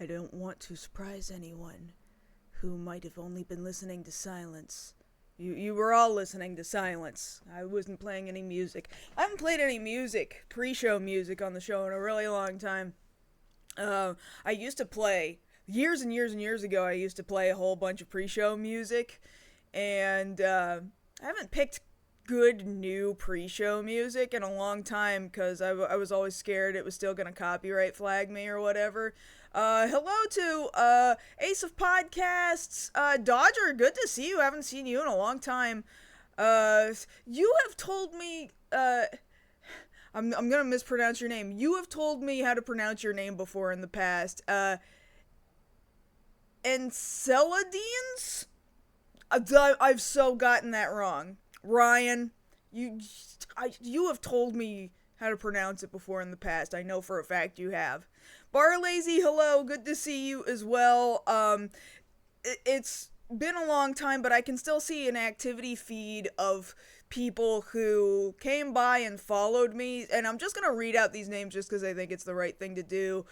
I don't want to surprise anyone who might have only been listening to silence. You were all listening to silence. I wasn't playing any music. I haven't played any music, pre-show music on the show in a really long time. I used to play, years and years and years ago, I used to play a whole bunch of pre-show music. And I haven't picked good new pre-show music in a long time because I was always scared it was still going to copyright flag me or whatever. Hello to Ace of Podcasts, Dodger, good to see you. Haven't seen you in a long time. You have told me, I'm gonna mispronounce your name. You have told me how to pronounce your name before in the past. Enceladines? I've so gotten that wrong. Ryan, you have told me how to pronounce it before in the past. I know for a fact you have. Barlazy, hello, good to see you as well. It's been a long time, but I can still see an activity feed of people who came by and followed me, and I'm just gonna read out these names just because I think it's the right thing to do.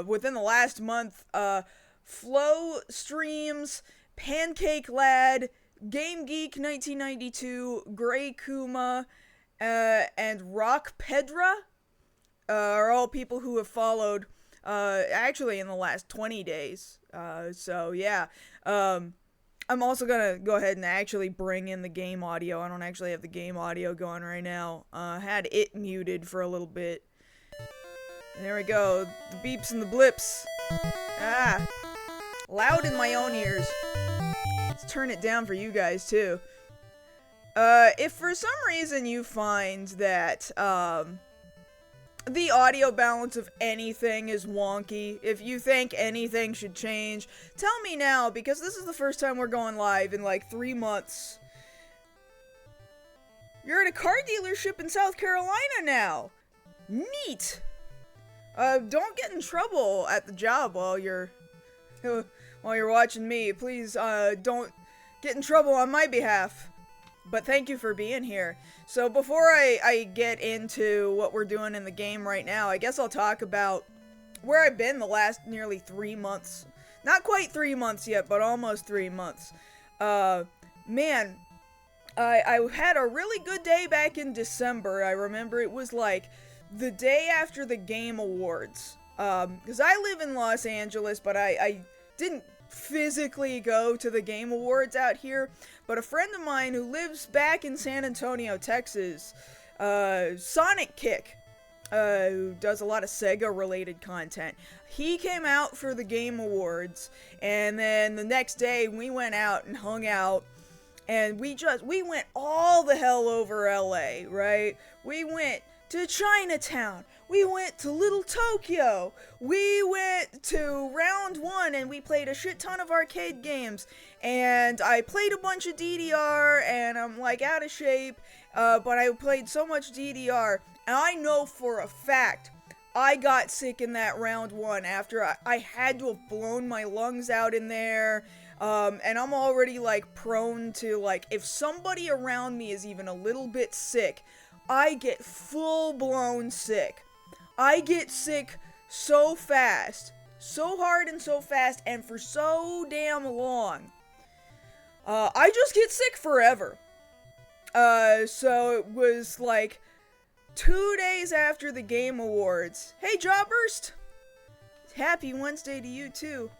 Within the last month, Flow Streams, Pancake Lad, Game Geek 1992, Grey Kuma, and Rock Pedra are all people who have followed actually in the last 20 days. So yeah. I'm also gonna go ahead and actually bring in the game audio. I don't actually have the game audio going right now. Had it muted for a little bit. And there we go. The beeps and the blips. Loud in my own ears. Let's turn it down for you guys too. If for some reason you find that, the audio balance of anything is wonky, if you think anything should change, tell me now, because this is the first time we're going live in like 3 months. You're at a car dealership in South Carolina now. Neat. Don't get in trouble at the job while you're watching me. Please, don't get in trouble on my behalf. But thank you for being here. So before I get into what we're doing in the game right now, I guess I'll talk about where I've been the last nearly 3 months. Not quite 3 months yet, but almost 3 months. Man, I had a really good day back in December. I remember it was like the day after the Game Awards. Because I live in Los Angeles, but I didn't physically go to the Game Awards out here, but a friend of mine who lives back in San Antonio, Texas, Sonic Kick, who does a lot of Sega related content, he came out for the Game Awards, and then the next day we went out and hung out, and we went all the hell over LA, right? We went to Chinatown. We went to Little Tokyo. We went to Round 1 and we played a shit ton of arcade games. And I played a bunch of DDR and I'm like out of shape. But I played so much DDR. And I know for a fact I got sick in that Round 1 after I had to have blown my lungs out in there. And I'm already like prone to like, if somebody around me is even a little bit sick, I get full-blown sick. I get sick so fast, so hard and so fast, and for so damn long. I just get sick forever. So it was like 2 days after the Game Awards. Hey, Jawburst! Happy Wednesday to you, too.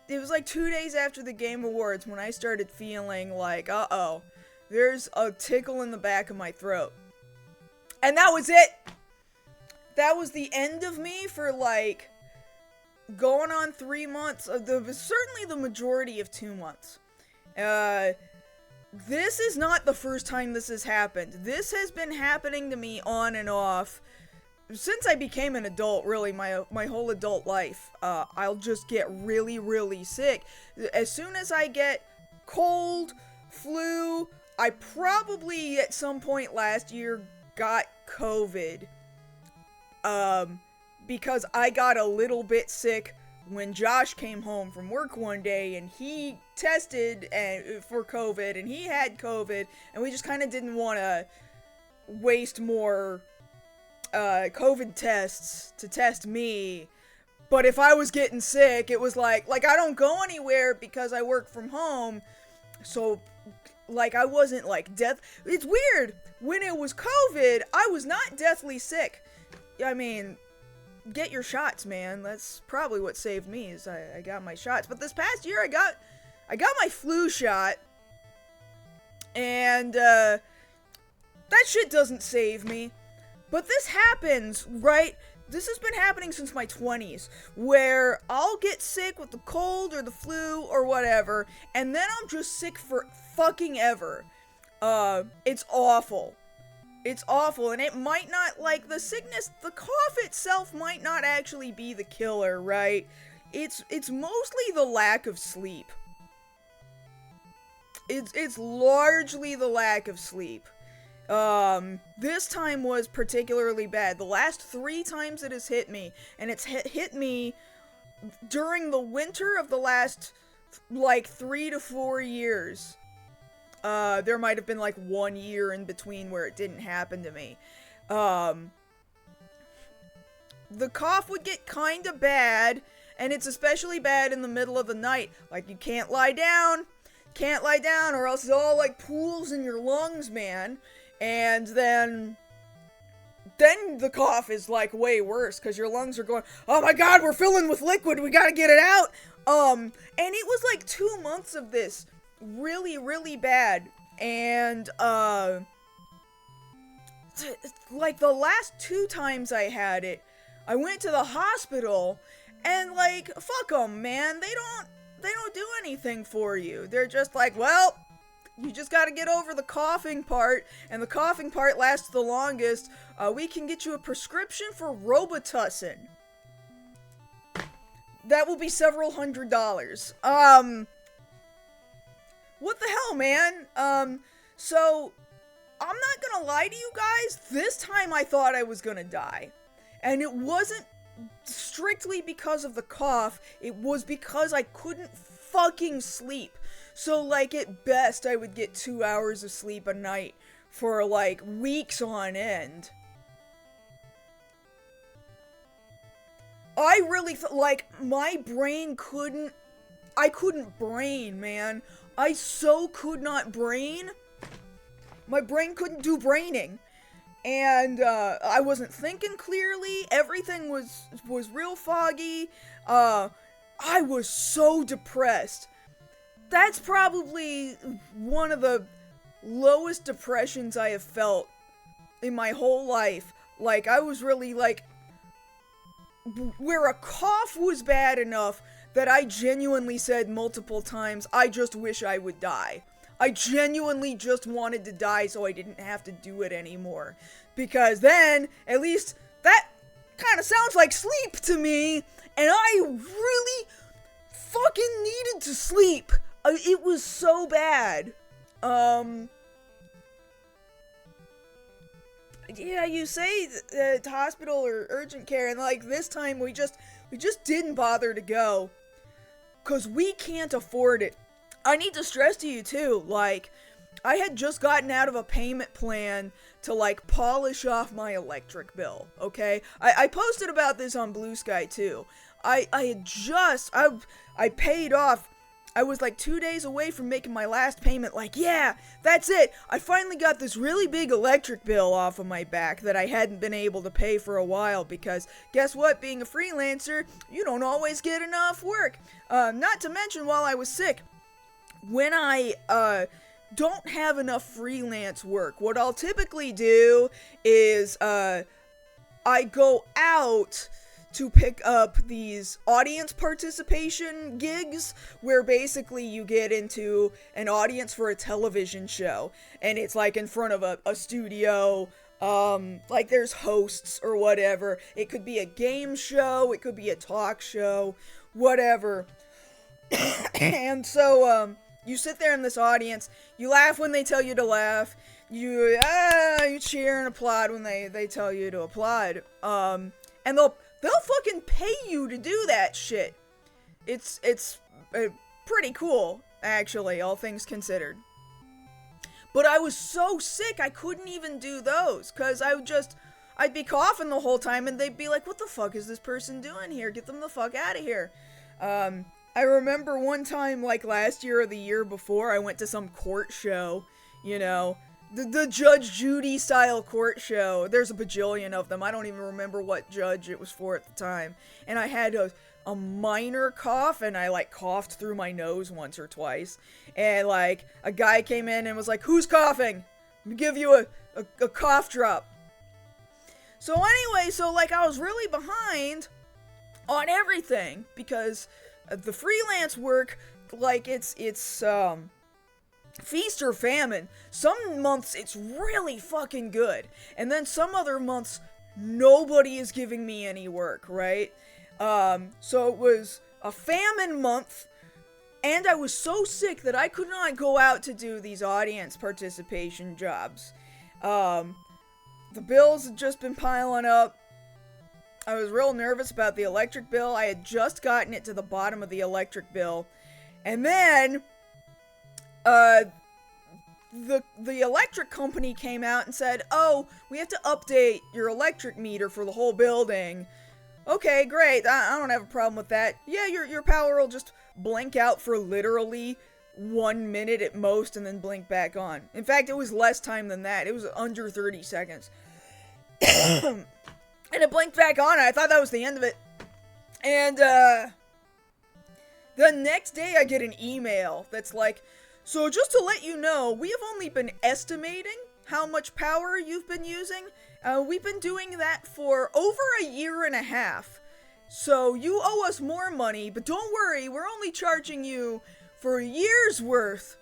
It was like 2 days after the Game Awards when I started feeling like, uh-oh, there's a tickle in the back of my throat. And that was it. That was the end of me for like going on 3 months. Certainly the majority of 2 months. This is not the first time this has happened. This has been happening to me on and off since I became an adult, really, my whole adult life. I'll just get really, really sick. As soon as I get cold, flu, I probably at some point last year got COVID, because I got a little bit sick when Josh came home from work one day and he tested for COVID and he had COVID, and we just kind of didn't want to waste more COVID tests to test me But if I was getting sick, it was like I don't go anywhere because I work from home. So, like, I wasn't, like, it's weird. When it was COVID, I was not deathly sick. I mean, get your shots, man. That's probably what saved me, is I got my shots. But this past year, I got my flu shot. And, that shit doesn't save me. But this happens, right? This has been happening since my 20s, where I'll get sick with the cold or the flu or whatever, and then I'm just sick for fucking ever. It's awful. It's awful, and it might not, like, the sickness, the cough itself might not actually be the killer, right? It's mostly the lack of sleep. It's largely the lack of sleep. This time was particularly bad. The last 3 times it has hit me, and it's hit me during the winter of the last, like, 3 to 4 years. There might have been, like, 1 year in between where it didn't happen to me. The cough would get kinda bad, and it's especially bad in the middle of the night. Like, you can't lie down, or else it all, like, pools in your lungs, man. And then the cough is, like, way worse, because your lungs are going, oh my god, we're filling with liquid, we gotta get it out! And it was, like, 2 months of this, really, really bad, and, like, the last 2 times I had it, I went to the hospital, and, like, fuck them, man, they don't do anything for you. They're just like, well, you just gotta get over the coughing part, and the coughing part lasts the longest. We can get you a prescription for Robitussin. That will be several $100s. What the hell, man? So, I'm not gonna lie to you guys, this time I thought I was gonna die. And it wasn't strictly because of the cough, it was because I couldn't fucking sleep. So, like, at best, I would get 2 hours of sleep a night for, like, weeks on end. I really like, my brain I couldn't brain, man. I so could not brain. My brain couldn't do braining. And, I wasn't thinking clearly. Everything was real foggy. I was so depressed. That's probably one of the lowest depressions I have felt in my whole life. Like, I was really, like, where a cough was bad enough that I genuinely said multiple times, I just wish I would die. I genuinely just wanted to die so I didn't have to do it anymore. Because then, at least, that kind of sounds like sleep to me, and I really fucking needed to sleep. It was so bad. Yeah, you say hospital or urgent care, and, like, this time we just didn't bother to go. 'Cause we can't afford it. I need to stress to you, too, like, I had just gotten out of a payment plan to, like, polish off my electric bill, okay? I posted about this on Blue Sky, too. I paid off. I was like 2 days away from making my last payment, like, yeah, that's it. I finally got this really big electric bill off of my back that I hadn't been able to pay for a while, because guess what, being a freelancer, you don't always get enough work. Not to mention, while I was sick, when I, don't have enough freelance work, what I'll typically do is, I go out to pick up these audience participation gigs, where basically you get into an audience for a television show, and it's like in front of a studio, like there's hosts or whatever. It could be a game show, it could be a talk show, whatever. And so, you sit there in this audience, you laugh when they tell you to laugh, you cheer and applaud when they tell you to applaud, and they'll fucking pay you to do that shit. It's pretty cool, actually, all things considered. But I was so sick, I couldn't even do those, because I I'd be coughing the whole time, and they'd be like, what the fuck is this person doing here? Get them the fuck out of here. I remember one time, like last year or the year before, I went to some court show, you know, the Judge Judy style court show. There's a bajillion of them. I don't even remember what judge it was for at the time. And I had a minor cough, and I like coughed through my nose once or twice. And like a guy came in and was like, who's coughing? Let me give you a cough drop. So anyway, so like I was really behind on everything because the freelance work, like it's feast or famine. Some months it's really fucking good, and then some other months nobody is giving me any work, right? So it was a famine month, and I was so sick that I could not go out to do these audience participation jobs. The bills had just been piling up. I was real nervous about the electric bill. I had just gotten it to the bottom of the electric bill. And then, the electric company came out and said, oh, we have to update your electric meter for the whole building. Okay, great. I don't have a problem with that. Yeah, your power will just blink out for literally 1 minute at most and then blink back on. In fact, it was less time than that. It was under 30 seconds. And it blinked back on, and I thought that was the end of it. And, the next day I get an email that's like, so just to let you know, we have only been estimating how much power you've been using. We've been doing that for over a year and a half. So you owe us more money, but don't worry, we're only charging you for a year's worth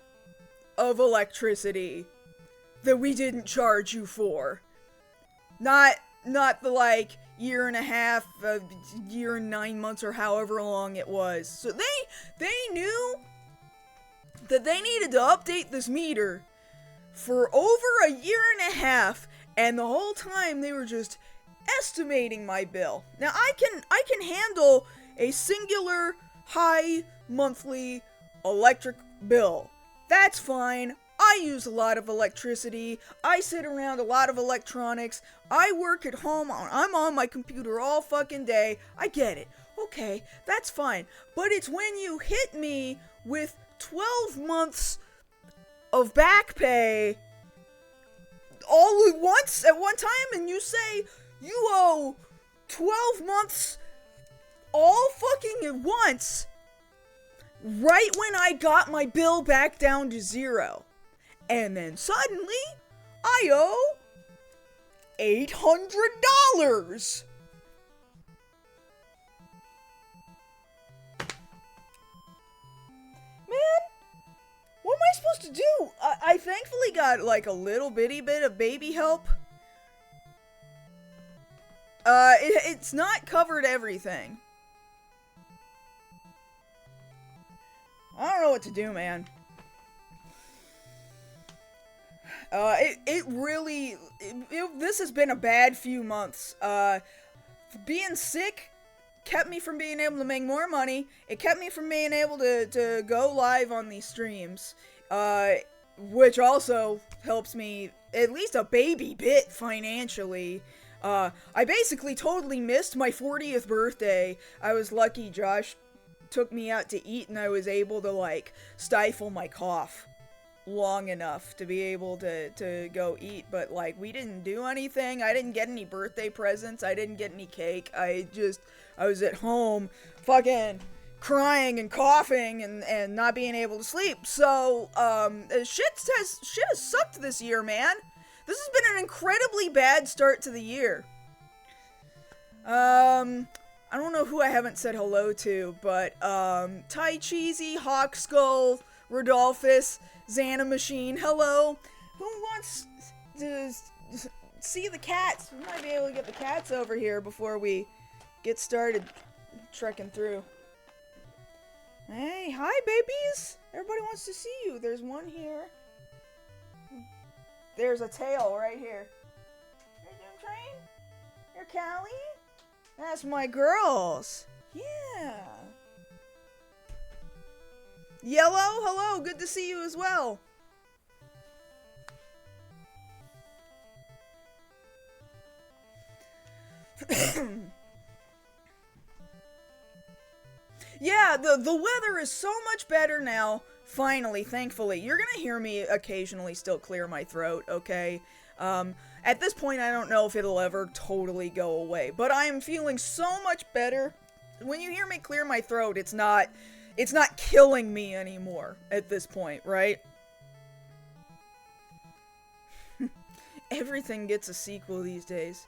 of electricity that we didn't charge you for. Not the, like, year and a half, year and 9 months, or however long it was. So they knew that they needed to update this meter for over a year and a half, and the whole time they were just estimating my bill. Now, I can handle a singular high monthly electric bill. That's fine. I use a lot of electricity. I sit around a lot of electronics. I work at home. I'm on my computer all fucking day. I get it. Okay, that's fine. But it's when you hit me with 12 months of back pay all at once at one time, and you say you owe 12 months all fucking at once right when I got my bill back down to zero. And then suddenly, I owe $800. Man, what am I supposed to do? I thankfully got like a little bitty bit of baby help. It's not covered everything. I don't know what to do, man. This has been a bad few months. Being sick kept me from being able to make more money. It kept me from being able to go live on these streams. Which also helps me at least a baby bit financially. I basically totally missed my 40th birthday. I was lucky Josh took me out to eat and I was able to, like, stifle my cough long enough to be able to go eat, but like we didn't do anything. I didn't get any birthday presents. I didn't get any cake. I was at home fucking crying and coughing and not being able to sleep. So shit has sucked this year, man. This has been an incredibly bad start to the year. I don't know who I haven't said hello to, but Tai Cheesy, Hawk Skull, Rodolphus, Xana Machine, hello. Who wants to see the cats? We might be able to get the cats over here before we get started trekking through. Hey, hi babies! Everybody wants to see you. There's one here. There's a tail right here. Here, Doom Train. Here, Callie. That's my girls. Yeah. Yellow, hello, good to see you as well. the weather is so much better now. Finally, thankfully. You're gonna hear me occasionally still clear my throat, okay? At this point, I don't know if it'll ever totally go away, but I am feeling so much better. When you hear me clear my throat, it's not killing me anymore at this point, right? Everything gets a sequel these days.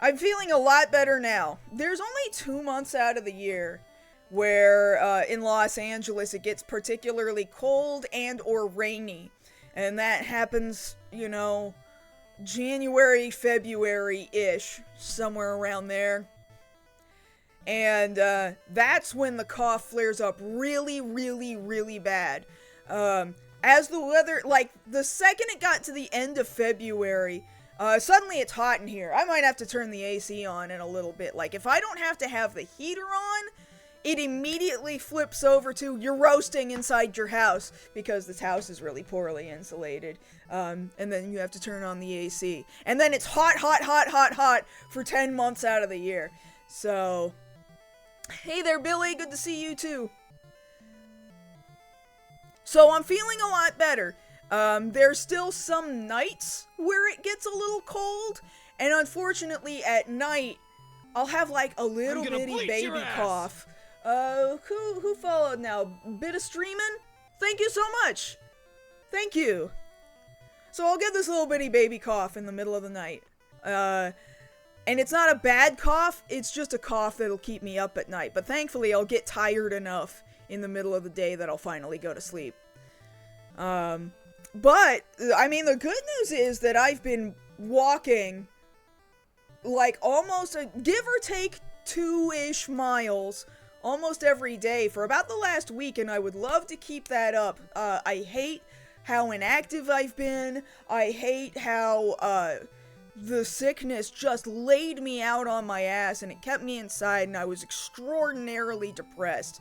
I'm feeling a lot better now. There's only 2 months out of the year where in Los Angeles it gets particularly cold and or rainy. And that happens, you know, January, February-ish, somewhere around there. And that's when the cough flares up really, really, really bad. As the weather, like, the second it got to the end of February, suddenly it's hot in here. I might have to turn the AC on in a little bit. Like, if I don't have to have the heater on, it immediately flips over to, you're roasting inside your house, because this house is really poorly insulated. And then you have to turn on the AC. And then it's hot, hot, hot, hot, hot for 10 months out of the year. So, hey there, Billy, good to see you too. So I'm feeling a lot better. There's still some nights where it gets a little cold, and unfortunately at night, I'll have like a little bitty baby cough. Who followed now? Bit of streaming? Thank you so much! Thank you! So I'll get this little bitty baby cough in the middle of the night. And it's not a bad cough, it's just a cough that'll keep me up at night. But thankfully I'll get tired enough in the middle of the day that I'll finally go to sleep. But, I mean, the good news is that I've been walking, like, almost, give or take 2-ish miles, almost every day for about the last week, and I would love to keep that up. I hate how inactive I've been. I hate how, the sickness just laid me out on my ass, and it kept me inside, and I was extraordinarily depressed.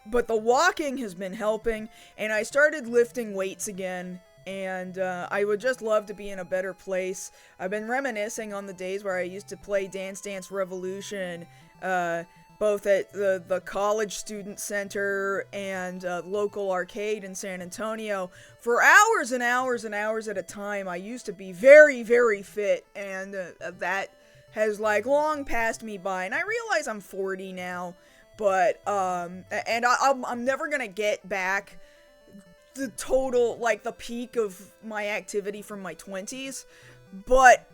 But the walking has been helping, and I started lifting weights again, and I would just love to be in a better place. I've been reminiscing on the days where I used to play Dance Dance Revolution, both at the college student center and local arcade in San Antonio. For hours and hours and hours at a time, I used to be very, very fit, and that has, like, long passed me by, and I realize I'm 40 now. But, and I'm never gonna get back the total, like, the peak of my activity from my 20s, but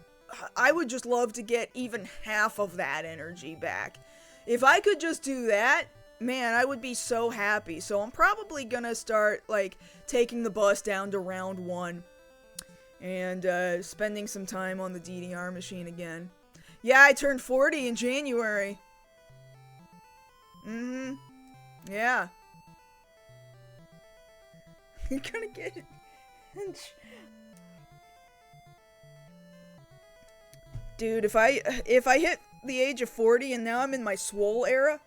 I would just love to get even half of that energy back. If I could just do that, man, I would be so happy. So I'm probably gonna start, like, taking the bus down to round 1, and, spending some time on the DDR machine again. Yeah, I turned 40 in January. Yeah. You're gonna get it. Dude, if I hit the age of 40 and now I'm in my swole era,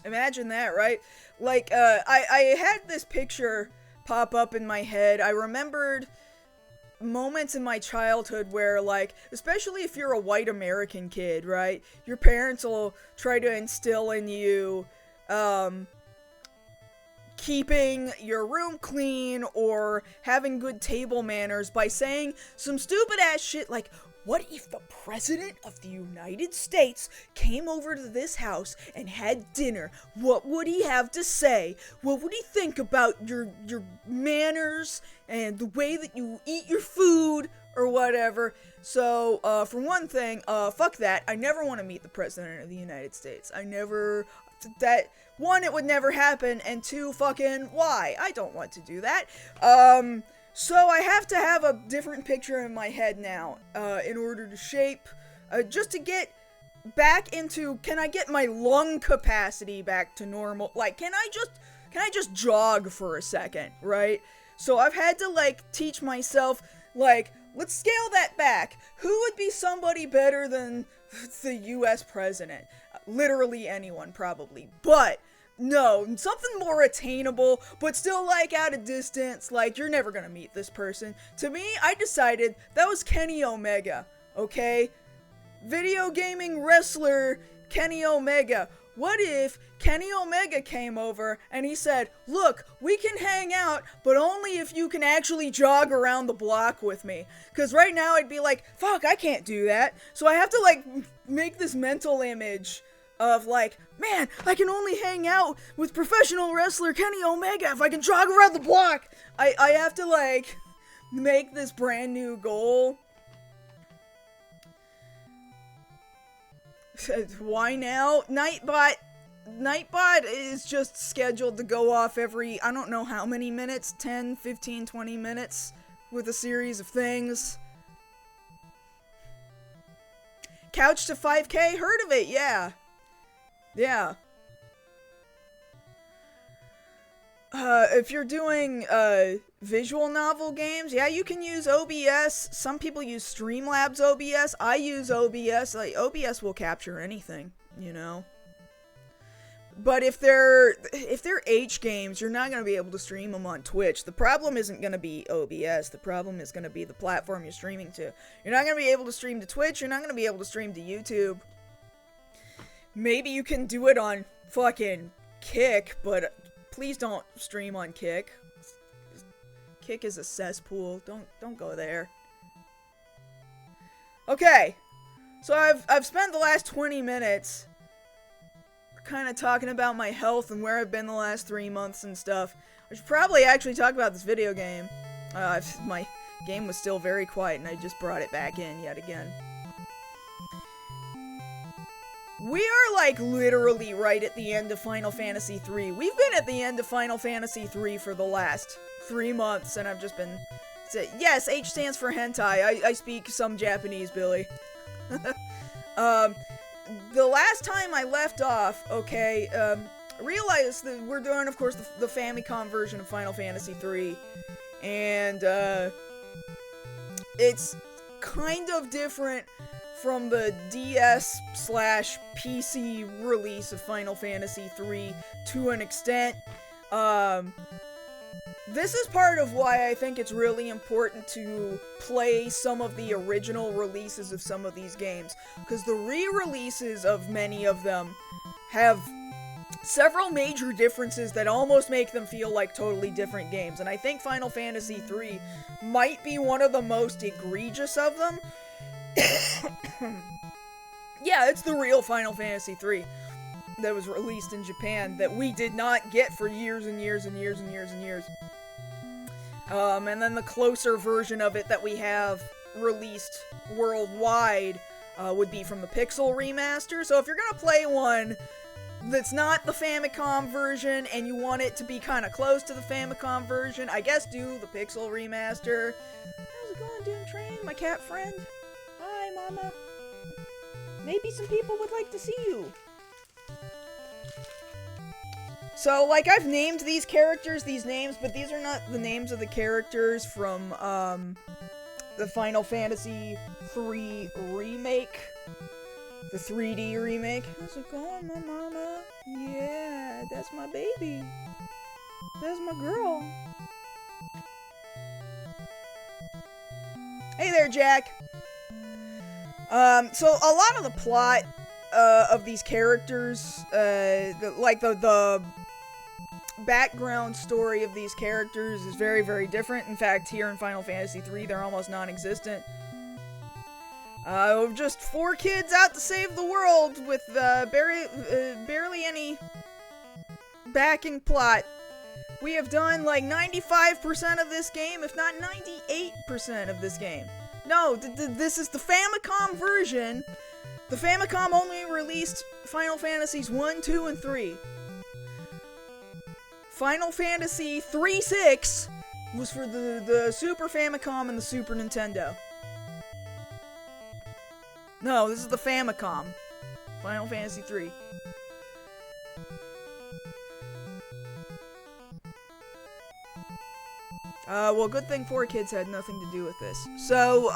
imagine that, right? Like, I had this picture pop up in my head. I remembered moments in my childhood where, like, especially if you're a white American kid, right? Your parents will try to instill in you, keeping your room clean or having good table manners by saying some stupid ass shit like, what if the President of the United States came over to this house and had dinner? What would he have to say? What would he think about your manners and the way that you eat your food or whatever? So, for one thing, fuck that. I never want to meet the President of the United States. One, it would never happen, and two, fucking, why? I don't want to do that. So I have to have a different picture in my head now, in order to shape, just to get back into, can I get my lung capacity back to normal? Like, can I just jog for a second, right? So I've had to, like, teach myself, like, let's scale that back. Who would be somebody better than the US president? Literally anyone, probably. But No, something more attainable, but still, like, at a distance. Like, you're never gonna meet this person. To me, I decided that was Kenny Omega, okay? Video gaming wrestler Kenny Omega. What if Kenny Omega came over and he said, look, we can hang out, but only if you can actually jog around the block with me. Because right now I'd be like, fuck, I can't do that. So I have to, like, make this mental image of, like, man, I can only hang out with professional wrestler Kenny Omega if I can jog around the block. I have to, like, make this brand new goal. Why now? Nightbot is just scheduled to go off every, I don't know how many minutes, 10, 15, 20 minutes with a series of things. Couch to 5K, heard of it, yeah. Yeah. If you're doing, visual novel games, yeah, you can use OBS. Some people use Streamlabs OBS. I use OBS. Like, OBS will capture anything, you know? But if they're H games, you're not going to be able to stream them on Twitch. The problem isn't going to be OBS. The problem is going to be the platform you're streaming to. You're not going to be able to stream to Twitch. You're not going to be able to stream to YouTube. Maybe you can do it on fucking Kick, but please don't stream on Kick. Kick is a cesspool. Don't go there. Okay. So I've spent the last 20 minutes kind of talking about my health and where I've been the last 3 months and stuff. I should probably actually talk about this video game. My game was still very quiet and I just brought it back in yet again. We are, like, literally right at the end of Final Fantasy III. We've been at the end of Final Fantasy III for the last 3 months, and I've just been... Yes, H stands for hentai. I speak some Japanese, Billy. The last time I left off, okay, realized that we're doing, of course, the Famicom version of Final Fantasy III. And, it's kind of different from the DS/PC release of Final Fantasy III to an extent. This is part of why I think it's really important to play some of the original releases of some of these games, because the re-releases of many of them have several major differences that almost make them feel like totally different games, and I think Final Fantasy III might be one of the most egregious of them. Yeah, it's the real Final Fantasy III that was released in Japan that we did not get for years and years and years and years and years. And then the closer version of it that we have released worldwide would be from the Pixel remaster. So if you're gonna play one that's not the Famicom version and you want it to be kind of close to the Famicom version, I guess do the Pixel remaster. How's it going, Doom Train, my cat friend? Hi, Mama. Maybe some people would like to see you. So, like, I've named these characters these names, but these are not the names of the characters from, the Final Fantasy III remake. The 3D remake. How's it going, my mama? Yeah, that's my baby. That's my girl. Hey there, Jack. So a lot of the plot, of these characters, like the background story of these characters is very, very different. In fact, here in Final Fantasy III, they're almost non-existent. Just 4 kids out to save the world with, barely any backing plot. We have done, like, 95% of this game, if not 98% of this game. No, this is the Famicom version. The Famicom only released Final Fantasies 1, 2, and 3. Final Fantasy 3-6 was for the Super Famicom and the Super Nintendo. No, this is the Famicom. Final Fantasy 3. Well, good thing 4 kids had nothing to do with this. So,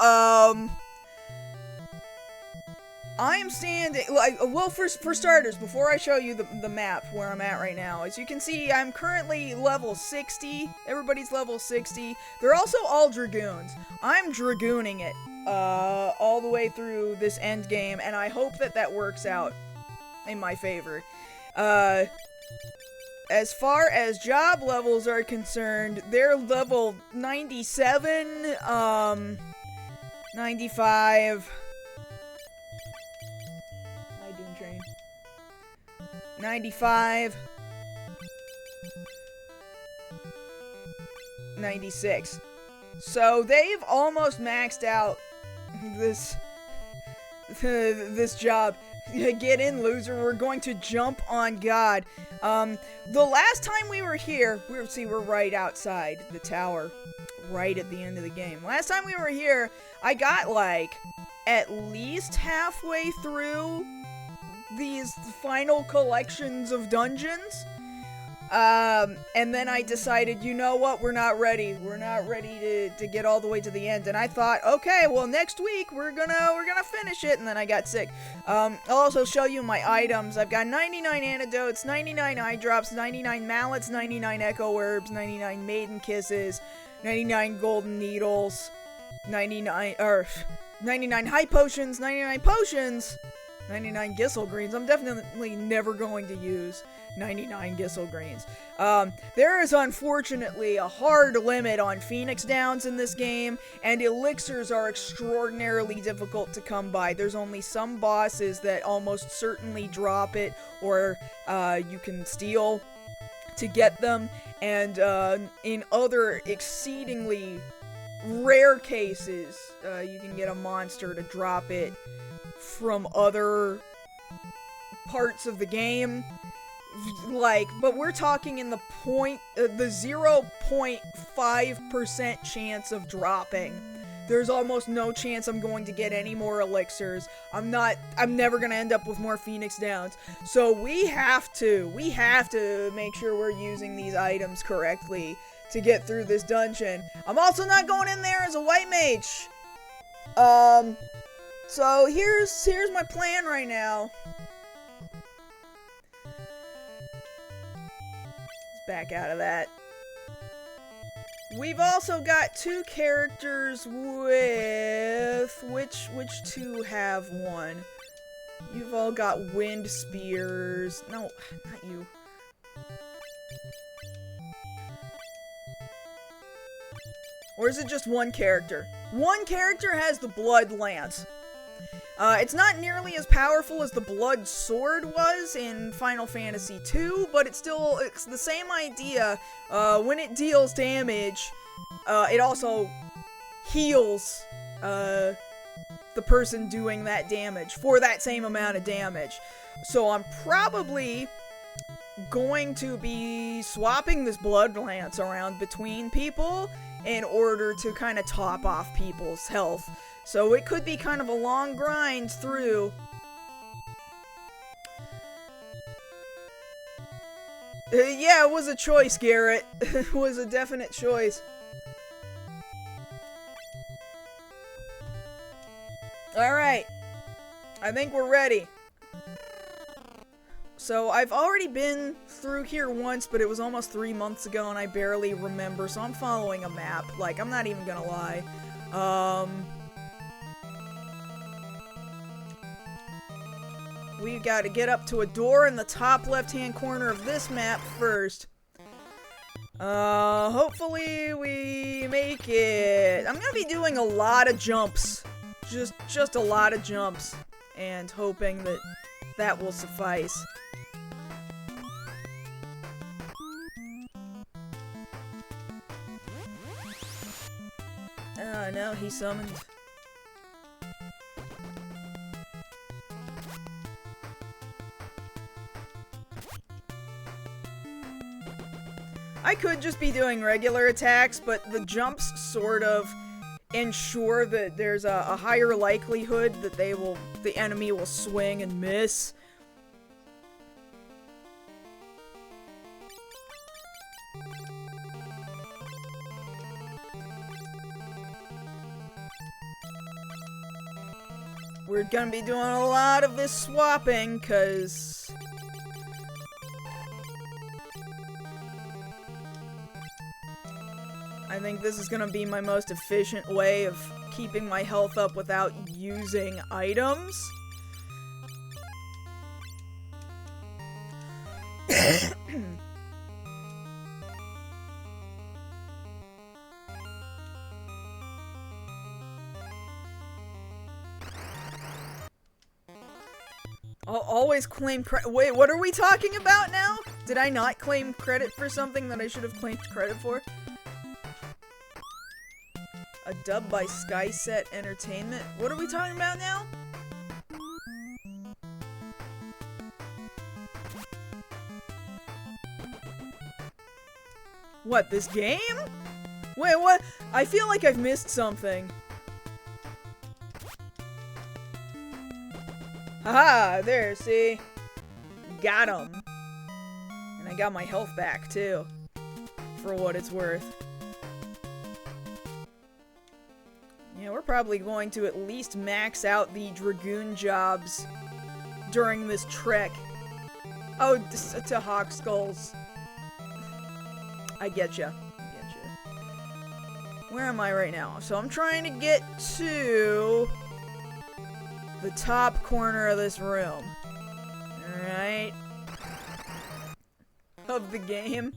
I am standing, like, well, for starters, before I show you the map where I'm at right now, as you can see, I'm currently level 60. Everybody's level 60. They're also all Dragoons. I'm Dragooning it, all the way through this end game, and I hope that that works out in my favor. As far as job levels are concerned, they're level 97, 95... 95, 96. So they've almost maxed out this job. Get in, loser. We're going to jump on God. The last time we were here, we're right outside the tower, right at the end of the game. Last time we were here, I got like at least halfway through these final collections of dungeons, and then I decided, you know what, we're not ready to get all the way to the end, and I thought, okay, well, next week we're gonna finish it, and then I got sick. I'll also show you my items. I've got 99 antidotes, 99 eye drops, 99 mallets, 99 echo herbs, 99 maiden kisses, 99 golden needles, 99 high potions, 99 potions, 99 Gissel Greens. I'm definitely never going to use 99 Gissel Greens. There is unfortunately a hard limit on Phoenix Downs in this game, and elixirs are extraordinarily difficult to come by. There's only some bosses that almost certainly drop it, or you can steal to get them, and in other exceedingly rare cases, you can get a monster to drop it from other parts of the game, like, but we're talking in the 0.5% chance of dropping. There's almost no chance I'm going to get any more elixirs. I'm never gonna end up with more Phoenix Downs. So we have to make sure we're using these items correctly to get through this dungeon. I'm also not going in there as a white mage. So here's my plan right now. Let's back out of that. We've also got two characters with which two have one? You've all got wind spears. No, not you. Or is it just one character? One character has the blood lance. It's not nearly as powerful as the Blood Sword was in Final Fantasy II, but it's the same idea. When it deals damage, it also heals the person doing that damage for that same amount of damage. So I'm probably going to be swapping this Blood Lance around between people in order to kind of top off people's health. So it could be kind of a long grind through. Yeah, it was a choice, Garrett. It was a definite choice. Alright. I think we're ready. So I've already been through here once, but it was almost 3 months ago and I barely remember, so I'm following a map. Like, I'm not even gonna lie. We've got to get up to a door in the top left-hand corner of this map first. Hopefully we make it. I'm gonna be doing a lot of jumps. Just a lot of jumps. And hoping that that will suffice. No, he summoned. I could just be doing regular attacks, but the jumps sort of ensure that there's a higher likelihood that the enemy will swing and miss. we're gonna be doing a lot of this swapping, cause I think this is gonna be my most efficient way of keeping my health up without using items. I'll always claim credit. Wait, what are we talking about now? Did I not claim credit for something that I should have claimed credit for? A dub by Skyset Entertainment? What are we talking about now? What, this game? Wait, what? I feel like I've missed something. Haha, there, see? Got him. And I got my health back, too. For what it's worth. Yeah, we're probably going to at least max out the Dragoon jobs during this trek. Oh, to Hawk Skulls. I getcha. Where am I right now? So I'm trying to get to the top corner of this room. Alright. Of the game.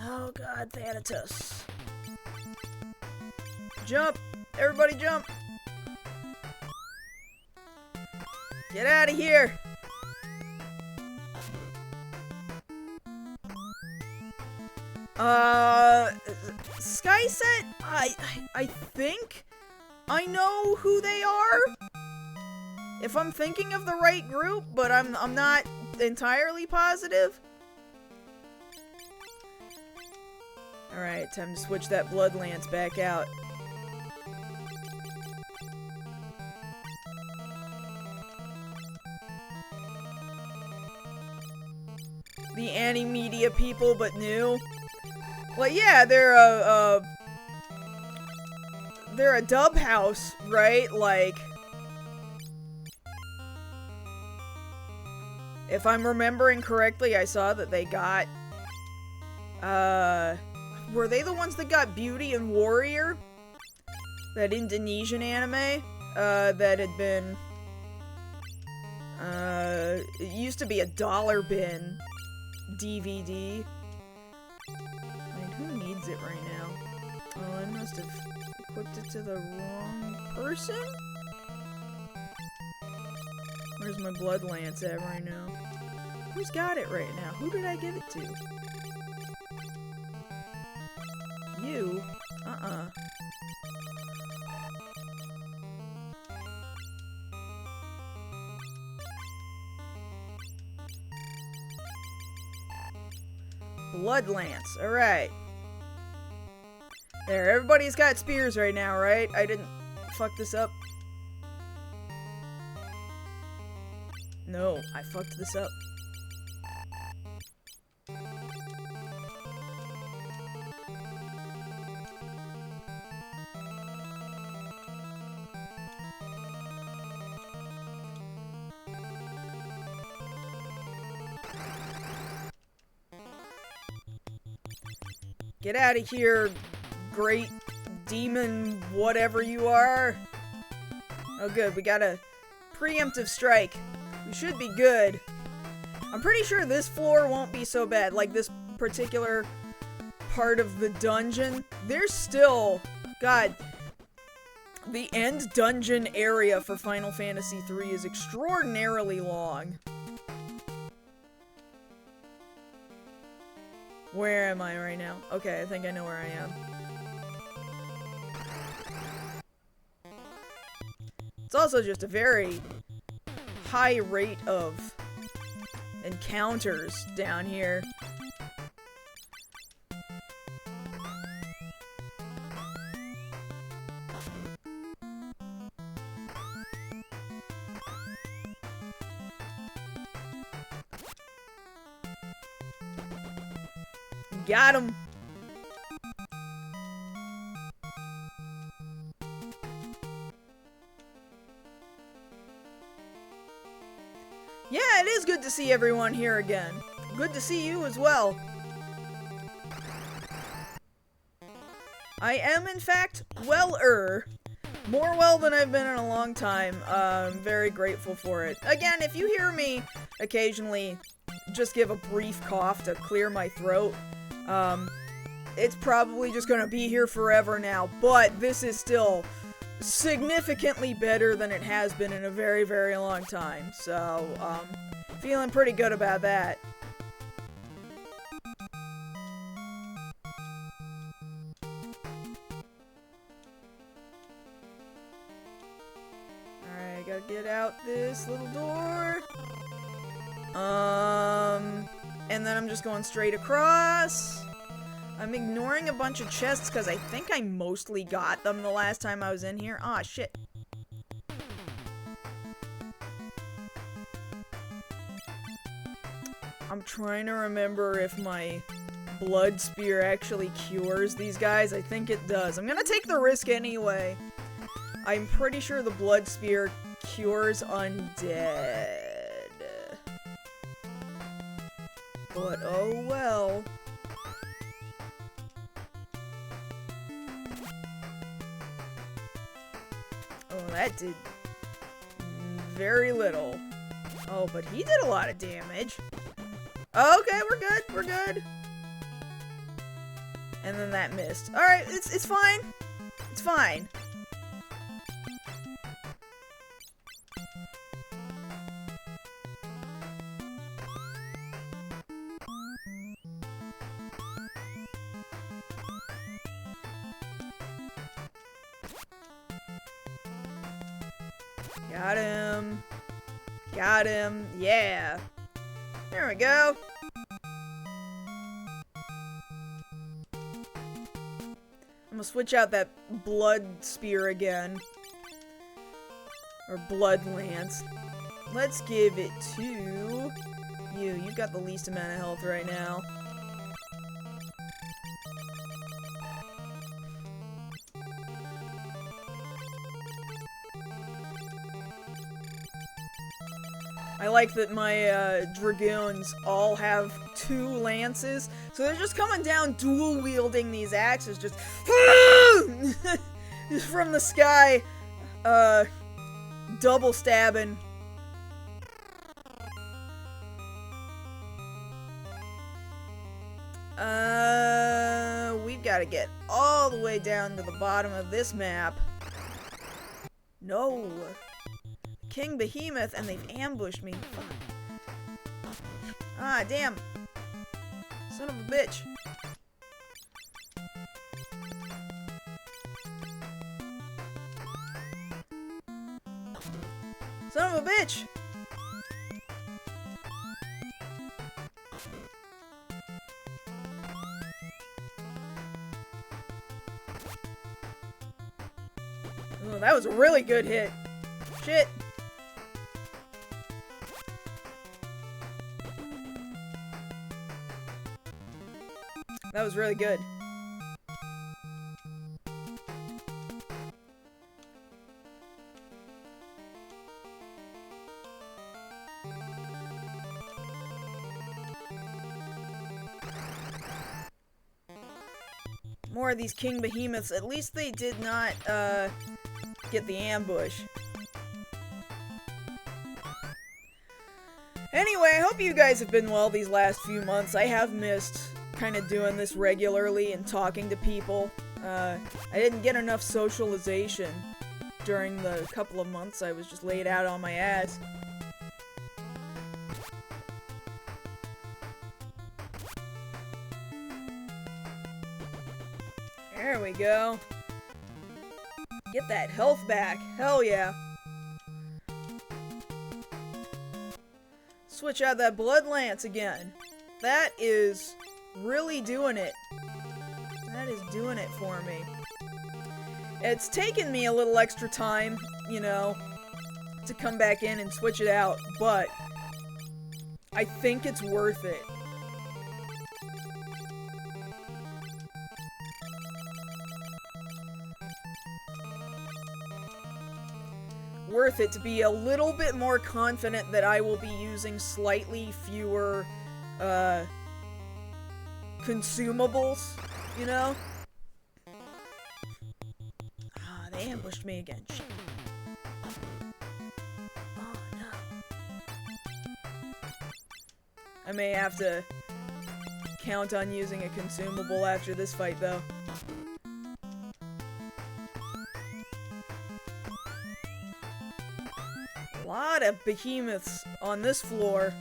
Oh god, Thanatos. Jump! Everybody jump! Get out of here! Skyset, I think I know who they are. If I'm thinking of the right group, but I'm not entirely positive. Alright, time to switch that Blood Lance back out. The anti-media people, but new. Well, yeah, they're a dub house, right? Like, if I'm remembering correctly, I saw that they got, were they the ones that got Beauty and Warrior? That Indonesian anime, that had been, it used to be a dollar bin DVD. Who needs it right now? Oh, I must have equipped it to the wrong person? Where's my Blood Lance at right now? Who's got it right now? Who did I give it to? You? Blood Lance, alright. There, everybody's got spears right now, right? I didn't fuck this up. No, I fucked this up. Get out of here, great demon whatever you are. Oh good, we got a preemptive strike. We should be good. I'm pretty sure this floor won't be so bad. Like this particular part of the dungeon. There's still, god, the end dungeon area for Final Fantasy III is extraordinarily long. Where am I right now? Okay, I think I know where I am. It's also just a very high rate of encounters down here. Got him! Yeah, it is good to see everyone here again. Good to see you as well. I am, in fact, well-er. More well than I've been in a long time. I'm very grateful for it. Again, if you hear me occasionally just give a brief cough to clear my throat, it's probably just gonna be here forever now, but this is still significantly better than it has been in a very, very long time. So, feeling pretty good about that. Alright, gotta get out this little door. And then I'm just going straight across. I'm ignoring a bunch of chests because I think I mostly got them the last time I was in here. Aw, shit. I'm trying to remember if my blood spear actually cures these guys. I think it does. I'm gonna take the risk anyway. I'm pretty sure the blood spear cures undead. But oh well. Oh, that did very little. Oh, but he did a lot of damage. Okay, we're good, we're good. And then that missed. Alright, it's fine. It's fine. Got him. Got him. Yeah. There we go. I'm gonna switch out that blood spear again. Or blood lance. Let's give it to you. You've got the least amount of health right now. I like that my dragoons all have 2 lances, so they're just coming down dual wielding these axes, just from the sky, double stabbing. We've got to get all the way down to the bottom of this map. No. King Behemoth, and they've ambushed me. Fuck. Ah, damn. Son of a bitch. Son of a bitch! Oh, that was a really good hit. Shit. That was really good. More of these King Behemoths. At least they did not, get the ambush. Anyway, I hope you guys have been well these last few months. I have missed kind of doing this regularly and talking to people. I didn't get enough socialization during the couple of months I was just laid out on my ass. There we go. Get that health back. Hell yeah. Switch out that blood lance again. That is really doing it. That is doing it for me. It's taken me a little extra time, you know, to come back in and switch it out, but I think it's worth it. worth it to be a little bit more confident that I will be using slightly fewer, consumables, you know? Ah, they ambushed me again. Shit. Oh, no. I may have to count on using a consumable after this fight, though. A lot of behemoths on this floor.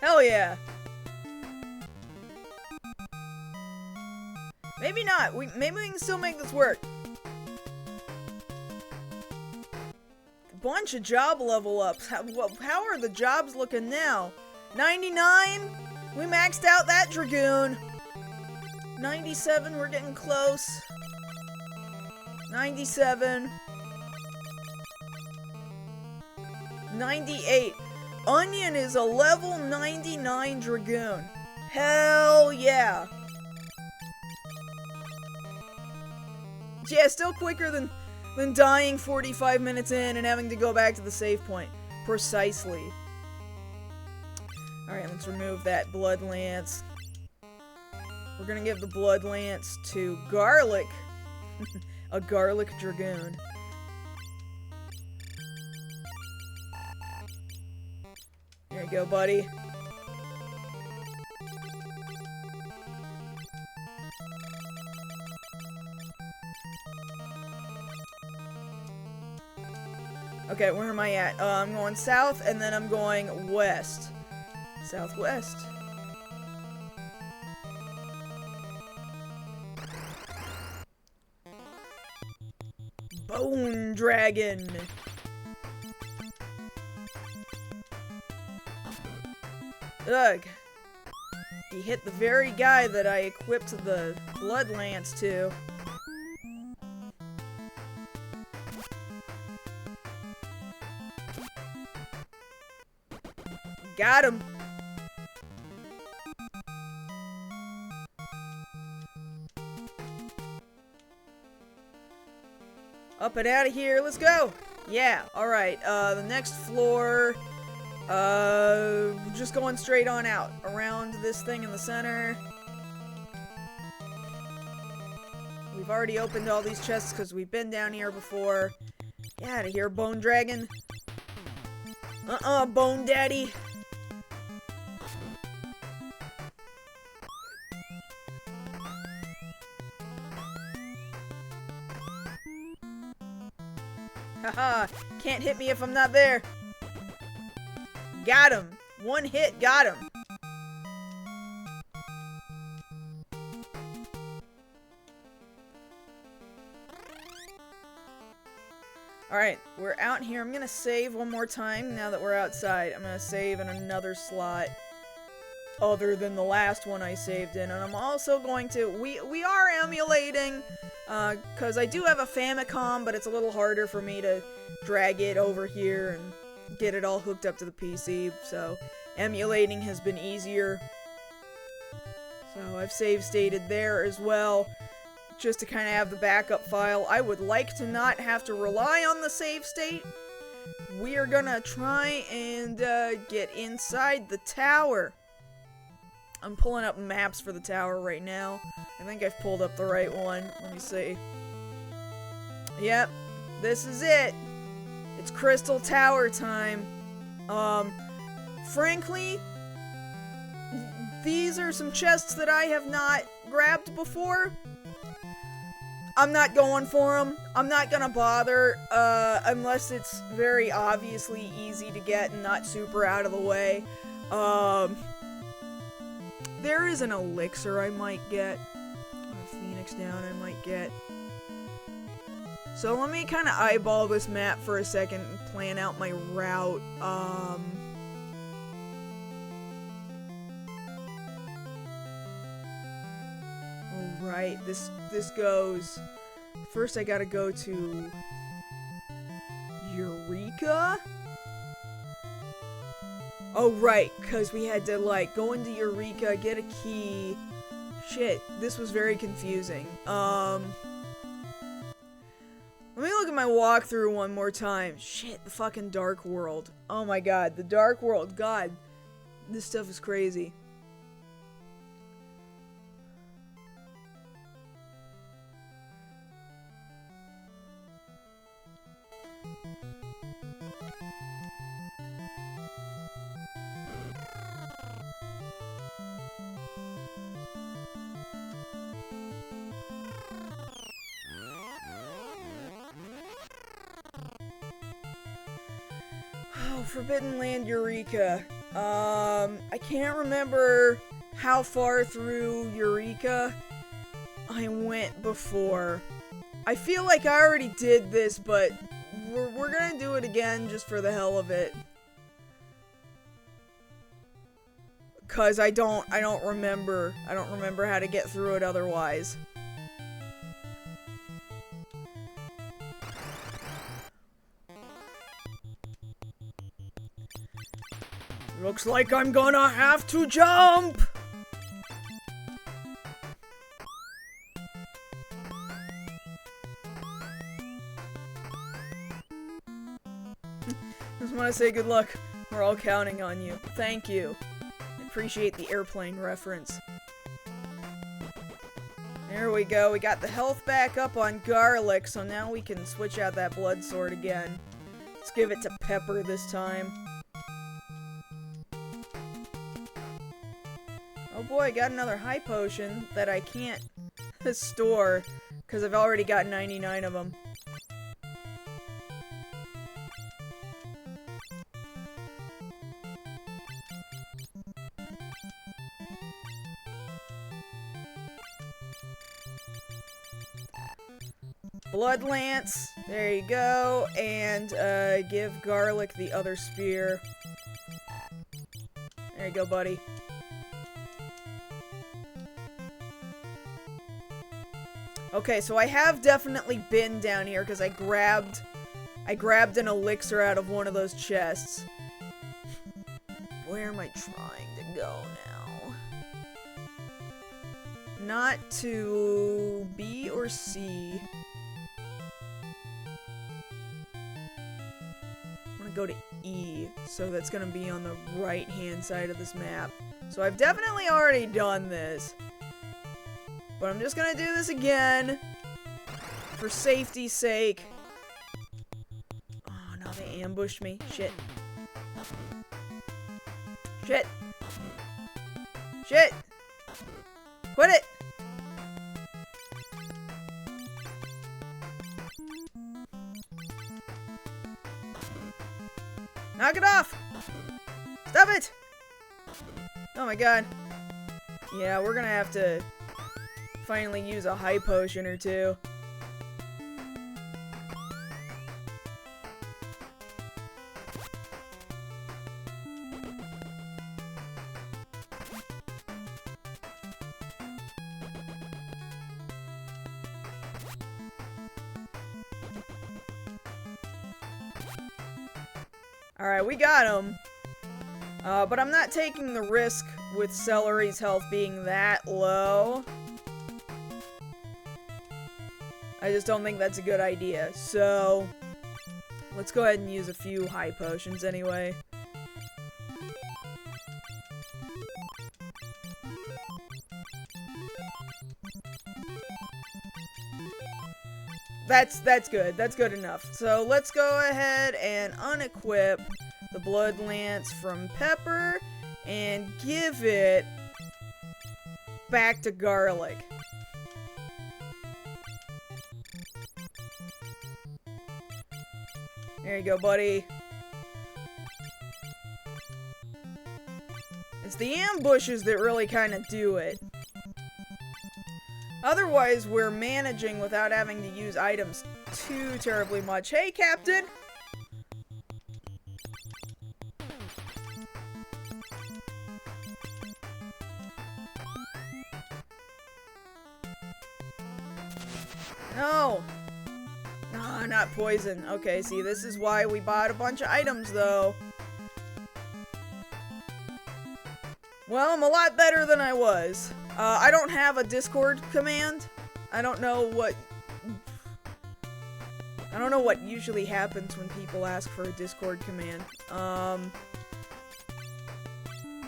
Hell yeah! Maybe not. Maybe we can still make this work. Bunch of job level ups. How are the jobs looking now? 99? We maxed out that Dragoon. 97, we're getting close. 97. 98. Onion is a level 99 Dragoon. Hell yeah. Yeah, still quicker than dying 45 minutes in and having to go back to the save point. Precisely. Alright, let's remove that Blood Lance. We're gonna give the Blood Lance to Garlic. A Garlic Dragoon. There you go, buddy. Okay, where am I at? I'm going south, and then I'm going west. Southwest. Bone Dragon! Ugh. He hit the very guy that I equipped the Blood Lance to. Got him! Up and out of here, let's go! Yeah, alright, the next floor, just going straight on out, around this thing in the center. We've already opened all these chests because we've been down here before. Get out of here, Bone Dragon. Bone Daddy. Haha, can't hit me if I'm not there. Got him. One hit, got him. Alright, we're out here. I'm gonna save one more time now that we're outside. I'm gonna save in another slot other than the last one I saved in. And I'm also going to... We are emulating... because I do have a Famicom, but it's a little harder for me to drag it over here and get it all hooked up to the PC, so emulating has been easier. So I've save stated there as well, just to kind of have the backup file. I would like to not have to rely on the save state. We are gonna try and get inside the tower. I'm pulling up maps for the tower right now. I think I've pulled up the right one. Let me see. Yep, this is it. It's Crystal Tower time. Frankly, these are some chests that I have not grabbed before. I'm not going for them. I'm not gonna bother, unless it's very obviously easy to get and not super out of the way. There is an elixir I might get. A Phoenix down I might get. So let me kind of eyeball this map for a second and plan out my route. Alright, this goes... First I gotta go to... Eureka? Oh, right, because we had to, like, go into Eureka, get a key. Shit, this was very confusing. Let me look at my walkthrough one more time. Shit, the fucking Dark World. Oh my god, the Dark World. God, this stuff is crazy. Forbidden Land Eureka. I can't remember how far through Eureka I went before. I feel like I already did this, but we're gonna do it again just for the hell of it. Cause I don't remember how to get through it otherwise. Looks like I'm gonna have to jump! Just want to say good luck. We're all counting on you. Thank you. I appreciate the airplane reference. There we go. We got the health back up on Garlic, so now we can switch out that blood sword again. Let's give it to Pepper this time. Oh boy, I got another high potion that I can't store because I've already got 99 of them. Blood Lance, there you go, and give Garlic the other spear. There you go, buddy. Okay, so I have definitely been down here because I grabbed an elixir out of one of those chests. Where am I trying to go now? Not to B or C. I'm gonna go to E, so that's gonna be on the right-hand side of this map. So I've definitely already done this. But I'm just gonna do this again, for safety's sake. Oh no, they ambushed me. Shit. Shit. Shit! Quit it! Knock it off! Stop it! Oh my god. Yeah, we're gonna have to finally use a high potion or two. Alright, we got him. But I'm not taking the risk with Celery's health being that low. I just don't think that's a good idea, so let's go ahead and use a few high potions anyway. That's good. That's good enough. So let's go ahead and unequip the Blood Lance from Pepper and give it back to Garlic. There you go, buddy. It's the ambushes that really kind of do it. Otherwise, we're managing without having to use items too terribly much. Hey, Captain! No! Ah, not poison. Okay, see, this is why we bought a bunch of items, though. Well, I'm a lot better than I was. I don't have a Discord command. I don't know what usually happens when people ask for a Discord command.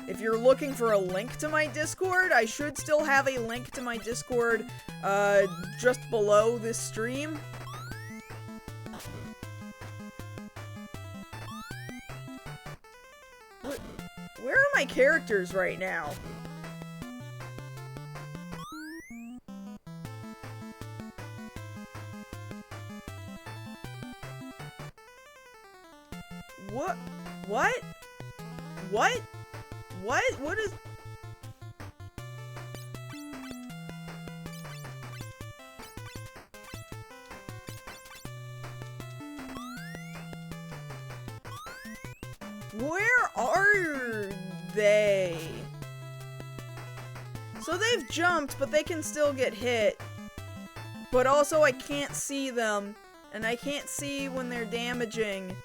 If you're looking for a link to my Discord, I should still have a link to my Discord, just below this stream. Where are my characters right now? What? What? What? What? What is... Where are they? So they've jumped, but they can still get hit. But also I can't see them, and I can't see when they're damaging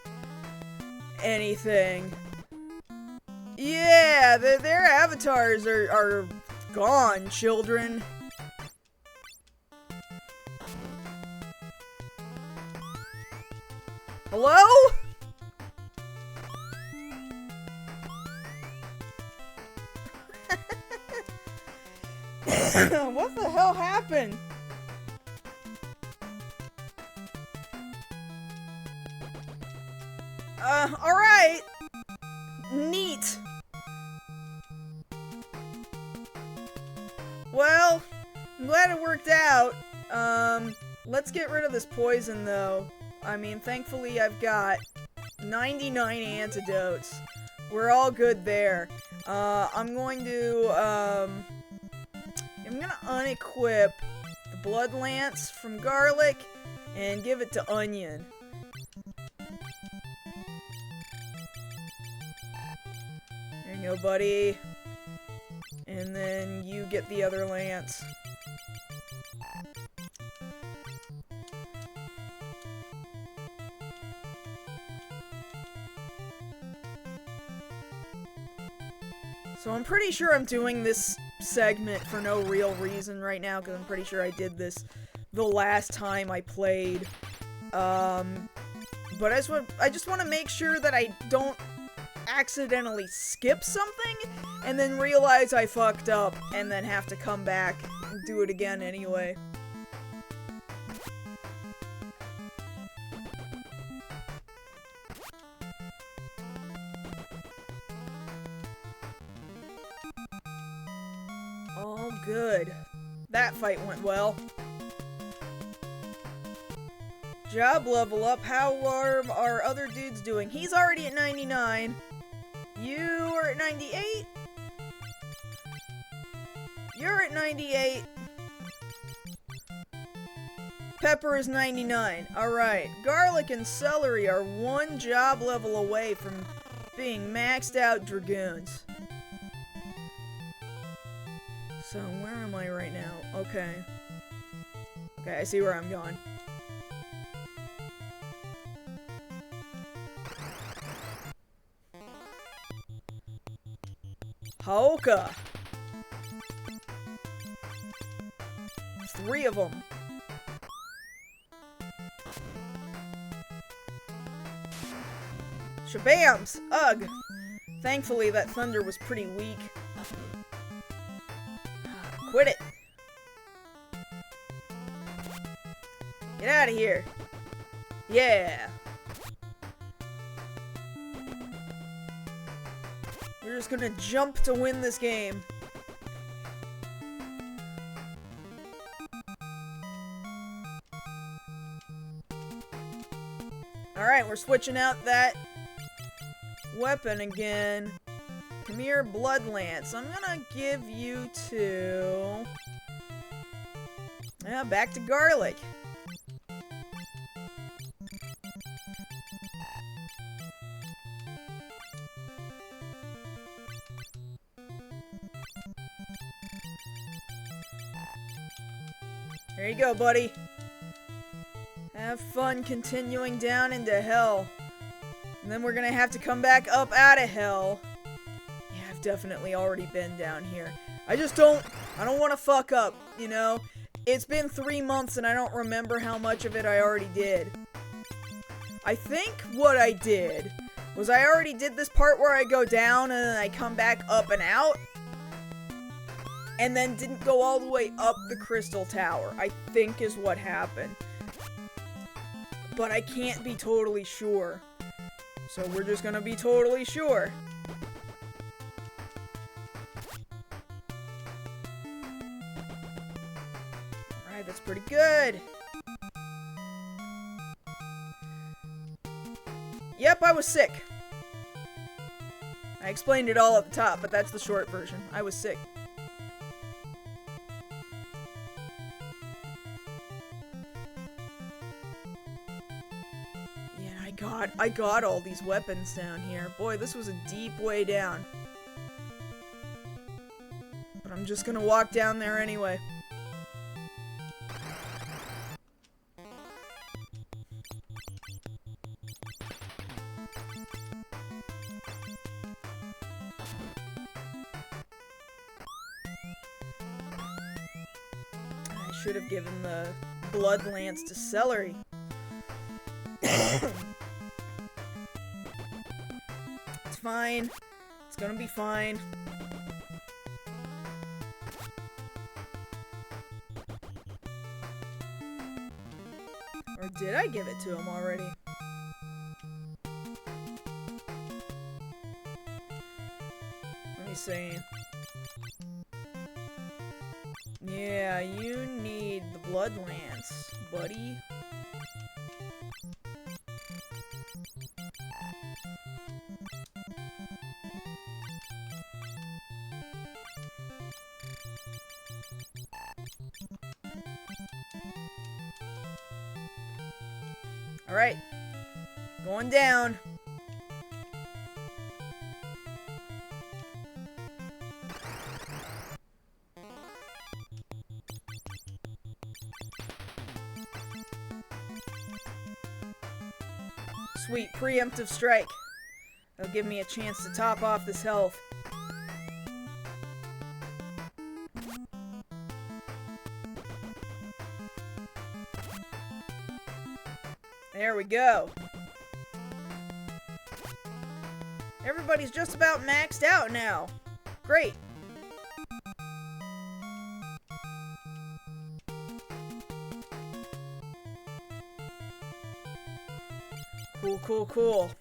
anything. Yeah, their avatars are gone, children. Hello? What the hell happened? Alright. Neat. Well, I'm glad it worked out. Let's get rid of this poison, though. I mean, thankfully I've got 99 antidotes. We're all good there. I'm going to, I'm gonna unequip the Blood Lance from Garlic and give it to Onion. There you go, buddy. And then you get the other lance. So I'm pretty sure I'm doing this segment for no real reason right now, because I'm pretty sure I did this the last time I played. But I just want to make sure that I don't accidentally skip something, and then realize I fucked up, and then have to come back and do it again anyway. Oh, good. That fight went well. Job level up. How are our other dudes doing? He's already at 99. You are at 98? You're at 98. Pepper is 99. Alright. Garlic and celery are one job level away from being maxed out dragoons. So, where am I right now? Okay. Okay, I see where I'm going. Hoka! 3 of them. Shabams! Ugh! Thankfully, that thunder was pretty weak. Quit it! Get out of here! Yeah! We're just gonna jump to win this game. Alright, we're switching out that weapon again. Come here, Blood Lance. I'm gonna give you to... yeah, back to Garlic. There you go, buddy. Have fun continuing down into hell. And then we're gonna have to come back up out of hell. Yeah, I've I've definitely already been down here. I don't want to fuck up, you know? It's been 3 months and I don't remember how much of it I already did. I think what I did was I already did this part where I go down and then I come back up and out. And then didn't go all the way up the crystal tower, I think is what happened. But I can't be totally sure. So we're just gonna be totally sure. Alright, that's pretty good. Yep, I was sick. I explained it all at the top, but that's the short version. I was sick. Yeah, I got all these weapons down here. Boy, this was a deep way down. But I'm just gonna walk down there anyway. I should have given the blood lance to Celery. It's fine. It's gonna be fine. Or did I give it to him already? Let me see. Yeah, you need the blood lance, buddy. Alright. Going down. Sweet, preemptive strike. That'll give me a chance to top off this health. There we go. Everybody's just about maxed out now. Great. Cool, cool, cool.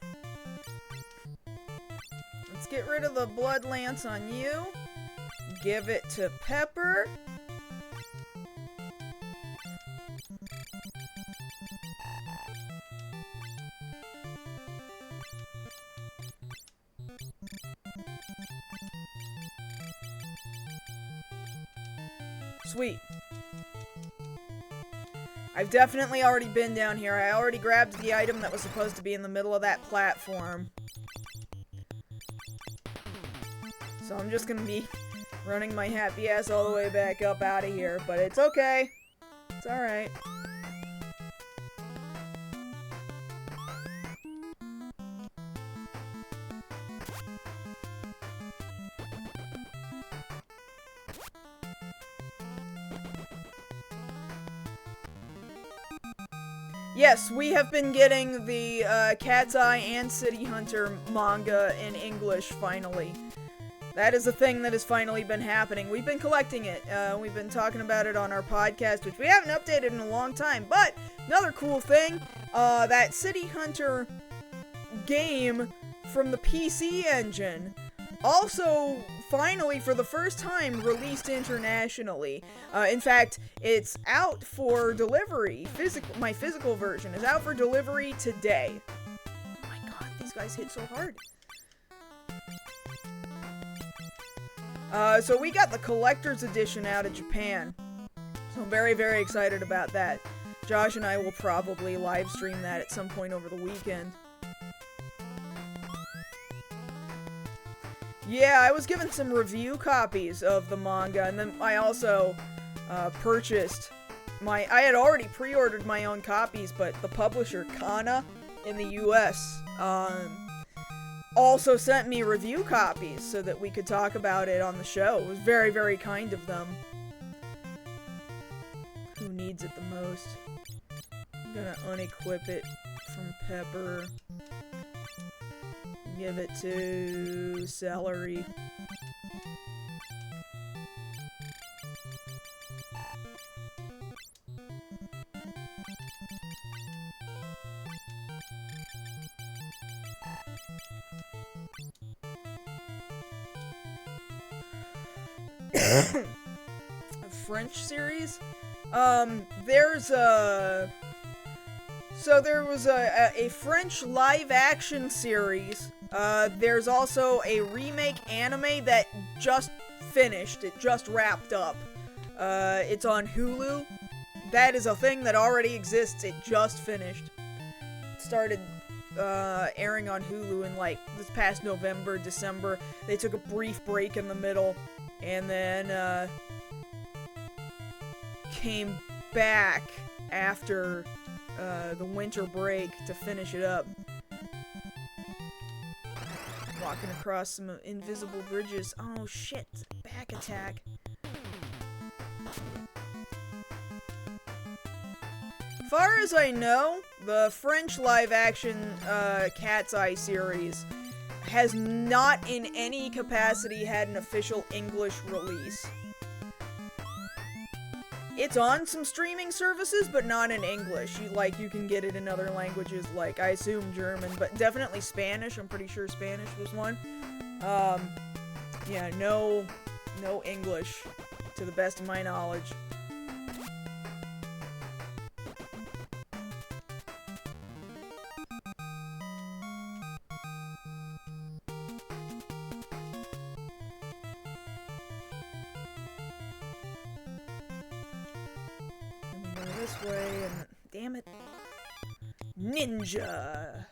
Let's get rid of the blood lance on you. Give it to Pepper. Sweet. I've definitely already been down here. I already grabbed the item that was supposed to be in the middle of that platform. So I'm just gonna be running my happy ass all the way back up out of here. But it's okay. It's alright. Yes, we have been getting the Cat's Eye and City Hunter manga in English, finally. That is a thing that has finally been happening. We've been collecting it. We've been talking about it on our podcast, which we haven't updated in a long time. But, another cool thing, that City Hunter game from the PC engine also finally, for the first time, released internationally. In fact, it's out for delivery. My physical version is out for delivery today. Oh my god, these guys hit so hard. So we got the collector's edition out of Japan. So I'm very, very excited about that. Josh and I will probably live stream that at some point over the weekend. Yeah, I was given some review copies of the manga, and then I also purchased I had already pre-ordered my own copies, but the publisher, Kana, in the US, also sent me review copies so that we could talk about it on the show. It was very, very kind of them. Who needs it the most? I'm gonna unequip it from Pepper. Give it to Celery. A French series? There's a... So there was a French live-action series. There's also a remake anime that just finished. It just wrapped up. It's on Hulu. That is a thing that already exists. It just finished. It started airing on Hulu in, like, this past November, December. They took a brief break in the middle, and then, came back after the winter break to finish it up. Walking across some invisible bridges. Oh shit, back attack. Far as I know, the French live-action Cat's Eye series has not in any capacity had an official English release. It's on some streaming services, but not in English. You can get it in other languages, like, I assume German, but definitely Spanish. I'm pretty sure Spanish was one. Yeah, no English, to the best of my knowledge. This way, and damn it. Ninja!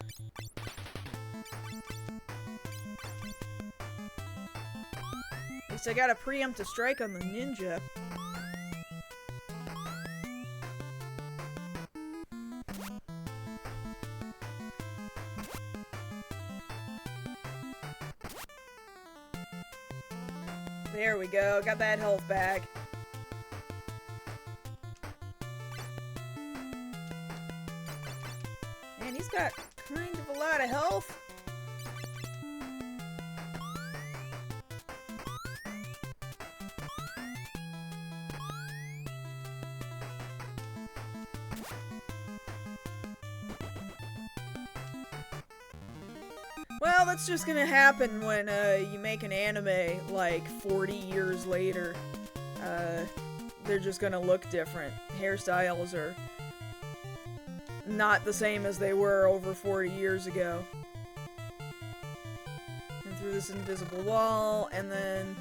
At least I got a preemptive strike on the ninja. There we go, got that health back. Man, he's got kind of a lot of health. Well, that's just gonna happen when you make an anime like 40 years later. They're just gonna look different. Hairstyles are not the same as they were over 40 years ago. And through this invisible wall, and then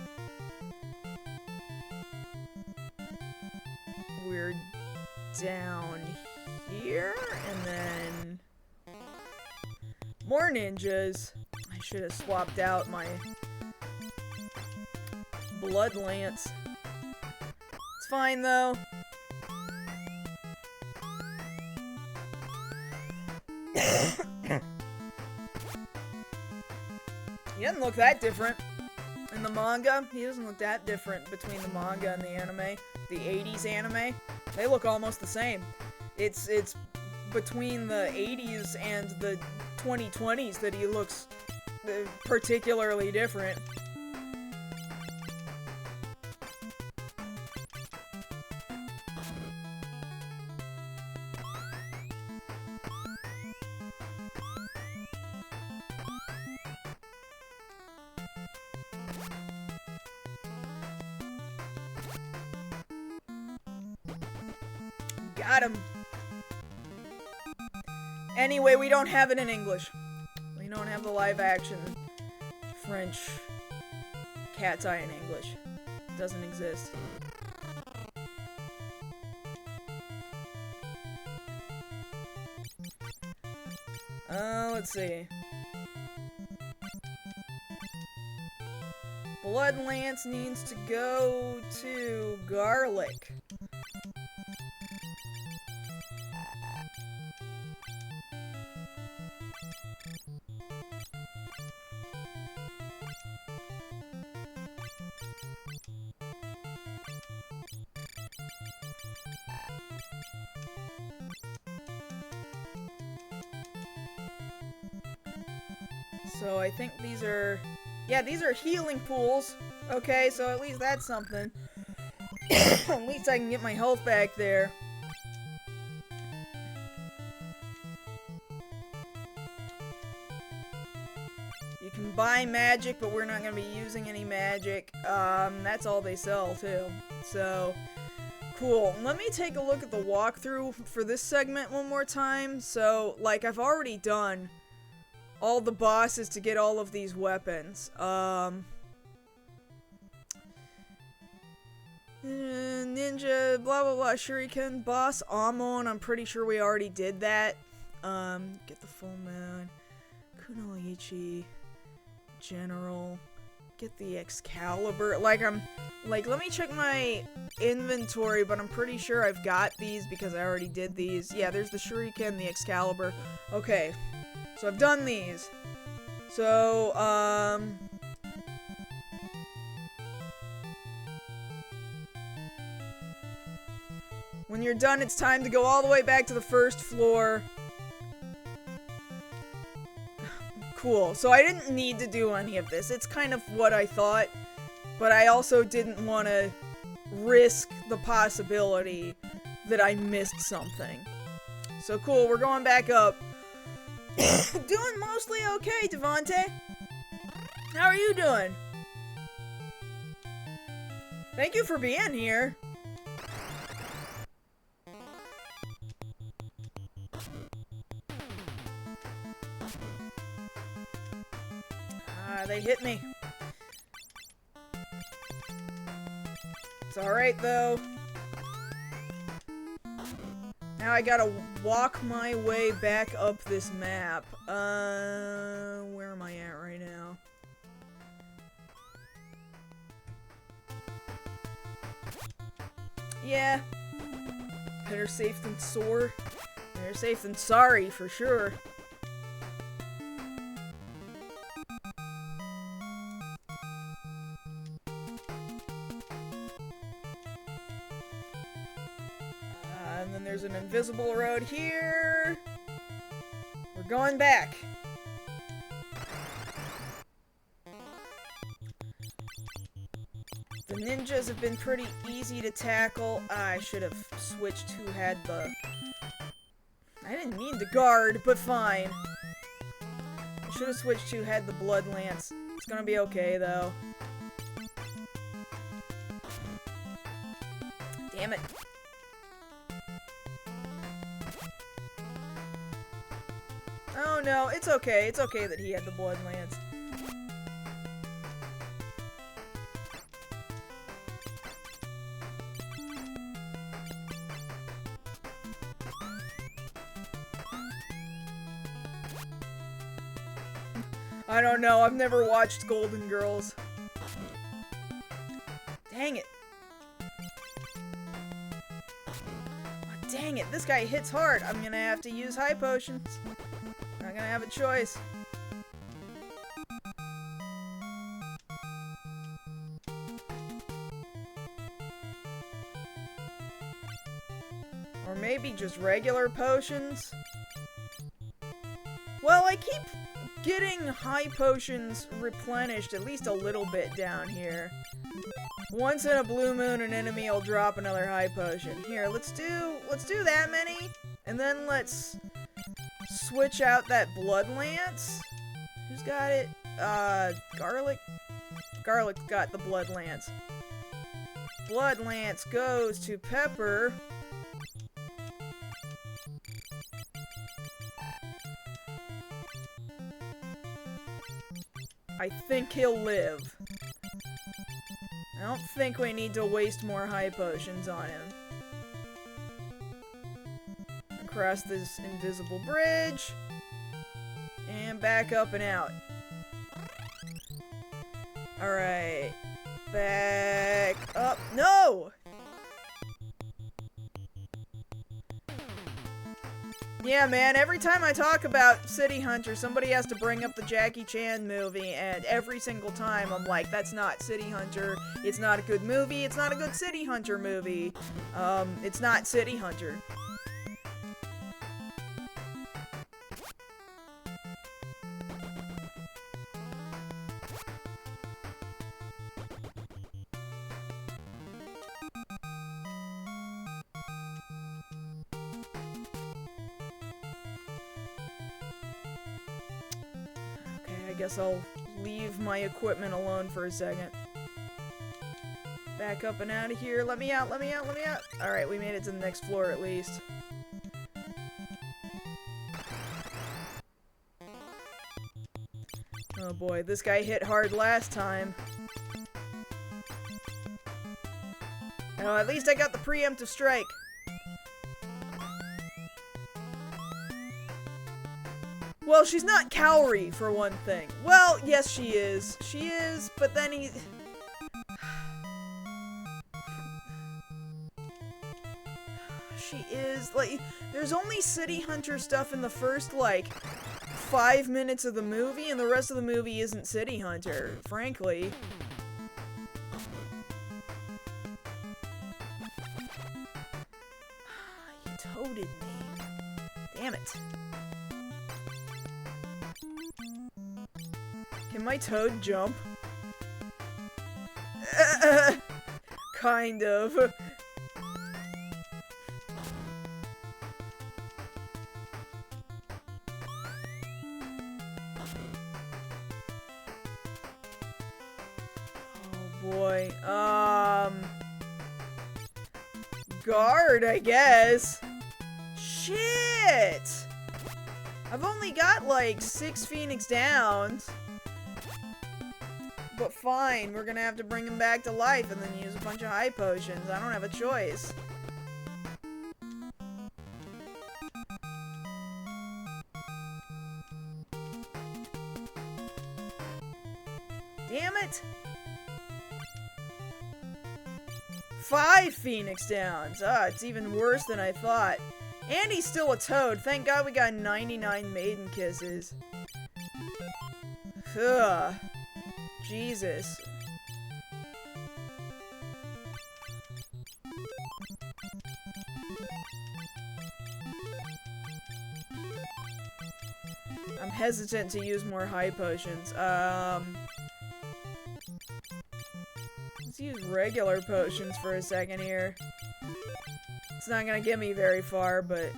we're down here, and then more ninjas. I should have swapped out my blood lance. It's fine though. He doesn't look that different. In the manga, he doesn't look that different between the manga and the anime. The 80s anime, they look almost the same. It's between the 80s and the 2020s that he looks particularly different. Got him. Anyway, we don't have it in English. We don't have the live action French Cat's Eye in English. It doesn't exist. Let's see. Blood Lance needs to go to Garlic. So I think these are... Yeah, these are healing pools. Okay, so at least that's something. At least I can get my health back there. You can buy magic, but we're not going to be using any magic. That's all they sell, too. So, cool. Let me take a look at the walkthrough for this segment one more time. So, like, I've already done all the bosses to get all of these weapons. Ninja, blah blah blah, Shuriken, boss, Amon, I'm pretty sure we already did that. Get the full moon, Kunoichi, General, get the Excalibur, let me check my inventory, but I'm pretty sure I've got these because I already did these. Yeah, there's the Shuriken, the Excalibur. Okay, so I've done these. So, when you're done, it's time to go all the way back to the first floor. Cool. So I didn't need to do any of this. It's kind of what I thought, but I also didn't want to risk the possibility that I missed something. So cool, we're going back up. Doing mostly okay, Devante. How are you doing? Thank you for being here. They hit me. It's alright, though. Now I gotta walk my way back up this map. Where am I at right now? Yeah. Better safe than sore. Better safe than sorry, for sure. And then there's an invisible road here. We're going back. The ninjas have been pretty easy to tackle. I should have switched who had the... I didn't need the guard, but fine. I should have switched who had the blood lance. It's gonna be okay, though. Damn it. Oh no, it's okay. It's okay that he had the blood lance. I don't know, I've never watched Golden Girls. Dang it. Oh, dang it, this guy hits hard. I'm gonna have to use high potions. Not gonna have a choice. Or maybe just regular potions. Well, I keep getting high potions replenished at least a little bit down here. Once in a blue moon, an enemy will drop another high potion. Here, let's do that many, and then let's switch out that blood lance. Who's got it? Garlic? Garlic's got the blood lance. Blood lance goes to Pepper. I think he'll live. I don't think we need to waste more high potions on him. Across this invisible bridge. And back up and out. Alright. Back up. No! Yeah, man, every time I talk about City Hunter, somebody has to bring up the Jackie Chan movie, and every single time I'm like, that's not City Hunter, it's not a good movie, it's not a good City Hunter movie, it's not City Hunter. guess I'll leave my equipment alone for a second. Back up and out of here. Let me out, let me out, let me out. Alright, we made it to the next floor at least. Oh boy, this guy hit hard last time. Oh, at least I got the preemptive strike. Well, she's not Cowrie, for one thing. Well, yes, she is. She is, but then he... She is, like, there's only City Hunter stuff in the first, like, 5 minutes of the movie, and the rest of the movie isn't City Hunter, frankly. You toaded me. Damn it. Can my toad jump? Kind of. Boy, guard, I guess. Shit! I've only got like 6 Phoenix Downs. But fine, we're gonna have to bring him back to life and then use a bunch of high potions. I don't have a choice. Damn it! 5 Phoenix Downs! Ah, it's even worse than I thought. And he's still a toad. Thank God we got 99 Maiden Kisses. Ugh. Jesus. I'm hesitant to use more high potions. Let's use regular potions for a second here. It's not gonna get me very far, but...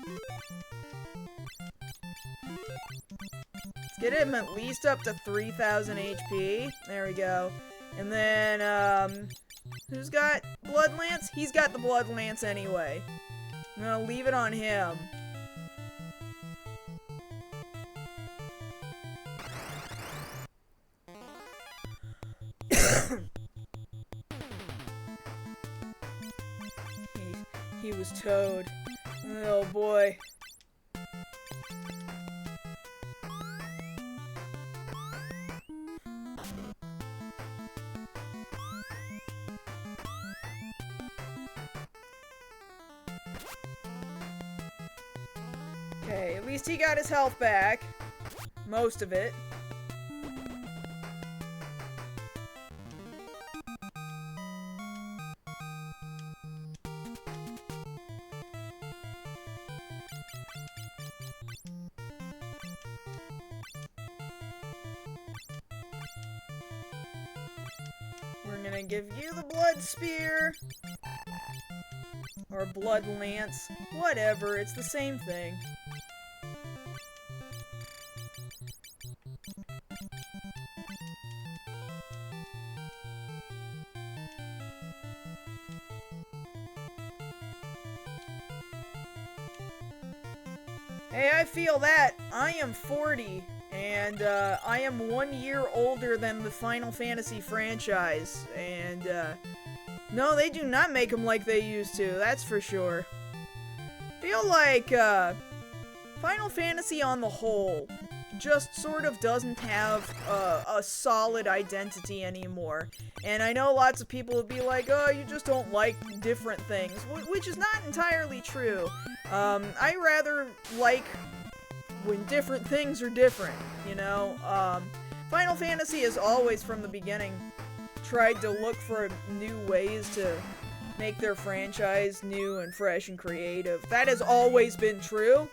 Let's get him at least up to 3,000 HP. There we go. And then, who's got Blood Lance? He's got the Blood Lance anyway. I'm gonna leave it on him. He was Toad. Oh boy. Okay, at least he got his health back. Most of it. We're gonna give you the Blood Spear. Or Blood Lance. Whatever, it's the same thing. Hey, I feel that. I am 40, and I am 1 year older than the Final Fantasy franchise, and no, they do not make them like they used to, that's for sure. Feel like Final Fantasy on the whole just sort of doesn't have a solid identity anymore. And I know lots of people would be like, oh, you just don't like different things, which is not entirely true. I rather like when different things are different, you know? Final Fantasy has always, from the beginning, tried to look for new ways to make their franchise new and fresh and creative. That has always been true.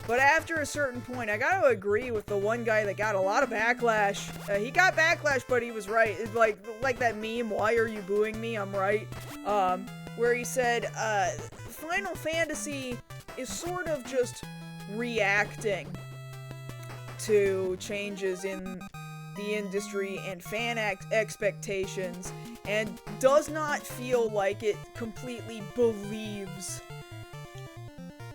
But after a certain point, I gotta agree with the one guy that got a lot of backlash. He got backlash, but he was right. It's like that meme, "Why are you booing me? I'm right." Where he said, Final Fantasy is sort of just reacting to changes in the industry and fan expectations, and does not feel like it completely believes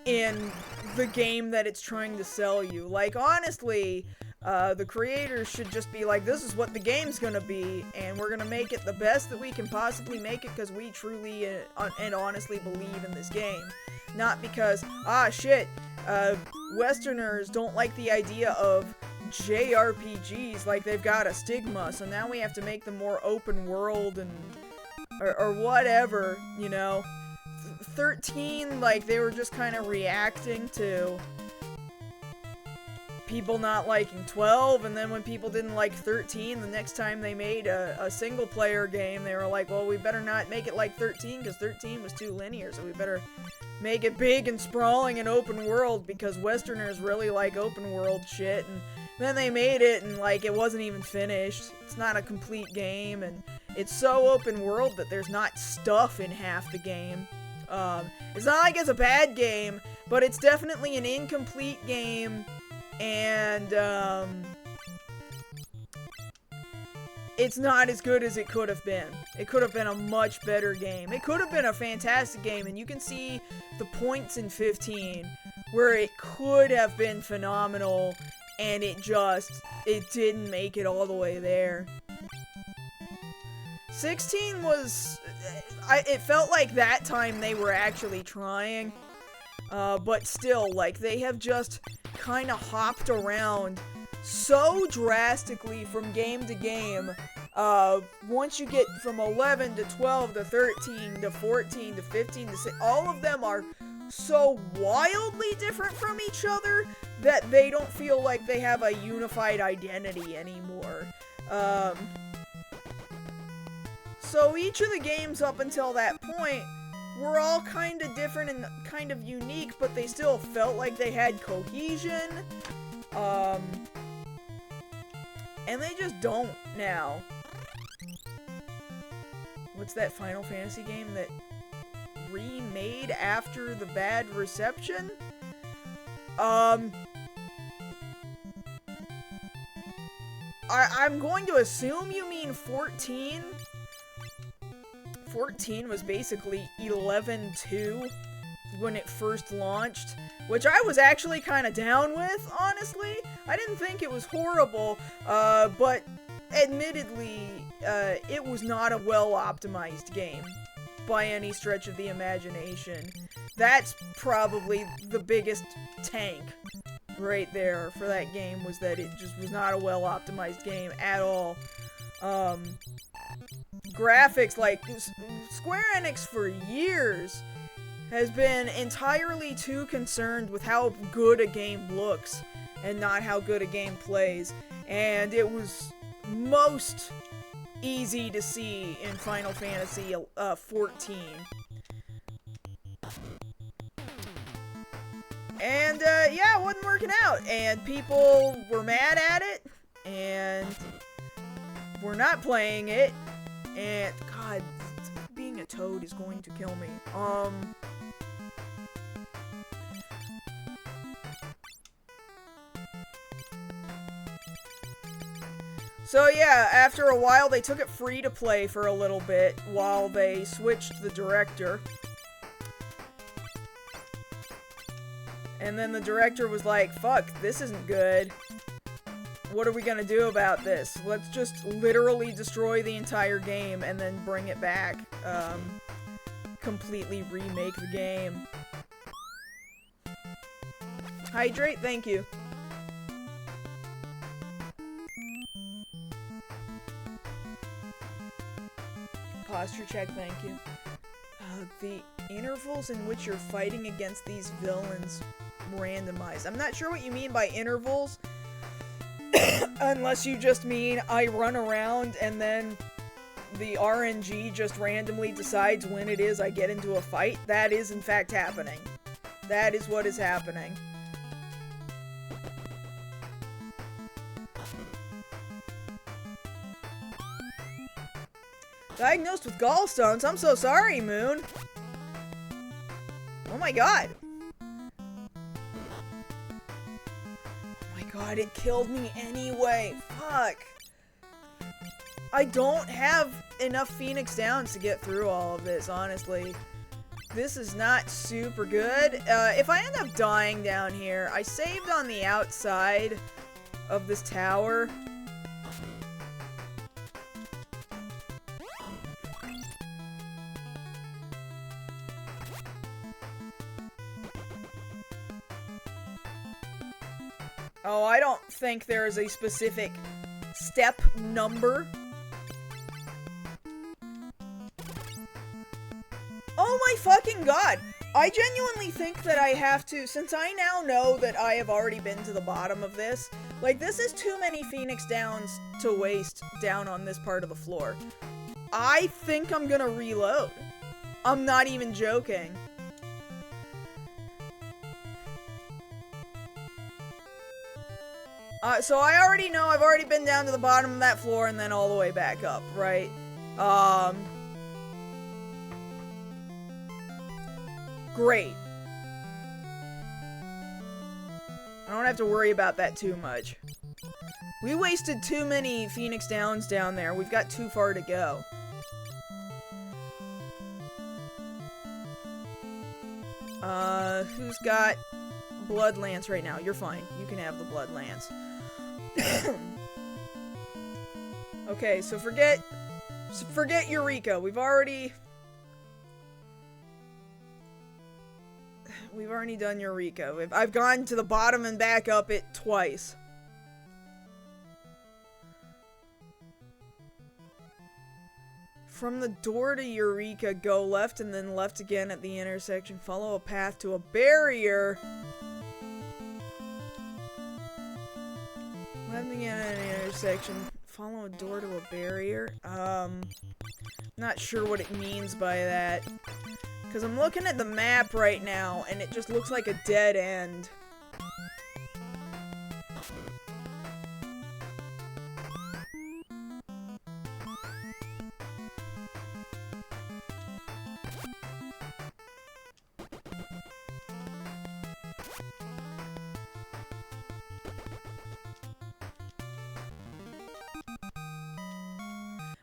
in the game that it's trying to sell you. Like, honestly, the creators should just be like, this is what the game's gonna be, and we're gonna make it the best that we can possibly make it because we truly and honestly believe in this game. Not because, Westerners don't like the idea of JRPGs, like they've got a stigma, so now we have to make them more open world and or whatever, you know. 13, like, they were just kind of reacting to people not liking 12, and then when people didn't like 13, the next time they made a single player game, they were like, well, we better not make it like 13 because 13 was too linear, so we better make it big and sprawling and open world because Westerners really like open world shit. And then they made it, and like, it wasn't even finished. It's not a complete game, and it's so open world that there's not stuff in half the game. It's not like it's a bad game, but it's definitely an incomplete game, and it's not as good as it could have been. It could have been a much better game. It could have been a fantastic game, and you can see the points in 15 where it could have been phenomenal, and it didn't make it all the way there. 16 was, it felt like that time they were actually trying, but still, like, they have just kind of hopped around so drastically from game to game. Once you get from 11 to 12 to 13 to 14 to 15 to 6, all of them are so wildly different from each other that they don't feel like they have a unified identity anymore. So each of the games up until that point were all kind of different and kind of unique, but they still felt like they had cohesion. And they just don't now. What's that Final Fantasy game that remade after the bad reception? I'm going to assume you mean 14. 14 was basically 11-2 when it first launched, which I was actually kind of down with, honestly. I didn't think it was horrible, but admittedly, it was not a well-optimized game by any stretch of the imagination. That's probably the biggest tank right there for that game, was that it just was not a well-optimized game at all. Graphics, like, Square Enix for years has been entirely too concerned with how good a game looks and not how good a game plays, and it was most easy to see in Final Fantasy 14. And yeah, it wasn't working out, and people were mad at it, and were not playing it, and God, being a toad is going to kill me. So yeah, after a while they took it free to play for a little bit while they switched the director. And then the director was like, fuck, this isn't good. What are we gonna do about this? Let's just literally destroy the entire game and then bring it back. Completely remake the game. Hydrate, thank you. Posture check, thank you. The intervals in which you're fighting against these villains randomized. I'm not sure what you mean by intervals. Unless you just mean I run around and then the RNG just randomly decides when it is I get into a fight. That is in fact happening. That is what is happening. Diagnosed with gallstones? I'm so sorry, Moon. Oh my god. Oh my god, god, it killed me anyway. Fuck. I don't have enough Phoenix Downs to get through all of this, honestly. This is not super good. If I end up dying down here, I saved on the outside of this tower. Oh, I don't think there is a specific step number. Oh my fucking god! I genuinely think that I have to, since I now know that I have already been to the bottom of this, like, this is too many Phoenix Downs to waste down on this part of the floor. I think I'm gonna reload. I'm not even joking. So I already know I've already been down to the bottom of that floor and then all the way back up, right? Great. I don't have to worry about that too much. We wasted too many Phoenix Downs down there. We've got too far to go. Who's got Blood Lance right now? You're fine. You can have the Blood Lance. Okay, so forget Eureka. We've already done Eureka. I've gone to the bottom and back up it twice. From the door to Eureka, go left and then left again at the intersection. Follow a path to a barrier. Left again at an intersection. Follow a door to a barrier. Not sure what it means by that. Because I'm looking at the map right now, and it just looks like a dead end.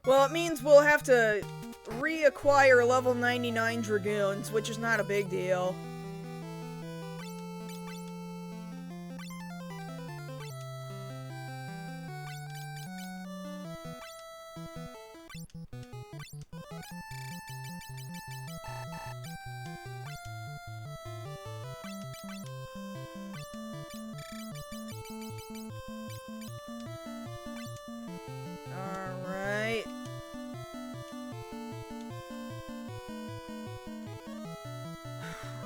Well, it means we'll have to reacquire level 99 Dragoons, which is not a big deal. Alright.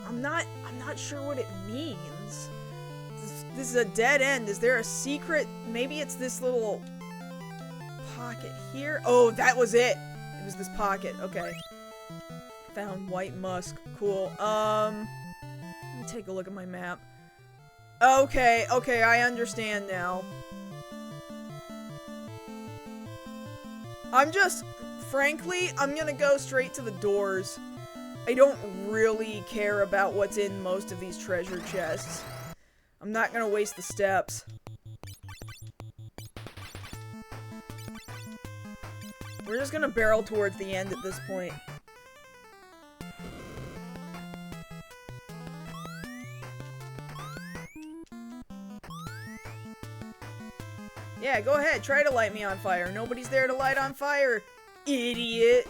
I'm not sure what it means. This is a dead end. Is there a secret? Maybe it's this little pocket here? Oh, that was it! It was this pocket. Okay. Found white musk. Cool. Let me take a look at my map. Okay, I understand now. Frankly, I'm gonna go straight to the doors. I don't really care about what's in most of these treasure chests. I'm not gonna waste the steps. We're just gonna barrel towards the end at this point. Yeah, go ahead, try to light me on fire. Nobody's there to light on fire, idiot!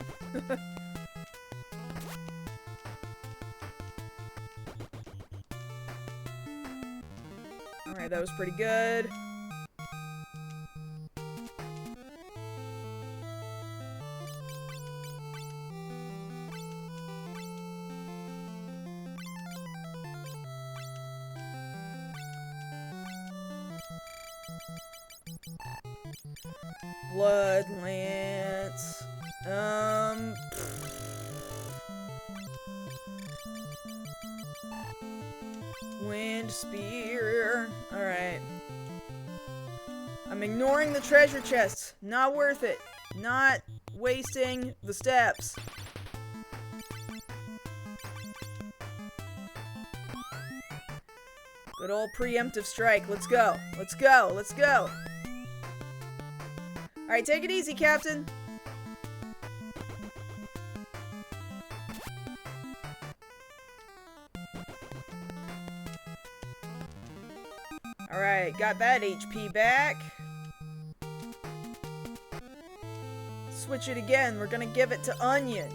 Alright, that was pretty good. Blood Lance. Wind Spear. Alright. I'm ignoring the treasure chests. Not worth it. Not wasting the steps. Good old preemptive strike. Let's go. Let's go. Let's go. Alright, take it easy, Captain. Alright, got that HP back. Switch it again. We're gonna give it to Onion.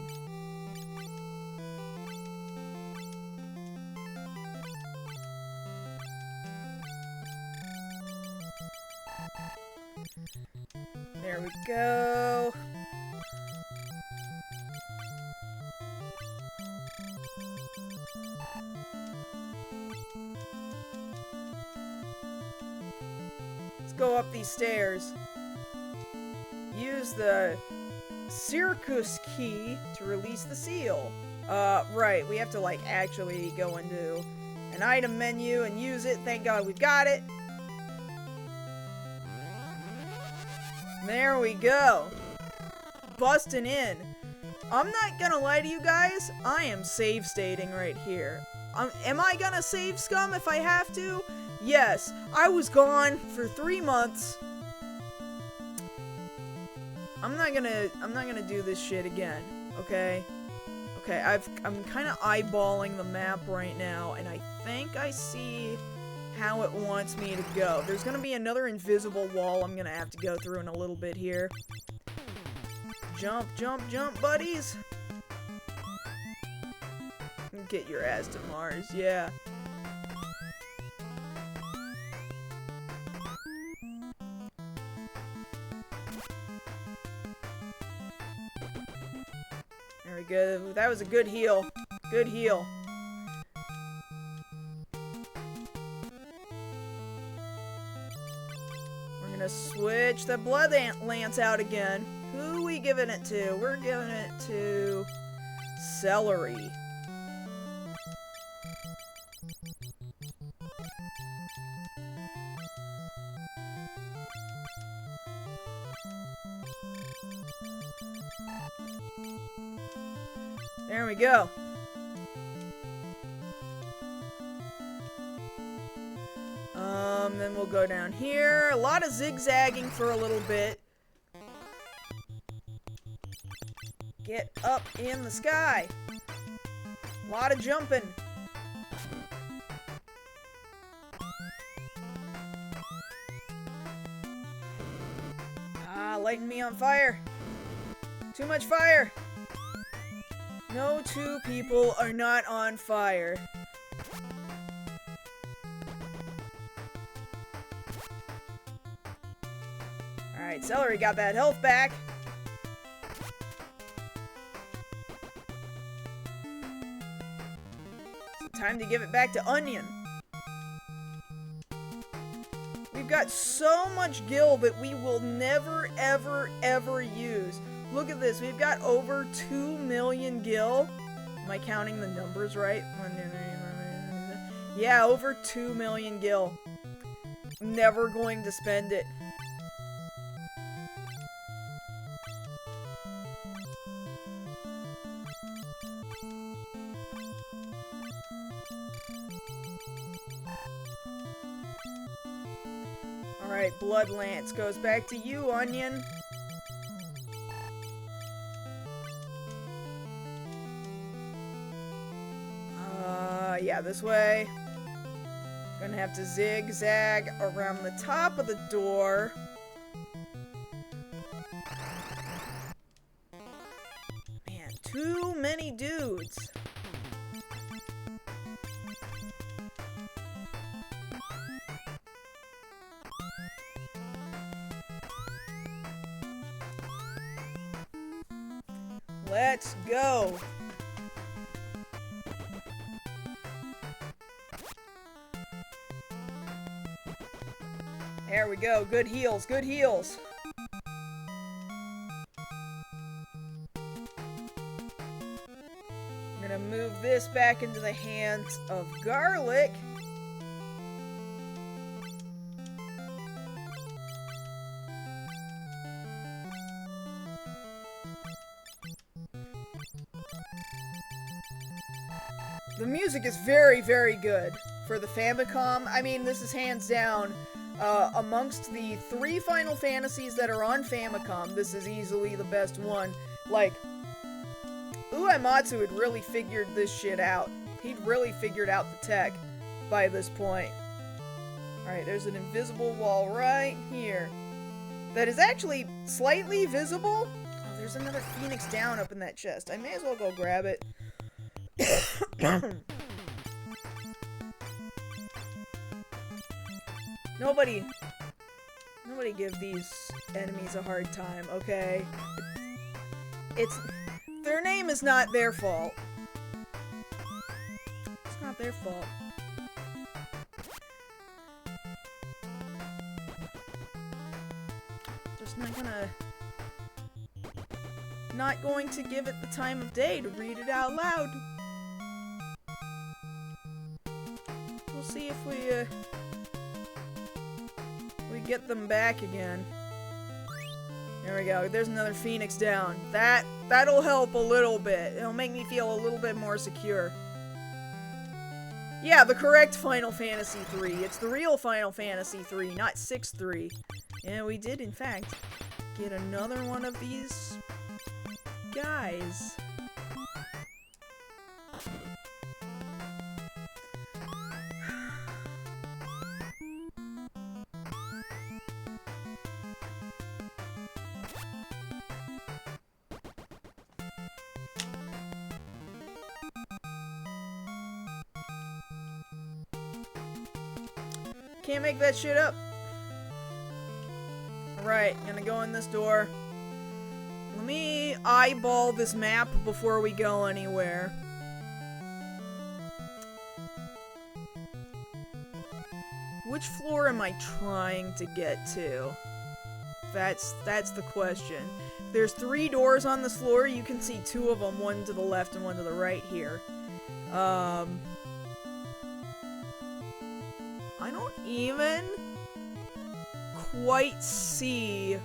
There we go. Let's go up these stairs. Use the circus key to release the seal. Right, we have to, like, actually go into an item menu and use it. Thank God we've got it. There we go. Busting in. I'm not gonna lie to you guys, I am save stating right here. Am I gonna save scum if I have to? Yes, I was gone for 3 months. I'm not gonna do this shit again, okay? Okay, I'm kind of eyeballing the map right now, and I think I see how it wants me to go. There's gonna be another invisible wall I'm gonna have to go through in a little bit here. Jump, jump, jump, buddies! Get your ass to Mars, yeah. There we go. That was a good heal. Good heal. We're gonna switch the blood lance out again. Who are we giving it to? We're giving it to Celery. There we go. Then we'll go down here. A lot of zigzagging for a little bit. Get up in the sky. A lot of jumping. Ah, lighting me on fire. Too much fire. No two people are not on fire. Alright, Celery got that health back. So time to give it back to Onion. We've got so much gil that we will never, ever, ever use. Look at this, we've got over 2 million gil. Am I counting the numbers right? Yeah, over 2 million gil. Never going to spend it. Alright, Blood Lance goes back to you, Onion. Yeah, this way. Gonna have to zigzag around the top of the door. Man, too many dudes. Let's go. There we go. Good heals. Good heals. I'm gonna move this back into the hands of Garlic. The music is very, very good for the Famicom. I mean, this is hands down, amongst the 3 Final Fantasies that are on Famicom, this is easily the best one. Like, Uematsu had really figured this shit out. He'd really figured out the tech by this point. Alright, there's an invisible wall right here. That is actually slightly visible. Oh, there's another Phoenix down up in that chest. I may as well go grab it. Nobody give these enemies a hard time, okay? Their name is not their fault. It's not their fault. Just not going to give it the time of day to read it out loud. We'll see if we get them back again. There we go. There's another Phoenix down. That'll help a little bit. It'll make me feel a little bit more secure. Yeah, the correct Final Fantasy III. It's the real Final Fantasy III, not 6-3. Yeah, we did, in fact, get another one of these guys. Can't make that shit up. Alright, gonna go in this door. Let me eyeball this map before we go anywhere. Which floor am I trying to get to? That's the question. There's 3 doors on this floor. You can see 2 of them, one to the left and one to the right here. I don't even quite see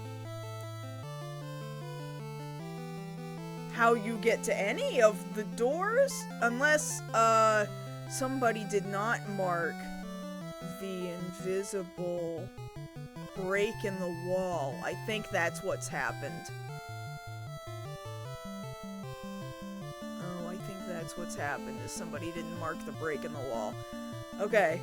how you get to any of the doors unless somebody did not mark the invisible break in the wall. I think that's what's happened. Oh, I think that's what's happened, is somebody didn't mark the break in the wall. Okay.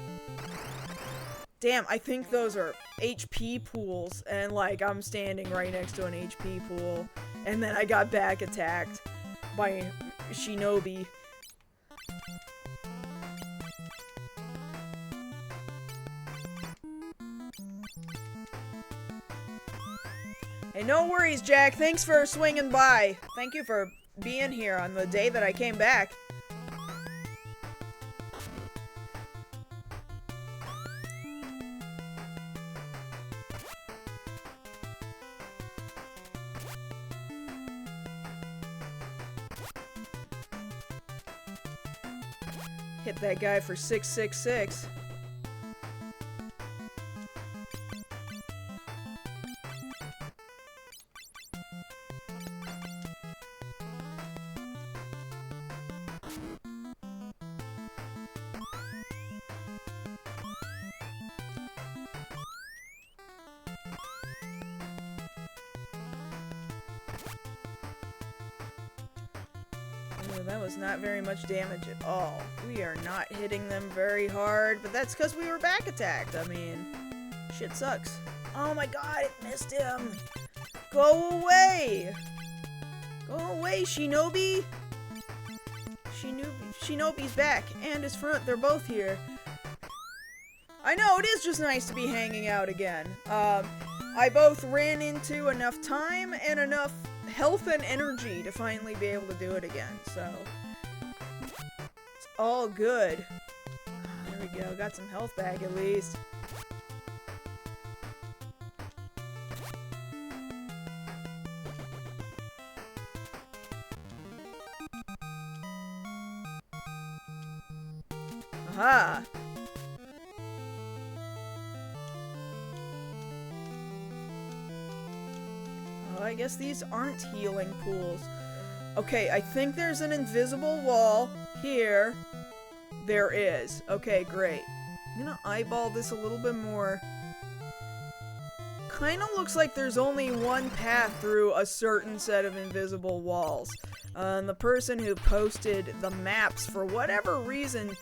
Damn, I think those are HP pools, and like, I'm standing right next to an HP pool, and then I got back attacked by Shinobi. Hey, no worries, Jack. Thanks for swinging by. Thank you for being here on the day that I came back. Hit that guy for 666. That was not very much damage at all. We are not hitting them very hard, but that's because we were back attacked. I mean, shit sucks. Oh my god, it missed him! Go away! Go away, Shinobi! Shinobi's back, and his front, they're both here. I know, it is just nice to be hanging out again. I both ran into enough time and enough health and energy to finally be able to do it again, so it's all good. There we go, got some health back at least. Aha! I guess these aren't healing pools. Okay, I think there's an invisible wall here. There is. Okay, great. I'm gonna eyeball this a little bit more. Kinda looks like there's only one path through a certain set of invisible walls. And the person who posted the maps, for whatever reason,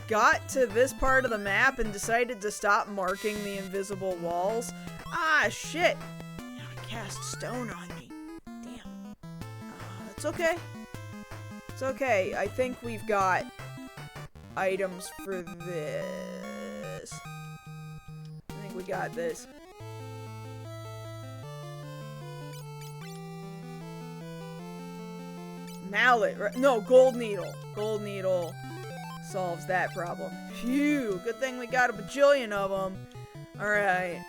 got to this part of the map and decided to stop marking the invisible walls. Ah, shit! Now I cast stone on me. Damn. It's okay. It's okay. I think we've got items for this. I think we got this. Mallet. No, gold needle. Gold needle solves that problem. Phew. Good thing we got a bajillion of them. Alright.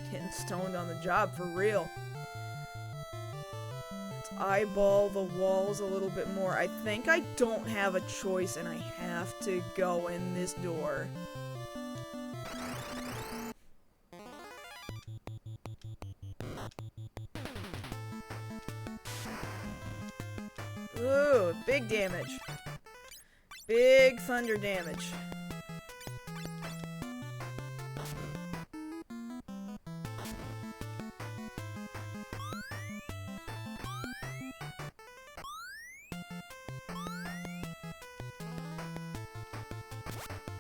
Getting stoned on the job for real. Let's eyeball the walls a little bit more. I think I don't have a choice and I have to go in this door. Ooh, big damage. Big thunder damage.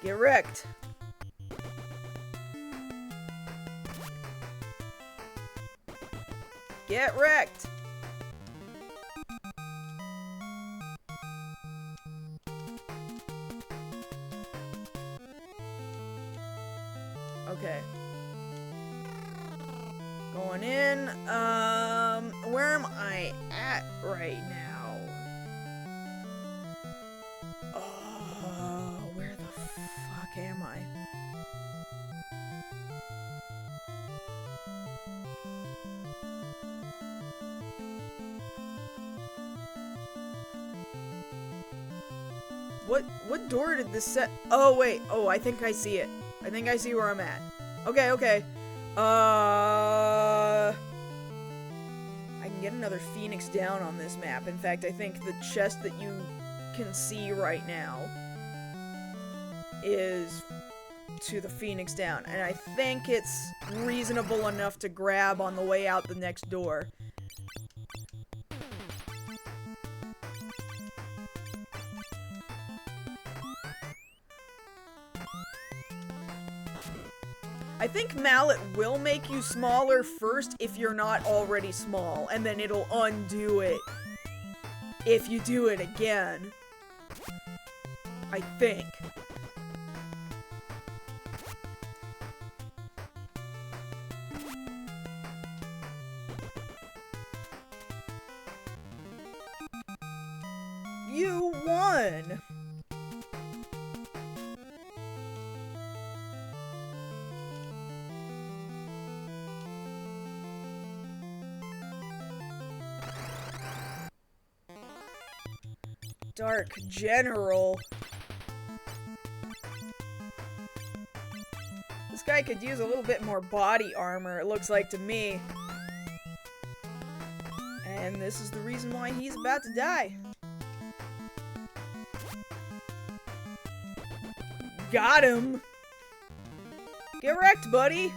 Get wrecked. Get wrecked. Okay. Going in. Where am I at right now? Oh, where the fuck am I? What door did this set? Oh, wait. Oh, I think I see it. I think I see where I'm at. Okay, okay. I can get another Phoenix down on this map. In fact, I think the chest that you can see right now is to the Phoenix down. And I think it's reasonable enough to grab on the way out the next door. I think Mallet will make you smaller first if you're not already small, and then it'll undo it if you do it again. I think. You won! Dark General. This guy could use a little bit more body armor, it looks like to me. And this is the reason why he's about to die. Got him! Get wrecked, buddy!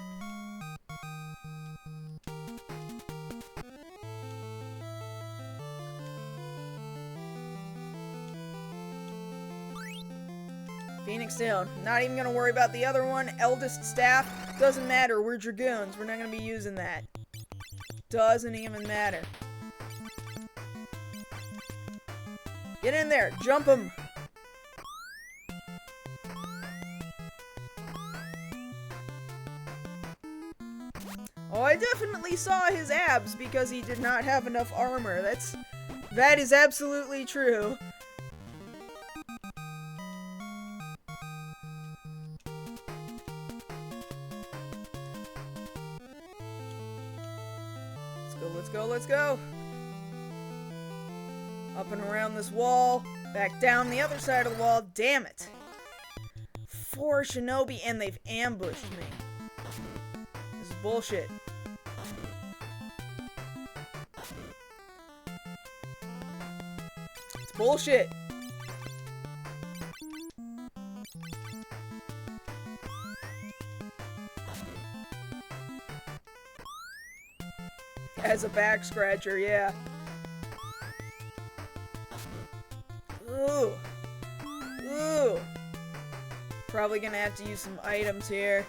Phoenix down. Not even gonna worry about the other one. Eldest staff. Doesn't matter. We're dragoons. We're not gonna be using that. Doesn't even matter. Get in there. Jump him. Oh, I definitely saw his abs because he did not have enough armor. That is absolutely true. Let's go, let's go. Up and around this wall. Back down the other side of the wall. Damn it. 4 shinobi and they've ambushed me. This is bullshit. It's bullshit. As a back scratcher, yeah. Ooh. Ooh. Probably gonna have to use some items here.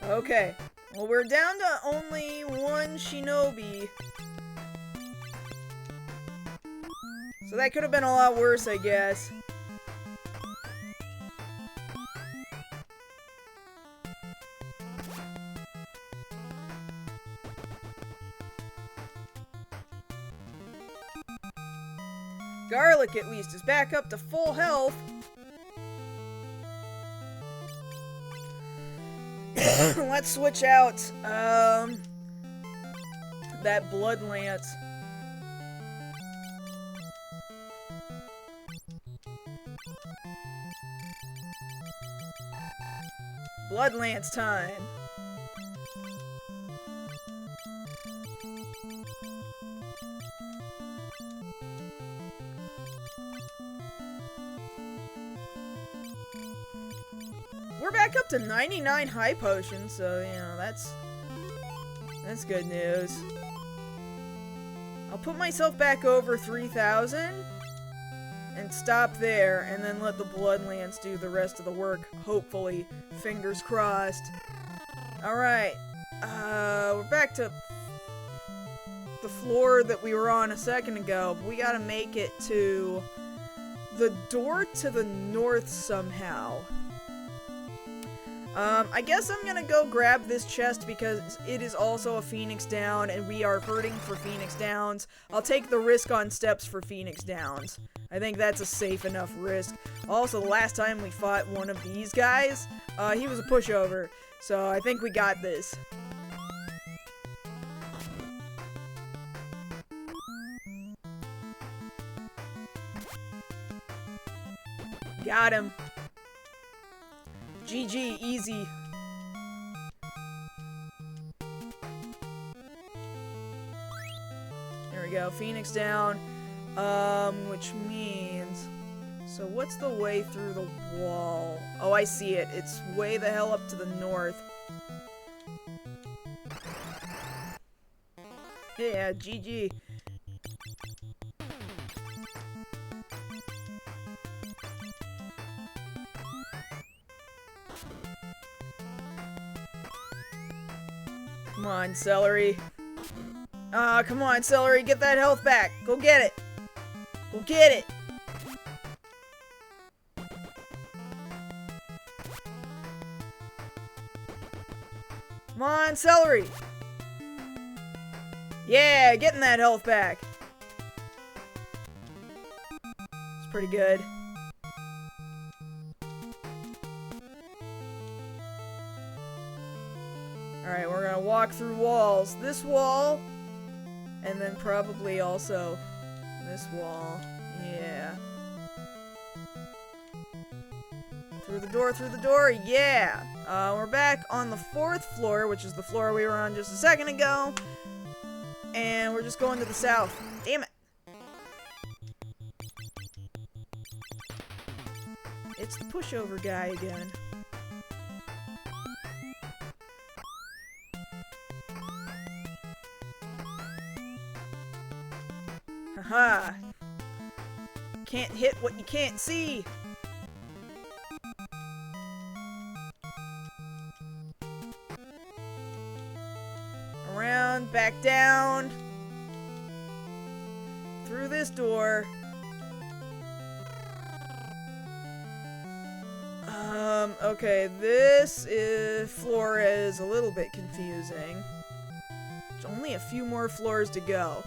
Okay. Well, we're down to only one shinobi. So that could have been a lot worse, I guess. Garlic, at least, is back up to full health. Let's switch out, that blood lance. Blood lance time. We're back up to 99 high potions, so, you know, that's good news. I'll put myself back over 3,000 and stop there, and then let the blood lance do the rest of the work, hopefully. Fingers crossed. Alright, we're back to the floor that we were on a second ago, but we gotta make it to the door to the north somehow. I guess I'm gonna go grab this chest because it is also a Phoenix Down and we are hurting for Phoenix Downs. I'll take the risk on steps for Phoenix Downs. I think that's a safe enough risk. Also, the last time we fought one of these guys, he was a pushover, so I think we got this. Got him. GG, easy. There we go, Phoenix down. Which means... So what's the way through the wall? Oh, I see it. It's way the hell up to the north. Yeah, GG. Come on, Celery. Ah, come on, Celery, get that health back. Go get it. Go get it. Come on, Celery. Yeah, getting that health back. It's pretty good. Alright, we're gonna walk through walls. This wall, and then probably also this wall. Yeah. Through the door, yeah! We're back on the 4th floor, which is the floor we were on just a second ago. And we're just going to the south. Damn it! It's the pushover guy again. Haha! Can't hit what you can't see! Around, back down. Through this door. Okay, this floor is a little bit confusing. There's only a few more floors to go.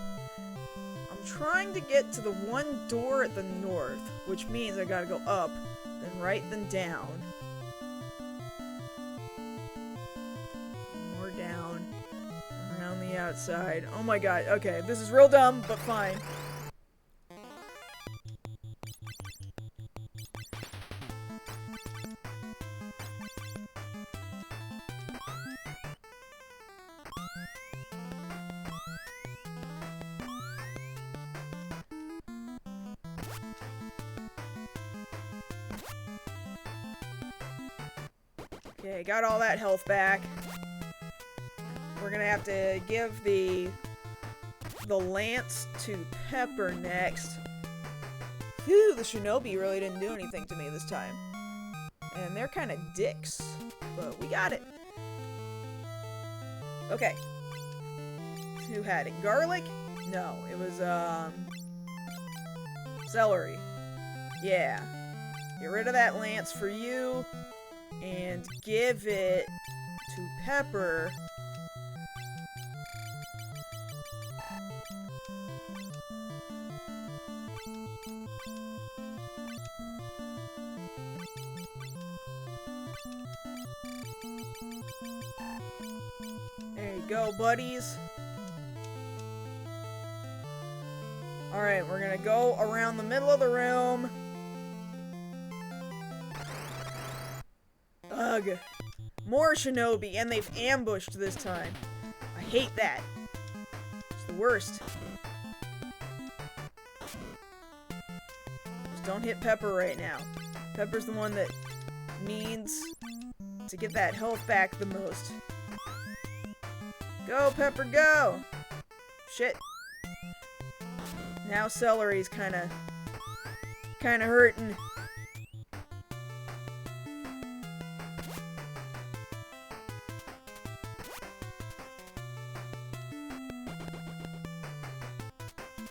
I'm trying to get to the one door at the north, which means I gotta go up, then right, then down. More down. Around the outside. Oh my god, okay, this is real dumb, but fine. Okay, got all that health back. We're gonna have to give the lance to Pepper next. Phew, the shinobi really didn't do anything to me this time. And they're kind of dicks, but we got it. Okay. Who had it? Garlic? No, it was, celery. Yeah. Get rid of that lance for you, and give it to Pepper. There you go, buddies. Alright, we're gonna go around the middle of the room. Ugh. More shinobi, and they've ambushed this time. I hate that. It's the worst. Just don't hit Pepper right now. Pepper's the one that needs to get that health back the most. Go, Pepper, go! Shit. Now celery's kinda hurting.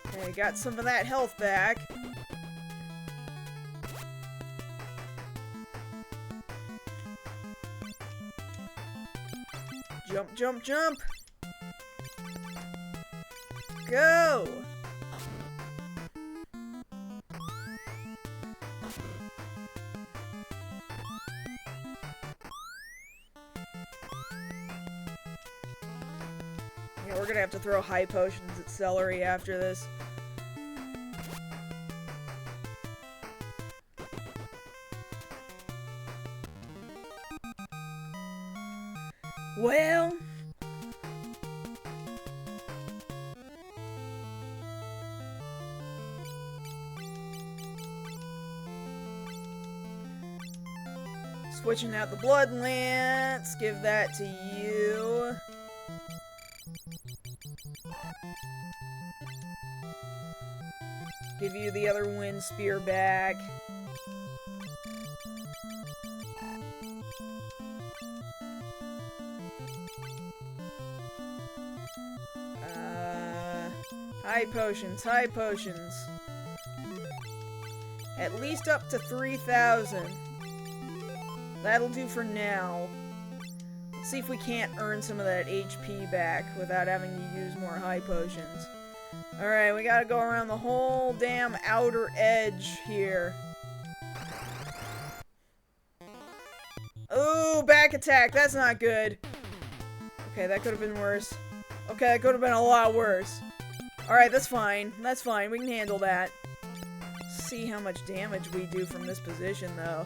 Okay, got some of that health back. Jump, jump, jump! Go! Yeah, we're gonna have to throw high potions at celery after this. Well... switching out the blood lance, give that to you. Give you the other wind spear back. High potions, high potions. At least up to 3,000. That'll do for now. Let's see if we can't earn some of that HP back without having to use more high potions. Alright, we gotta go around the whole damn outer edge here. Ooh, back attack. That's not good. Okay, that could have been worse. Okay, that could have been a lot worse. Alright, that's fine. That's fine. We can handle that. Let's see how much damage we do from this position, though.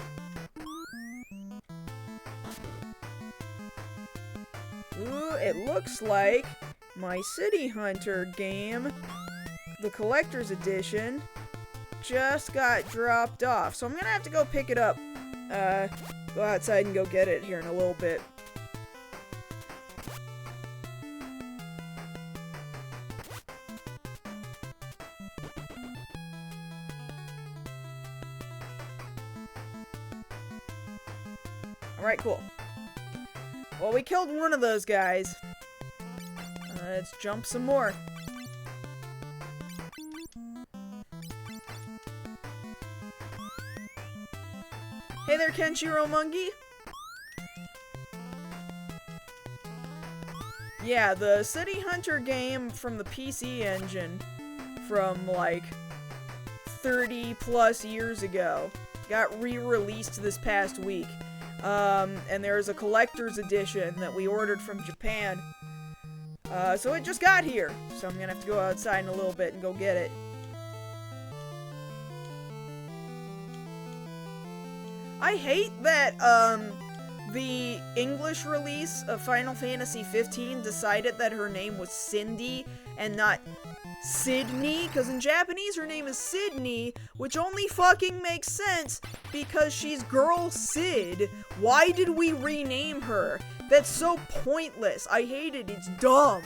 Ooh, it looks like my City Hunter game, the Collector's Edition, just got dropped off. So I'm gonna have to go pick it up. Go outside and go get it here in a little bit. Alright, cool. Well, we killed one of those guys. Let's jump some more. Hey there, Kenshiro Monkey! Yeah, the City Hunter game from the PC Engine from, like, 30 plus years ago got re-released this past week. And there's a collector's edition that we ordered from Japan. So it just got here. So I'm gonna have to go outside in a little bit and go get it. I hate that, the English release of Final Fantasy 15 decided that her name was Cindy and not Sydney, because in Japanese her name is Sydney, which only fucking makes sense because she's Girl Sid. Why did we rename her? That's so pointless. I hate it. It's dumb.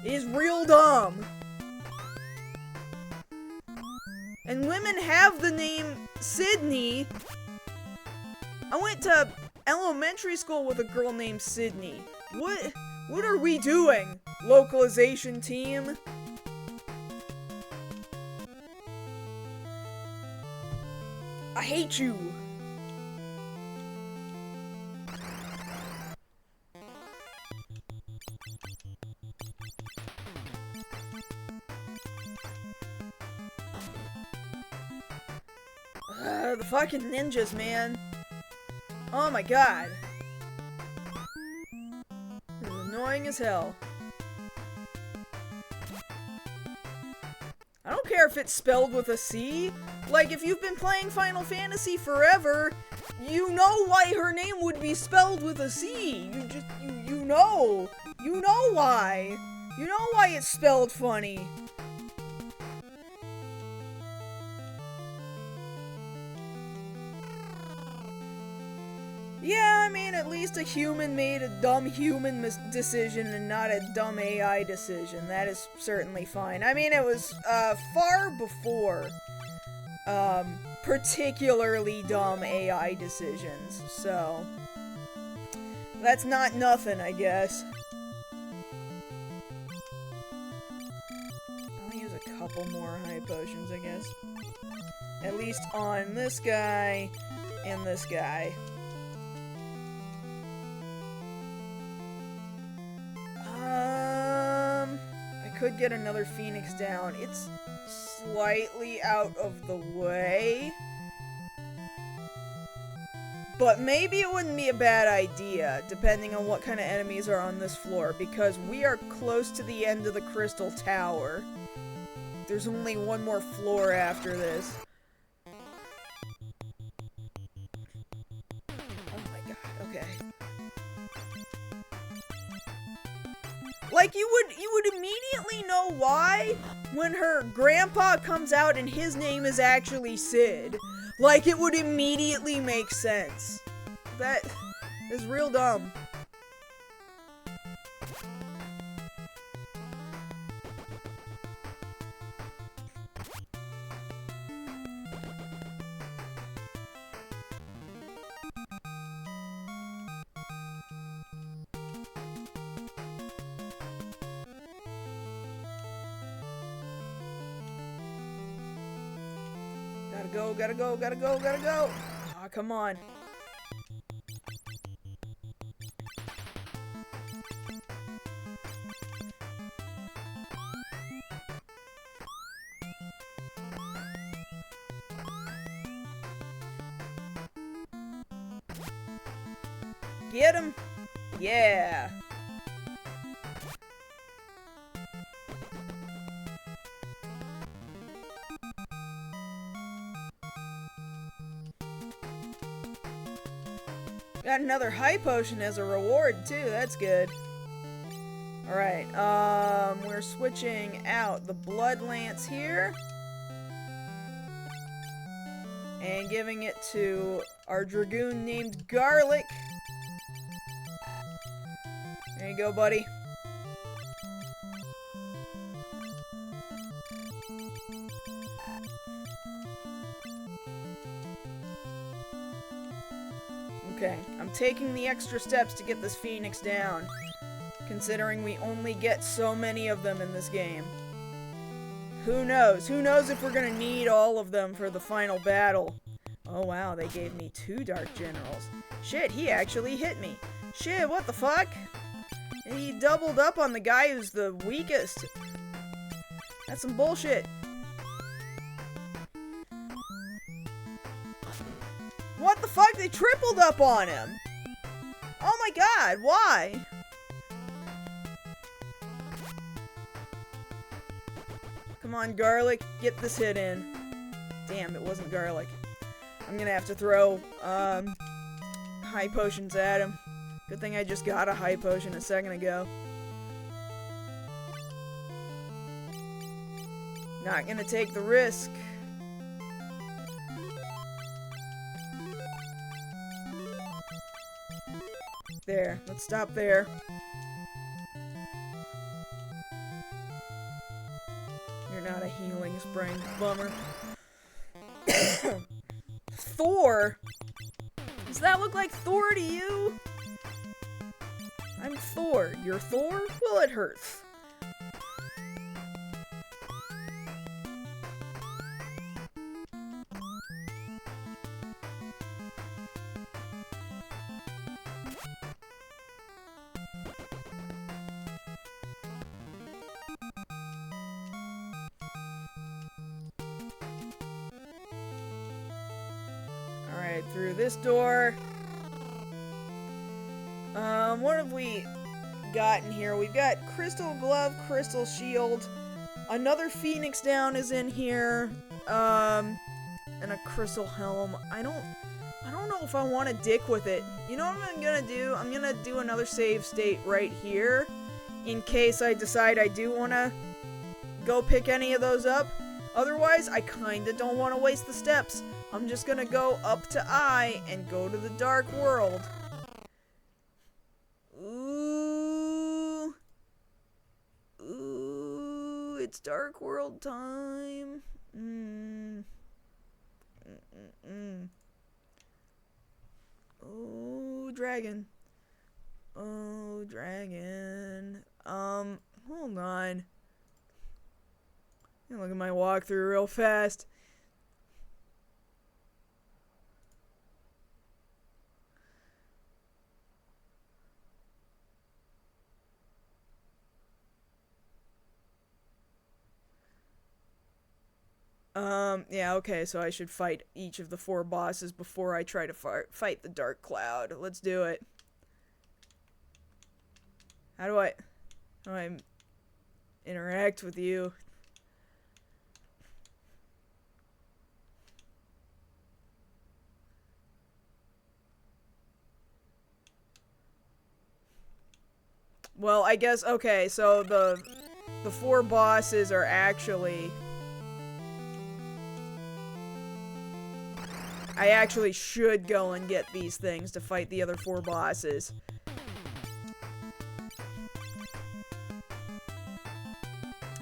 It is real dumb. And women have the name Sydney. I went to elementary school with a girl named Sydney. What are we doing, localization team? I hate you. The fucking ninjas, man. Oh my god. This is annoying as hell. I don't care if it's spelled with a C. Like, if you've been playing Final Fantasy forever, you know why her name would be spelled with a C. You know. You know why. You know why it's spelled funny. Yeah, I mean, at least a human made a dumb human decision and not a dumb AI decision. That is certainly fine. I mean, it was, far before, particularly dumb AI decisions, so that's not nothing, I guess. I'll use a couple more high potions, I guess. At least on this guy and this guy. I could get another Phoenix down. It's slightly out of the way. But maybe it wouldn't be a bad idea, depending on what kind of enemies are on this floor, because we are close to the end of the Crystal Tower. There's only one more floor after this. Oh my god, okay. Like, you would immediately know why when her grandpa comes out and his name is actually Sid. Like, it would immediately make sense. That is real dumb. Gotta go. Aw, come on. Get him! Yeah! Got another high potion as a reward, too. That's good. Alright, we're switching out the Blood Lance here. And giving it to our Dragoon named Garlic. There you go, buddy. Okay, I'm taking the extra steps to get this Phoenix down, considering we only get so many of them in this game. Who knows? Who knows if we're gonna need all of them for the final battle? Oh wow, they gave me 2 Dark Generals. Shit, he actually hit me. Shit, what the fuck? He doubled up on the guy who's the weakest. That's some bullshit. What the fuck? They tripled up on him! Oh my god, why? Come on, Garlic, get this hit in. Damn, it wasn't Garlic. I'm gonna have to throw, high potions at him. Good thing I just got a high potion a second ago. Not gonna take the risk. There, let's stop there. You're not a healing spring. Bummer. Thor? Does that look like Thor to you? I'm Thor. You're Thor? Well, it hurts. Alright, through this door. What have we got in here? We've got Crystal Glove, Crystal Shield. Another Phoenix Down is in here. And a Crystal Helm. I don't know if I want to dick with it. You know what I'm gonna do? I'm gonna do another save state right here. In case I decide I do want to go pick any of those up. Otherwise, I kinda don't want to waste the steps. I'm just gonna go up to I and go to the Dark World. Ooh. Ooh, it's Dark World time. Oh, dragon. Oh, dragon. Hold on. Look at my walkthrough real fast. Yeah, okay, so I should fight each of the 4 bosses before I try to fight the Dark Cloud. Let's do it. How do I interact with you? Well, I guess, okay, so the 4 bosses are actually... I actually should go and get these things to fight the other 4 bosses.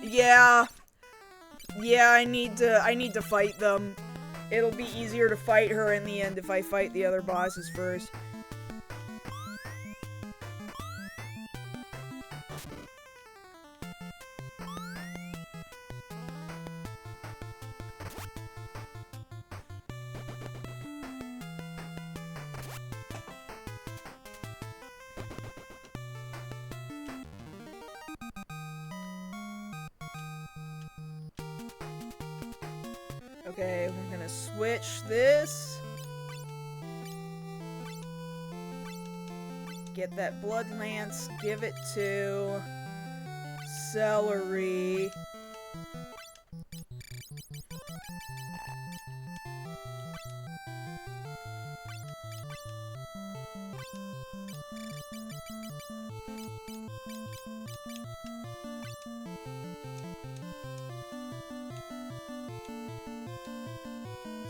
Yeah. Yeah, I need to fight them. It'll be easier to fight her in the end if I fight the other bosses first. Okay, we're gonna switch this. Get that blood lance, give it to Celery.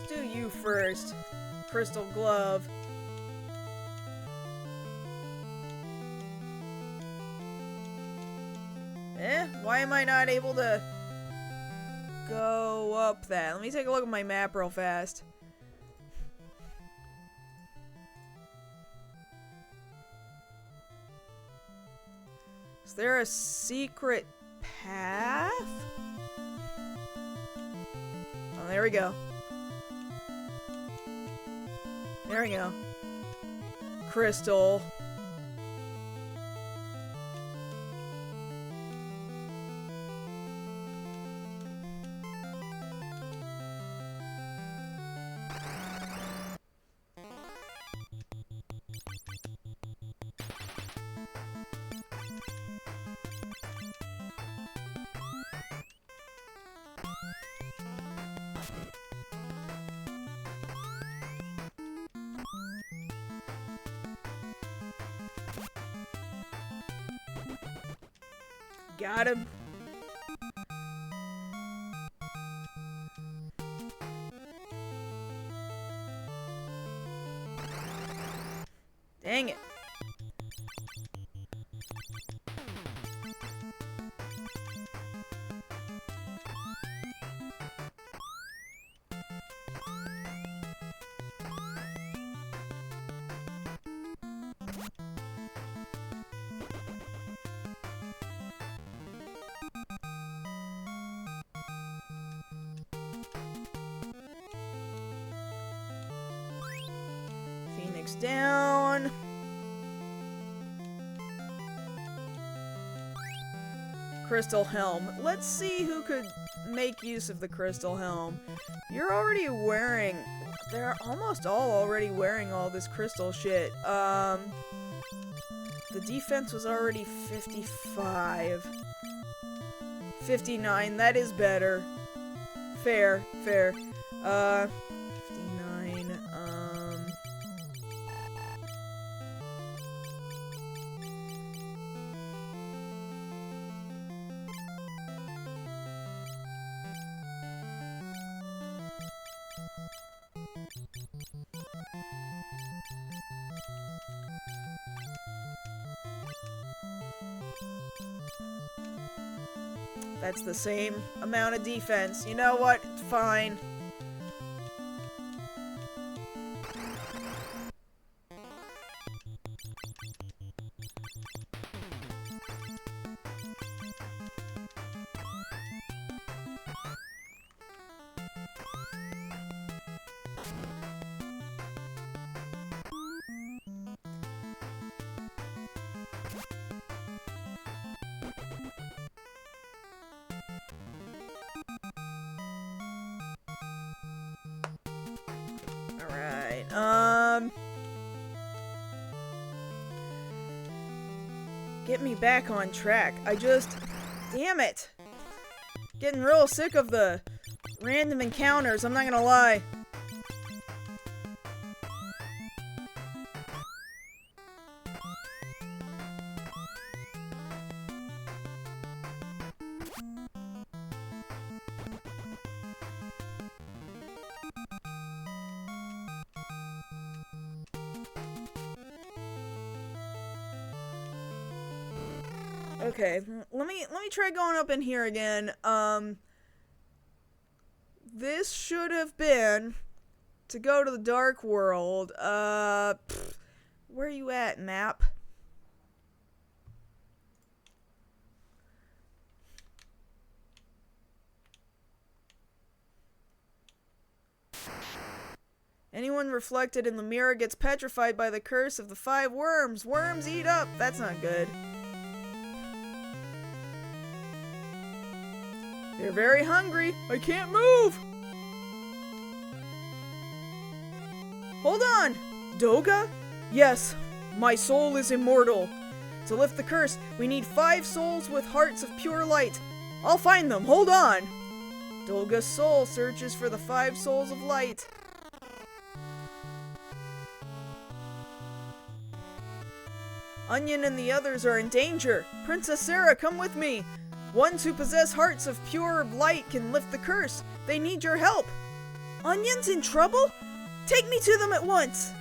Do you first, Crystal Glove. Why am I not able to go up that? Let me take a look at my map real fast. Is there a secret path? Oh, there we go. There we go. Crystal. Got him. Dang it. Phoenix down. Crystal Helm. Let's see who could make use of the Crystal Helm. You're already wearing... They're almost all already wearing all this crystal shit. The defense was already 55. 59, that is better. Fair, fair. 59, that's the same amount of defense. You know what? It's fine. Get me back on track. Damn it! Getting real sick of the random encounters, I'm not gonna lie. Okay, let me try going up in here again. This should have been to go to the Dark World. Where are you at, map? Anyone reflected in the mirror gets petrified by the curse of the 5 worms. Worms eat up. That's not good. They're very hungry. I can't move. Hold on. Doga? Yes, my soul is immortal. To lift the curse, we need 5 souls with hearts of pure light. I'll find them. Hold on. Doga's soul searches for the 5 souls of light. Onion and the others are in danger. Princess Sarah, come with me. Ones who possess hearts of pure light can lift the curse. They need your help. Onion's in trouble? Take me to them at once.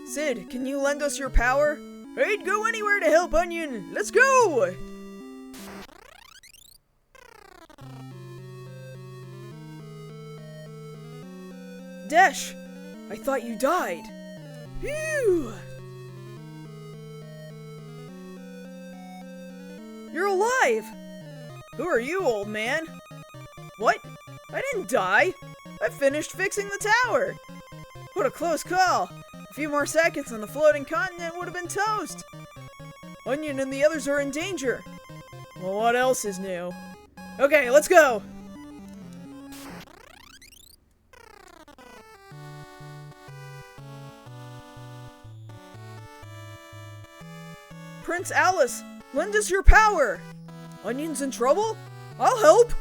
Sid, can you lend us your power? I'd go anywhere to help Onion. Let's go! Desh! I thought you died. Phew! You're alive! Who are you, old man? What? I didn't die! I finished fixing the tower! What a close call! A few more seconds and the floating continent would have been toast! Onion and the others are in danger! Well, what else is new? Okay, let's go! Prince Alice, lend us your power! Onion's in trouble? I'll help!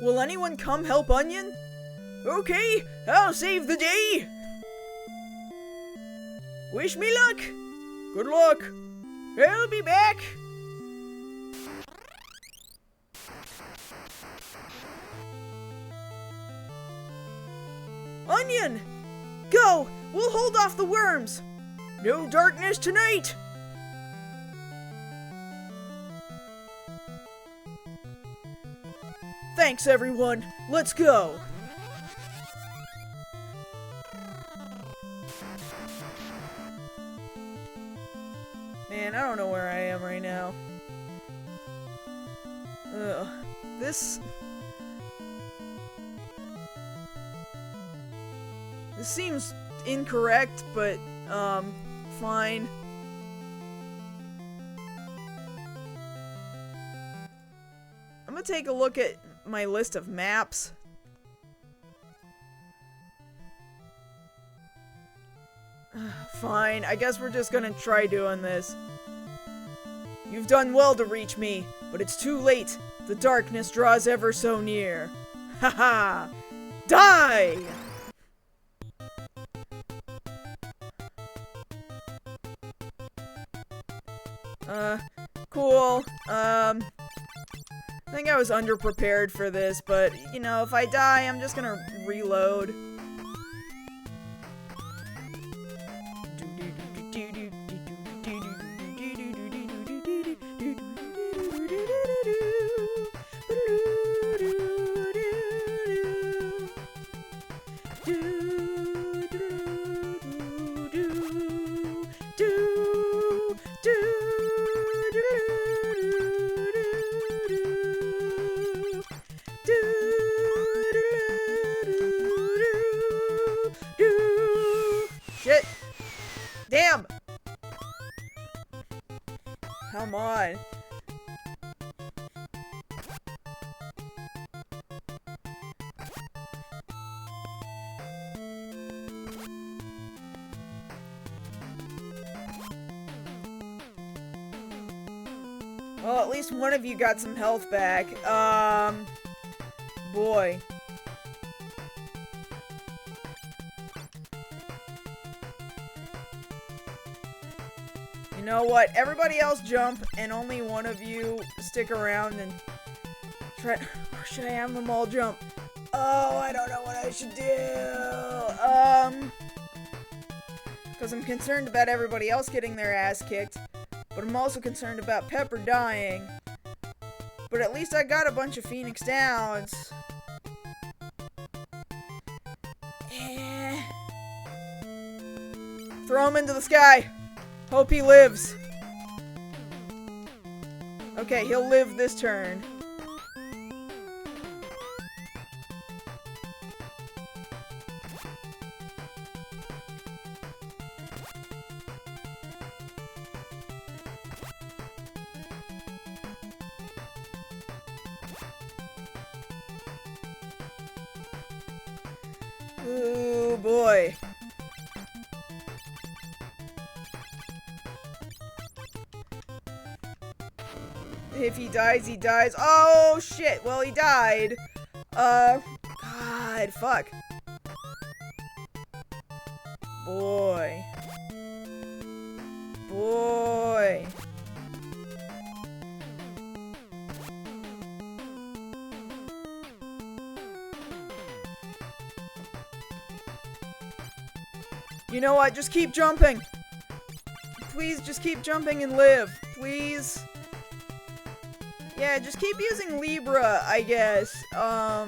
Will anyone come help Onion? Okay, I'll save the day! Wish me luck! Good luck! I'll be back! Onion! Go! We'll hold off the worms! No darkness tonight! Thanks, everyone. Let's go! Man, I don't know where I am right now. Ugh. This seems incorrect, but, fine. I'm gonna take a look at my list of maps. Fine, I guess we're just gonna try doing this. You've done well to reach me, but it's too late. The darkness draws ever so near. Haha! Die! Cool. I think I was underprepared for this, but, you know, if I die, I'm just gonna reload. Shit! Damn! Come on. Well, at least one of you got some health back. Boy. You know what? Everybody else jump, and only one of you stick around and try. Or should I have them all jump? Oh, I don't know what I should do. Because I'm concerned about everybody else getting their ass kicked, but I'm also concerned about Pepper dying. But at least I got a bunch of Phoenix Downs. Throw him into the sky. Hope he lives. Okay, he'll live this turn. Ooh, boy. If he dies, he dies. Oh, shit. Well, he died. God, fuck. Boy. Boy. You know what? Just keep jumping. Please, just keep jumping and live. Please. Yeah, just keep using Libra, I guess. Oh,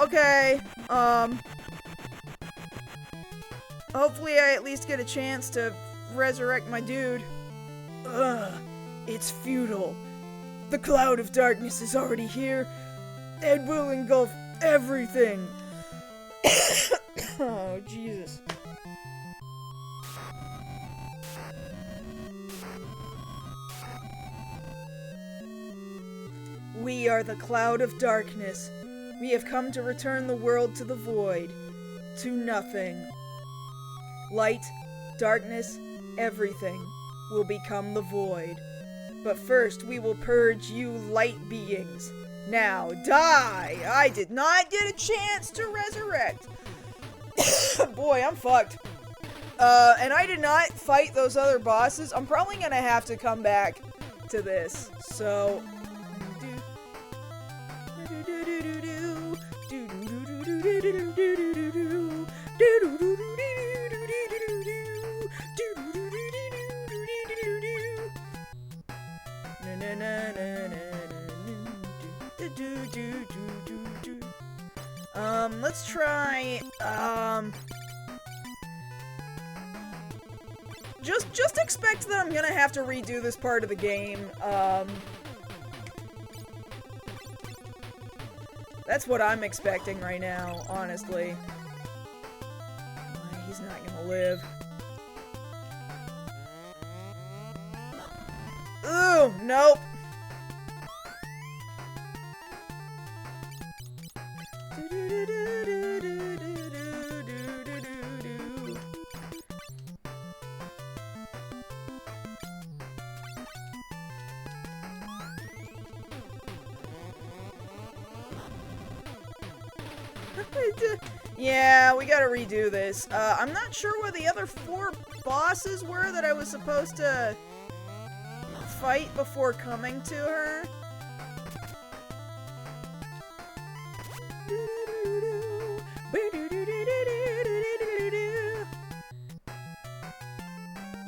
okay. Hopefully I at least get a chance to resurrect my dude. Ugh, it's futile. The cloud of darkness is already here. It will engulf everything. Oh, Jesus. We are the cloud of darkness. We have come to return the world to the void, to nothing. Light, darkness, everything will become the void. But first, we will purge you light beings. Now, die! I did not get a chance to resurrect. Boy, I'm fucked. And I did not fight those other bosses. I'm probably gonna have to come back to this. So... let's try, just expect that I'm gonna have to redo this part of the game, that's what I'm expecting right now, honestly. He's not gonna live. Ooh, nope. Yeah, we gotta redo this. I'm not sure where the other 4 bosses were that I was supposed to fight before coming to her.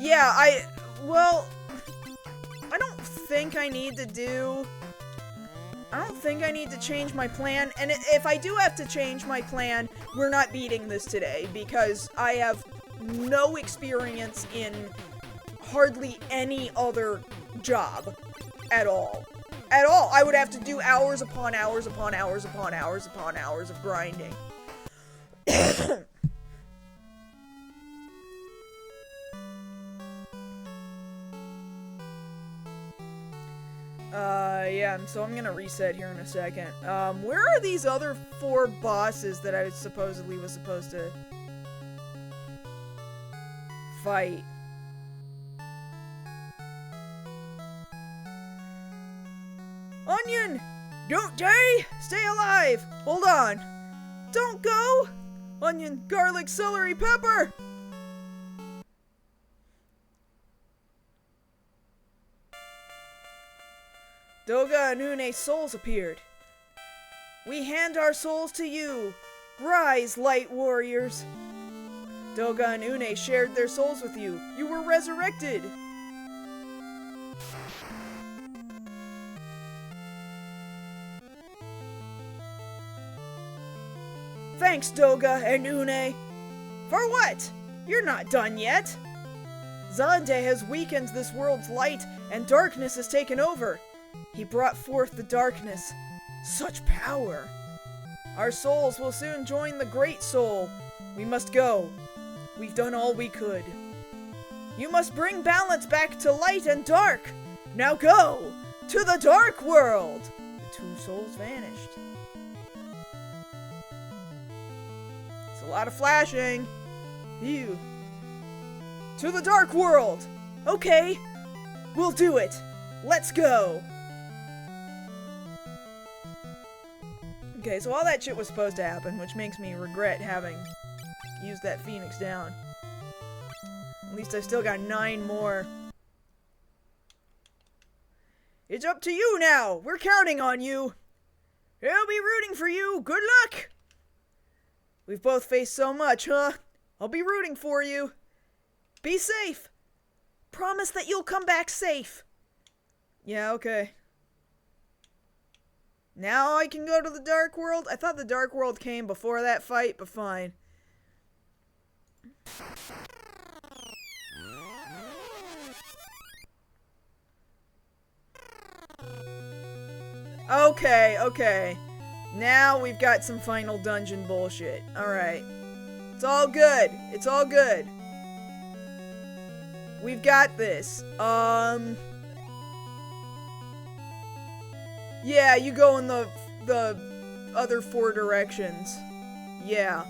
Yeah, well, I don't think I need to change my plan, and if I do have to change my plan, we're not beating this today, because I have no experience in hardly any other job at all. At all. I would have to do hours upon hours upon hours upon hours upon hours of grinding. Yeah, so I'm gonna reset here in a second. Where are these other 4 bosses that I supposedly was supposed to fight? Onion! Don't die! Stay alive! Hold on! Don't go! Onion, garlic, celery, pepper! Doga and Une's souls appeared. We hand our souls to you. Rise, light warriors. Doga and Une shared their souls with you. You were resurrected. Thanks, Doga and Une. For what? You're not done yet. Zande has weakened this world's light, and darkness has taken over. He brought forth the darkness. Such power. Our souls will soon join the Great Soul. We must go. We've done all we could. You must bring balance back to light and dark. Now go to the dark world. The 2 souls vanished. It's a lot of flashing. Phew. To the dark world. Okay, we'll do it. Let's go. Okay, so all that shit was supposed to happen, which makes me regret having used that Phoenix down. At least I've still got 9 more. It's up to you now! We're counting on you! I'll be rooting for you! Good luck! We've both faced so much, huh? I'll be rooting for you. Be safe! Promise that you'll come back safe. Yeah, okay. Now I can go to the Dark World? I thought the Dark World came before that fight, but fine. Okay, okay. Now we've got some final dungeon bullshit. Alright. It's all good. It's all good. We've got this. Yeah, you go in the other 4 directions. Yeah.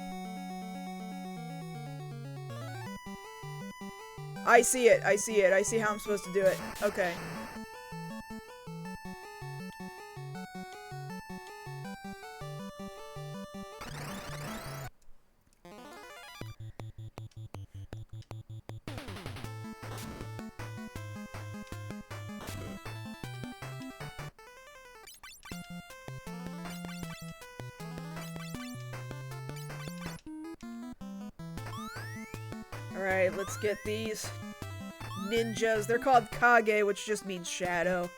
I see it. I see it. I see how I'm supposed to do it. Okay. Alright, let's get these ninjas. They're called Kage, which just means shadow.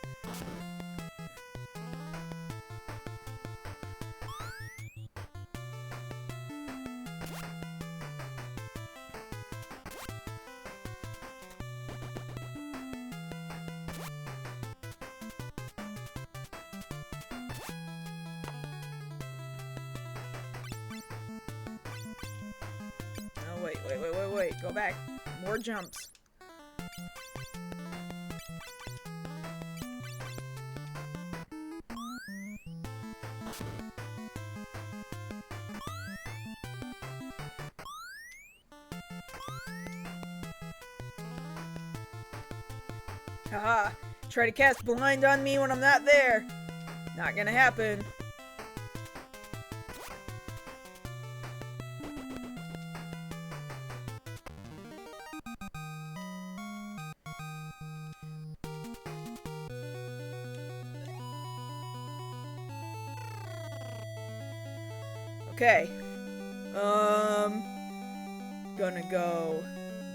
Wait. Go back. More jumps. Haha. Try to cast blind on me when I'm not there. Not gonna happen. Okay. Gonna go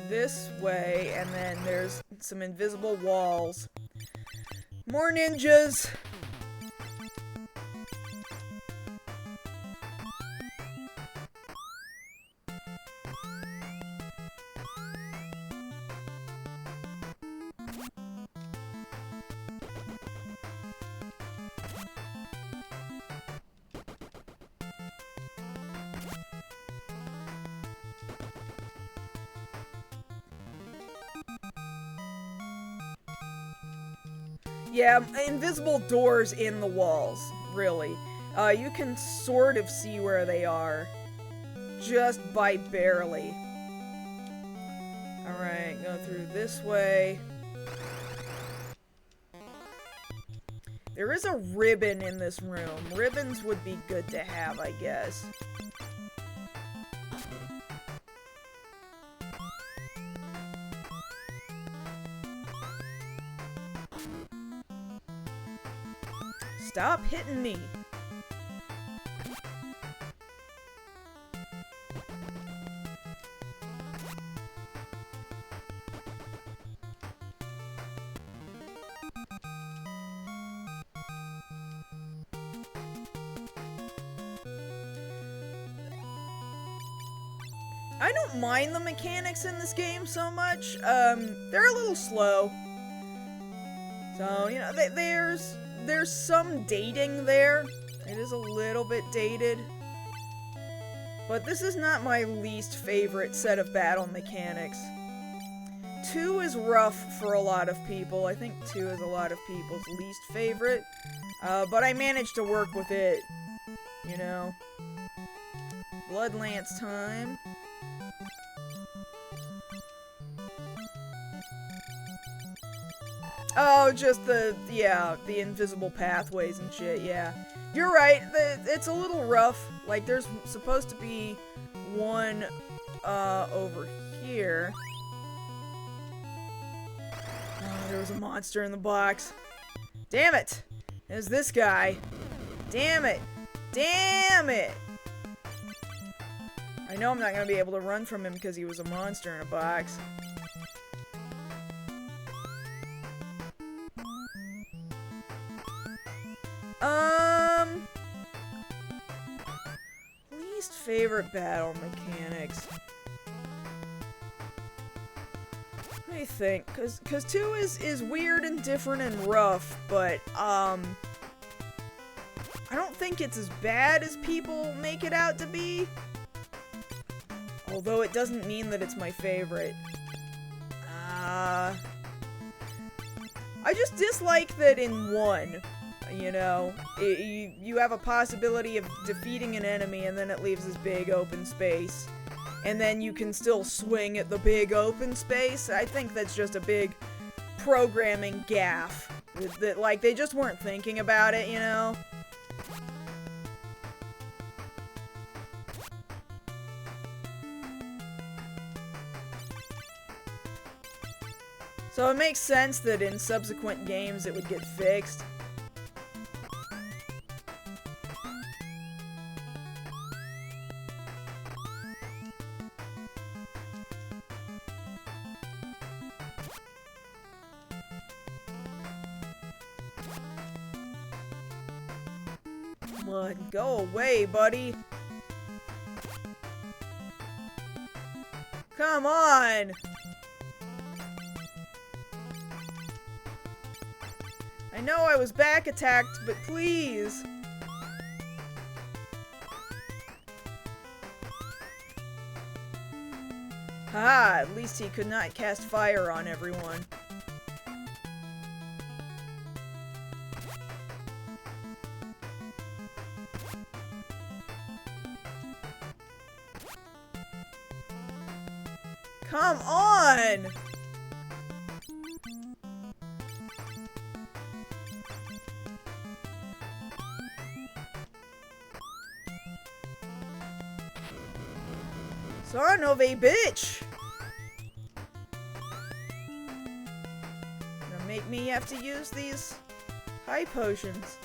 this way, and then there's some invisible walls. More ninjas! Yeah, invisible doors in the walls, really. You can sort of see where they are, just by barely. Alright, go through this way. There is a ribbon in this room. Ribbons would be good to have, I guess. Stop hitting me. I don't mind the mechanics in this game so much. They're a little slow. So, you know, there's some dating there. It is a little bit dated. But this is not my least favorite set of battle mechanics. 2 is rough for a lot of people. I think 2 is a lot of people's least favorite. But I managed to work with it. You know. Blood Lance time. Oh, just the invisible pathways and shit, yeah. You're right, it's a little rough. Like, there's supposed to be one, over here. Oh, there was a monster in the box. Damn it! There's this guy. Damn it! Damn it! I know I'm not gonna be able to run from him because he was a monster in a box. Least favorite battle mechanics. Let me think, cause 2 is weird and different and rough, but I don't think it's as bad as people make it out to be. Although it doesn't mean that it's my favorite. I just dislike that in 1. You know, you have a possibility of defeating an enemy and then it leaves this big open space. And then you can still swing at the big open space. I think that's just a big programming gaffe. That, like, they just weren't thinking about it, you know? So it makes sense that in subsequent games it would get fixed. on, go away, buddy. Come on! I know I was back attacked, but please! Haha, at least he could not cast fire on everyone. Come on! Son of a bitch! Gonna make me have to use these high potions.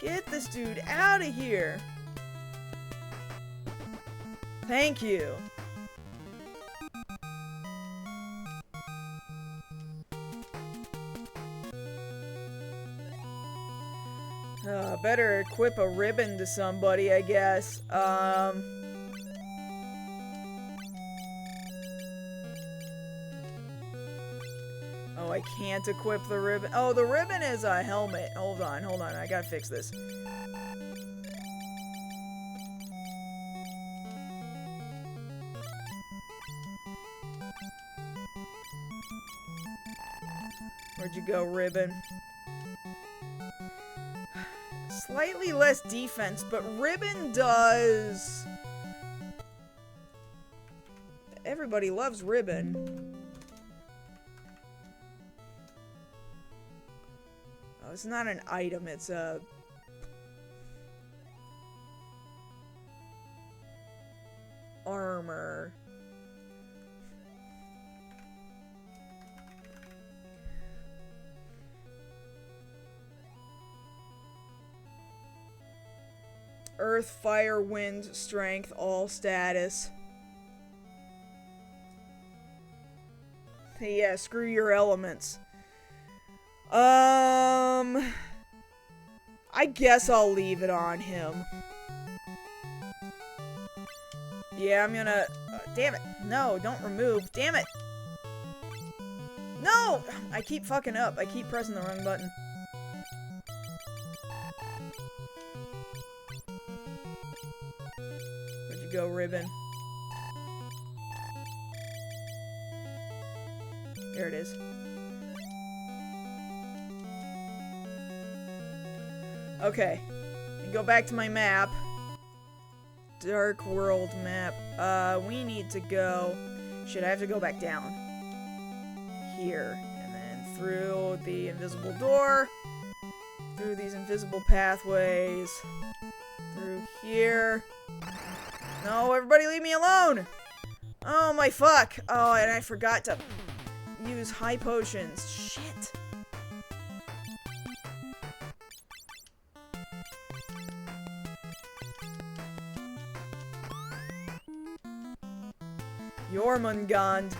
Get this dude out of here! Thank you. Better equip a ribbon to somebody, I guess. Oh, I can't equip the ribbon. Oh, the ribbon is a helmet. Hold on, I gotta fix this. Where'd you go, ribbon? Slightly less defense, but ribbon does... Everybody loves ribbon. Oh, it's not an item, it's a... armor. Earth, fire, wind, strength, all status. Hey, yeah, screw your elements. I guess I'll leave it on him. Yeah, I'm gonna... damn it. No, don't remove. Damn it. No! I keep fucking up. I keep pressing the wrong button. Go, ribbon. There it is. Okay. Go back to my map. Dark world map. We need to go... Shit, I have to go back down. Here. And then through the invisible door. Through these invisible pathways. Through here. No, everybody leave me alone! Oh my fuck! Oh, and I forgot to use high potions. Shit. Jormungand.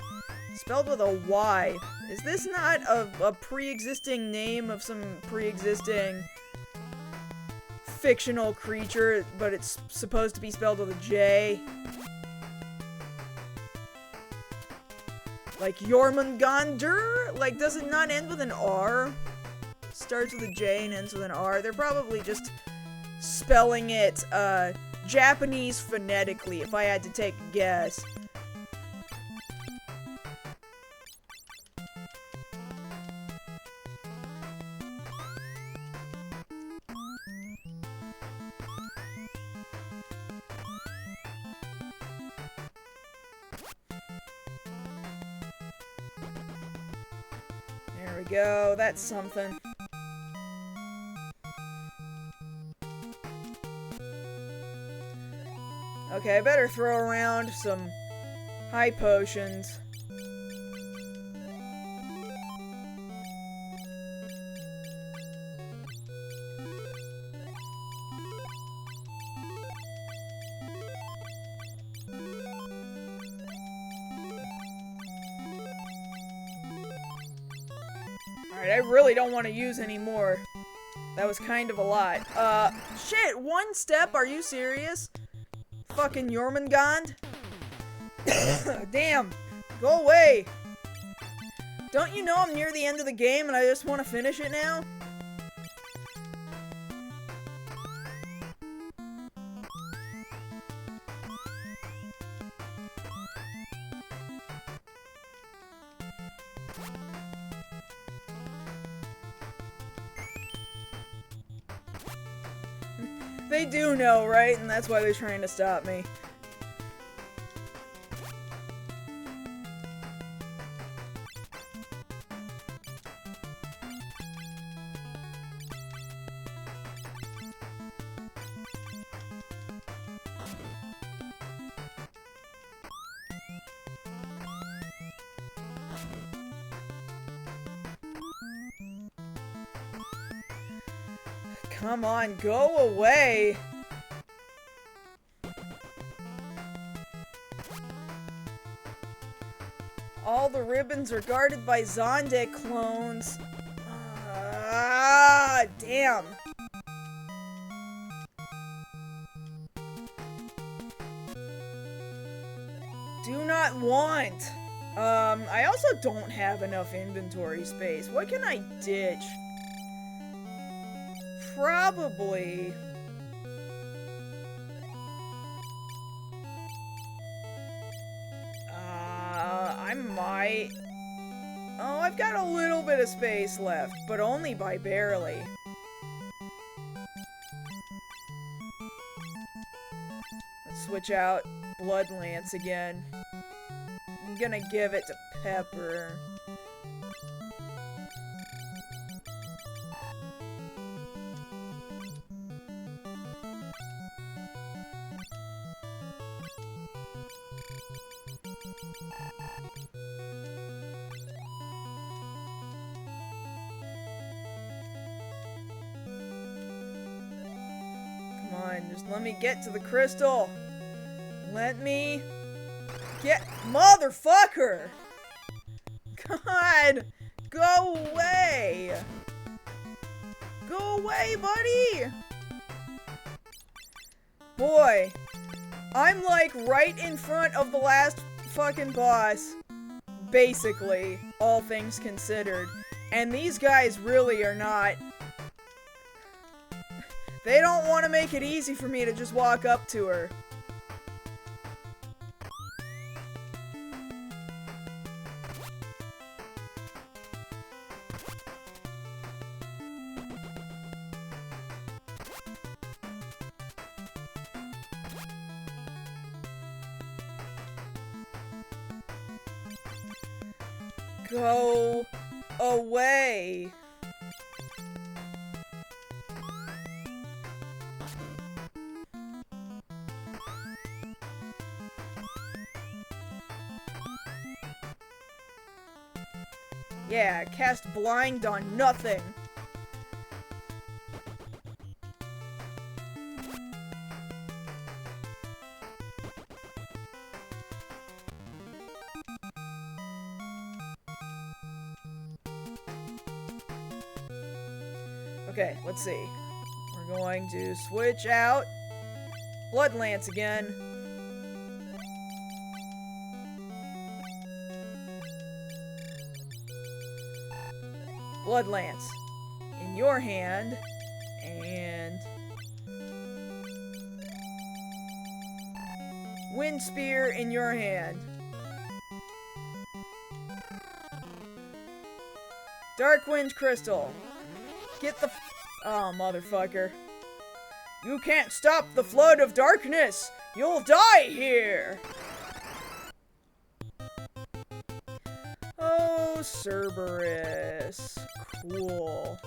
Spelled with a Y. Is this not a pre-existing name of some pre-existing fictional creature, but it's supposed to be spelled with a J? Like Jormungander? Like, does it not end with an R? Starts with a J and ends with an R. They're probably just spelling it, Japanese phonetically, if I had to take a guess. There we go, that's something. Okay, I better throw around some high potions. Alright, Alright, I really don't want to use any more. That was kind of a lot. Shit, one step? Are you serious? Fucking Jormungand? Damn. Go away. Don't you know I'm near the end of the game and I just want to finish it now? They do know, right? And that's why they're trying to stop me. Come on, go away! All the ribbons are guarded by Zonde clones. Ah, damn. Do not want. I also don't have enough inventory space. What can I ditch? Probably. I might. Oh, I've got a little bit of space left, but only by barely. Let's switch out Blood Lance again. I'm gonna give it to Pepper. Just let me get to the crystal. Let me get... Motherfucker! God! Go away! Go away, buddy! Boy, I'm like right in front of the last fucking boss. Basically, all things considered. And these guys really are not... They don't want to make it easy for me to just walk up to her. Go away. Yeah, cast blind on nothing. Okay, let's see. We're going to switch out Blood Lance again. Blood Lance in your hand, and Wind Spear in your hand. Dark Wind Crystal. Get the... Oh, motherfucker. You can't stop the flood of darkness! You'll die here! Oh, Cerberus. Cool.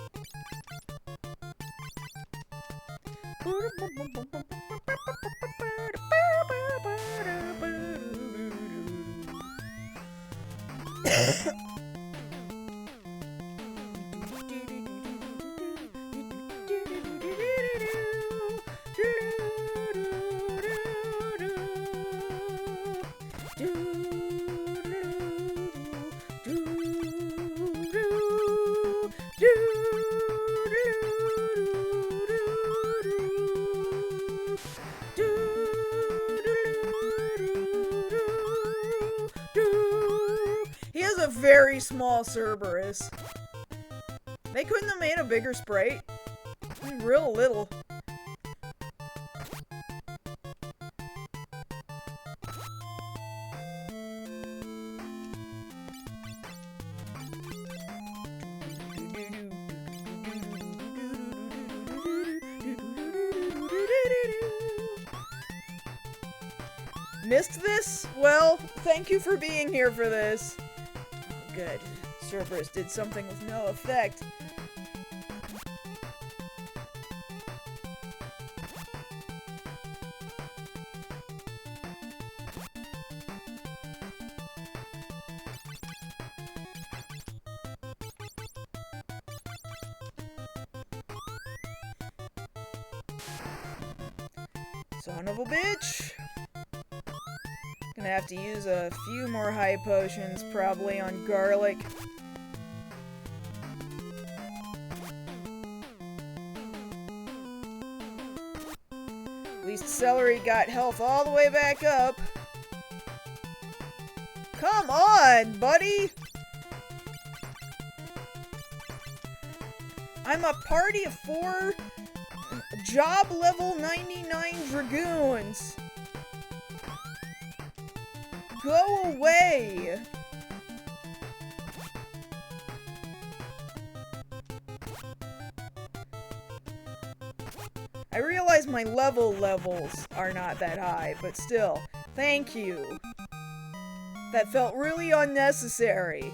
very small Cerberus. They couldn't have made a bigger Sprite. I mean, real little. Missed this? Well, thank you for being here for this. Oh, good. Cerberus did something with no effect. Son of a bitch! Gonna have to use a few more high potions, probably on garlic. At least celery got health all the way back up. Come on, buddy! I'm a party of 4 job level 99 dragoons. Go away! I realize my levels are not that high, but still, thank you. That felt really unnecessary.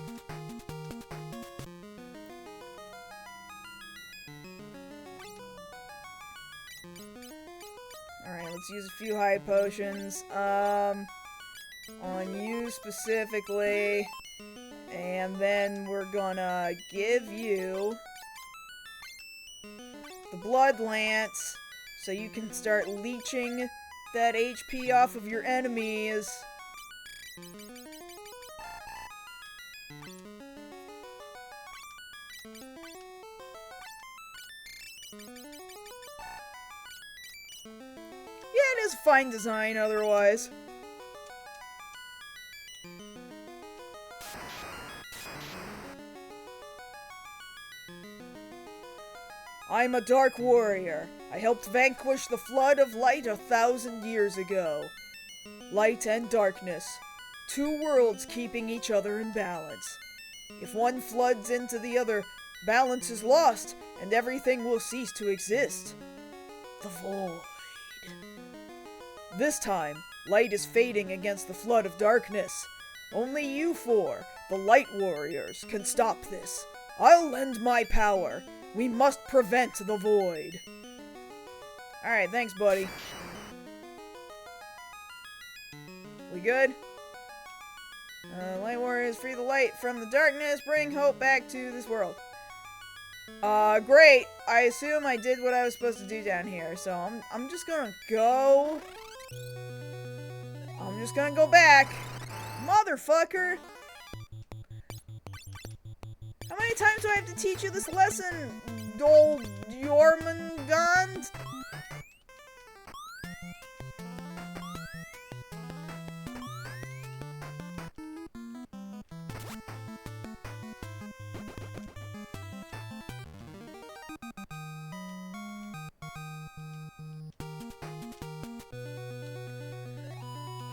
Alright, let's use a few high potions. On you specifically, and then we're gonna give you the Blood Lance so you can start leeching that HP off of your enemies. Yeah, it is fine design otherwise. I'm a dark warrior. I helped vanquish the flood of light 1,000 years ago. Light and darkness. 2 worlds keeping each other in balance. If one floods into the other, balance is lost, and everything will cease to exist. The void. This time, light is fading against the flood of darkness. Only you 4, the Light Warriors, can stop this. I'll lend my power. We must prevent the void. Alright, thanks, buddy. We good? Light Warriors, free the light from the darkness, bring hope back to this world. Great. I assume I did what I was supposed to do down here, so I'm just gonna go. I'm just gonna go back. Motherfucker! How many times do I have to teach you this lesson, old Jormungand?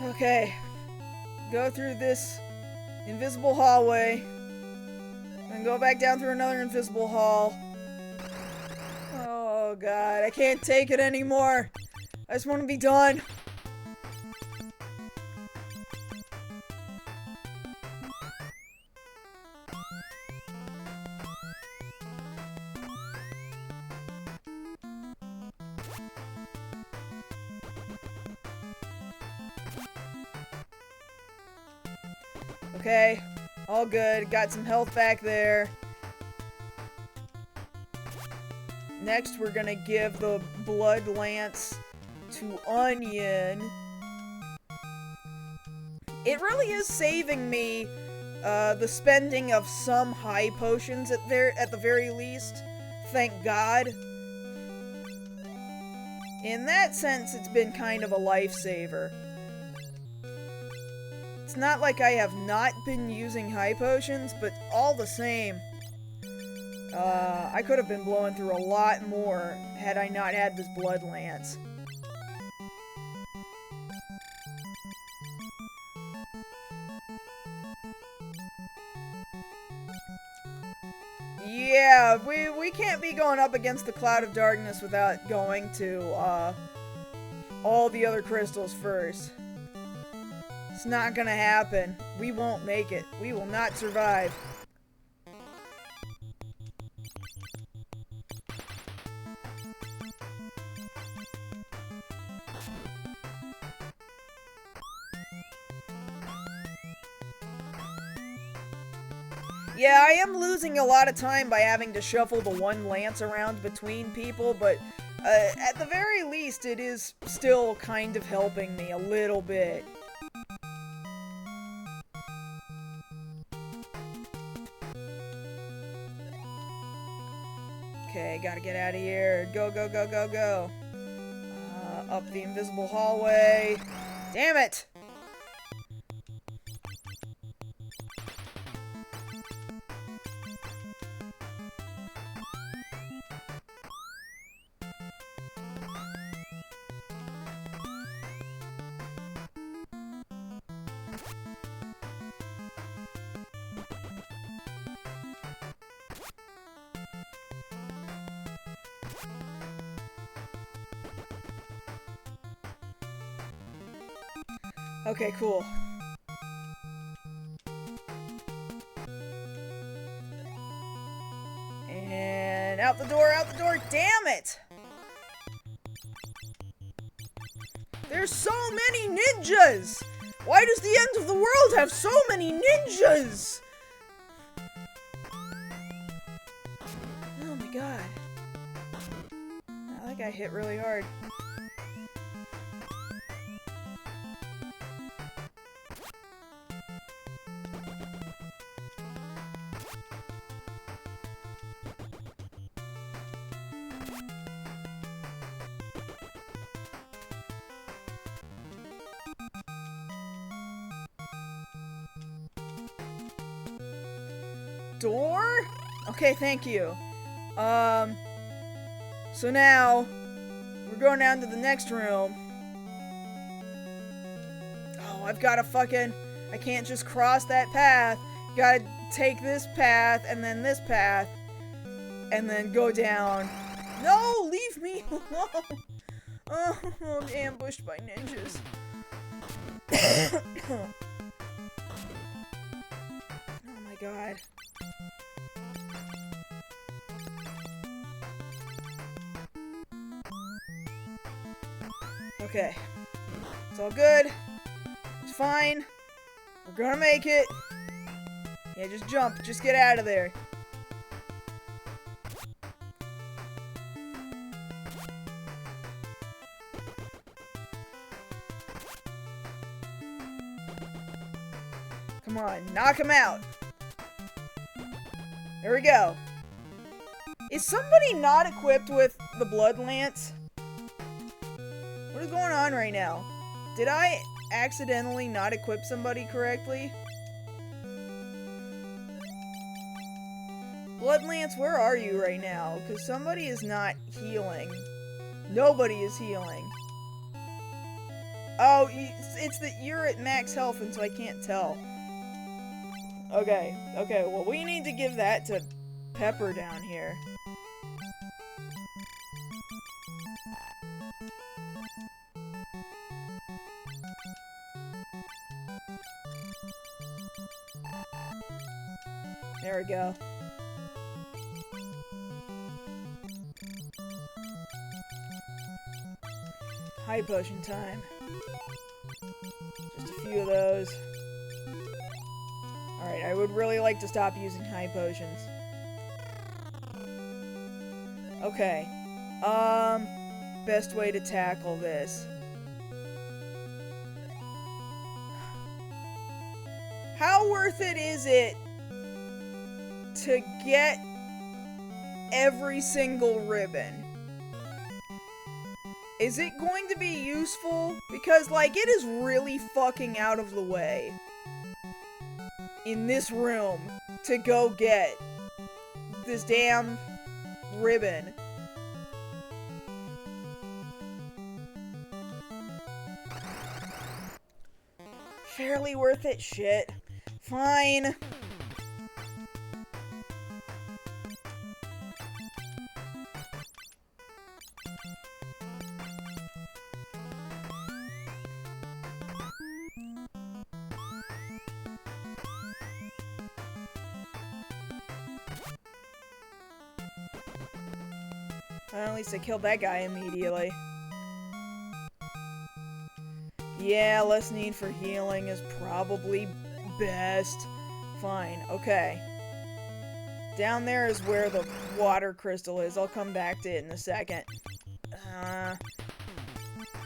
Okay. Go through this invisible hallway. And go back down through another invisible hall. Oh god, I can't take it anymore. I just want to be done. Okay, all good. Got some health back there. Next, we're gonna give the Blood Lance to Onion. It really is saving me the spending of some high potions at the very least. Thank God. In that sense, it's been kind of a lifesaver. It's it's not like I have not been using high potions, but all the same, I could have been blowing through a lot more had I not had this blood lance. Yeah, we can't be going up against the Cloud of Darkness without going to, all the other crystals first. It's not gonna happen. We won't make it. We will not survive. Yeah, I am losing a lot of time by having to shuffle the one lance around between people, but at the very least, it is still kind of helping me a little bit. Okay, gotta get out of here. Go, go, go, go, go. Up the invisible hallway. Damn it! Okay, cool. And out the door, damn it! There's so many ninjas! Why does the end of the world have so many ninjas? Oh my god. That guy hit really hard. Door? Okay, thank you. So now, we're going down to the next room. Oh, I've gotta fucking... I can't just cross that path. Gotta take this path, and then this path, and then go down. No! Leave me alone! Oh, I'm ambushed by ninjas. Oh my god. Okay. It's all good. It's fine. We're gonna make it. Yeah, just jump. Just get out of there. Come on, knock him out. There we go. Is somebody not equipped with the blood lance? What is going on right now? Did I accidentally not equip somebody correctly? Blood lance, where are you right now? Because somebody is not healing. Nobody is healing. Oh, it's that you're at max health, and so I can't tell. Okay, well, we need to give that to Pepper down here. There we go. High potion time. Just a few of those. Alright, I would really like to stop using high potions. Okay. Best way to tackle this. How worth it is it to get every single ribbon? Is it going to be useful? Because, like, it is really fucking out of the way. in this room to go get this damn ribbon. Fairly worth it? Shit. Fine. Well, at least I killed that guy immediately. Yeah, less need for healing is probably best. Fine, okay. Down there is where the water crystal is. I'll come back to it in a second.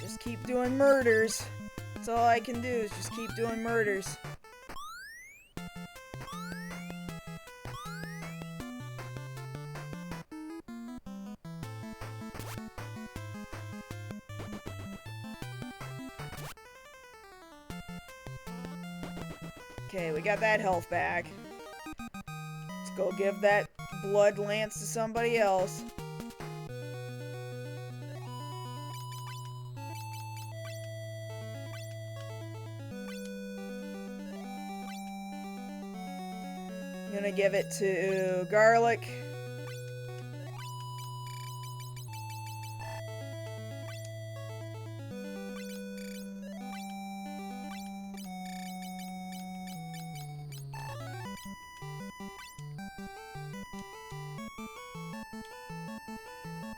Just keep doing murders. That's all I can do is just keep doing murders. Okay, we got that health back. Let's go give that blood lance to somebody else. I'm gonna give it to Garlic.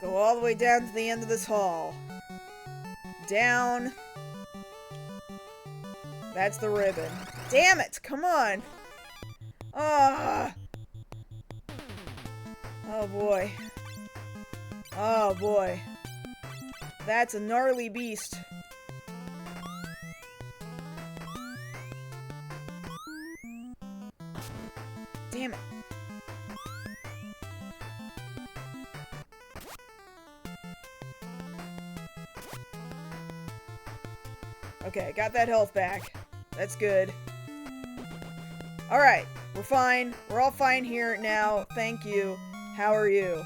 Go all the way down to the end of this hall. Down. That's the ribbon. Damn it! Come on! Ah! Oh boy. Oh boy. That's a gnarly beast. Damn it. Okay, got that health back. That's good. Alright, we're fine. We're all fine here now. Thank you. How are you?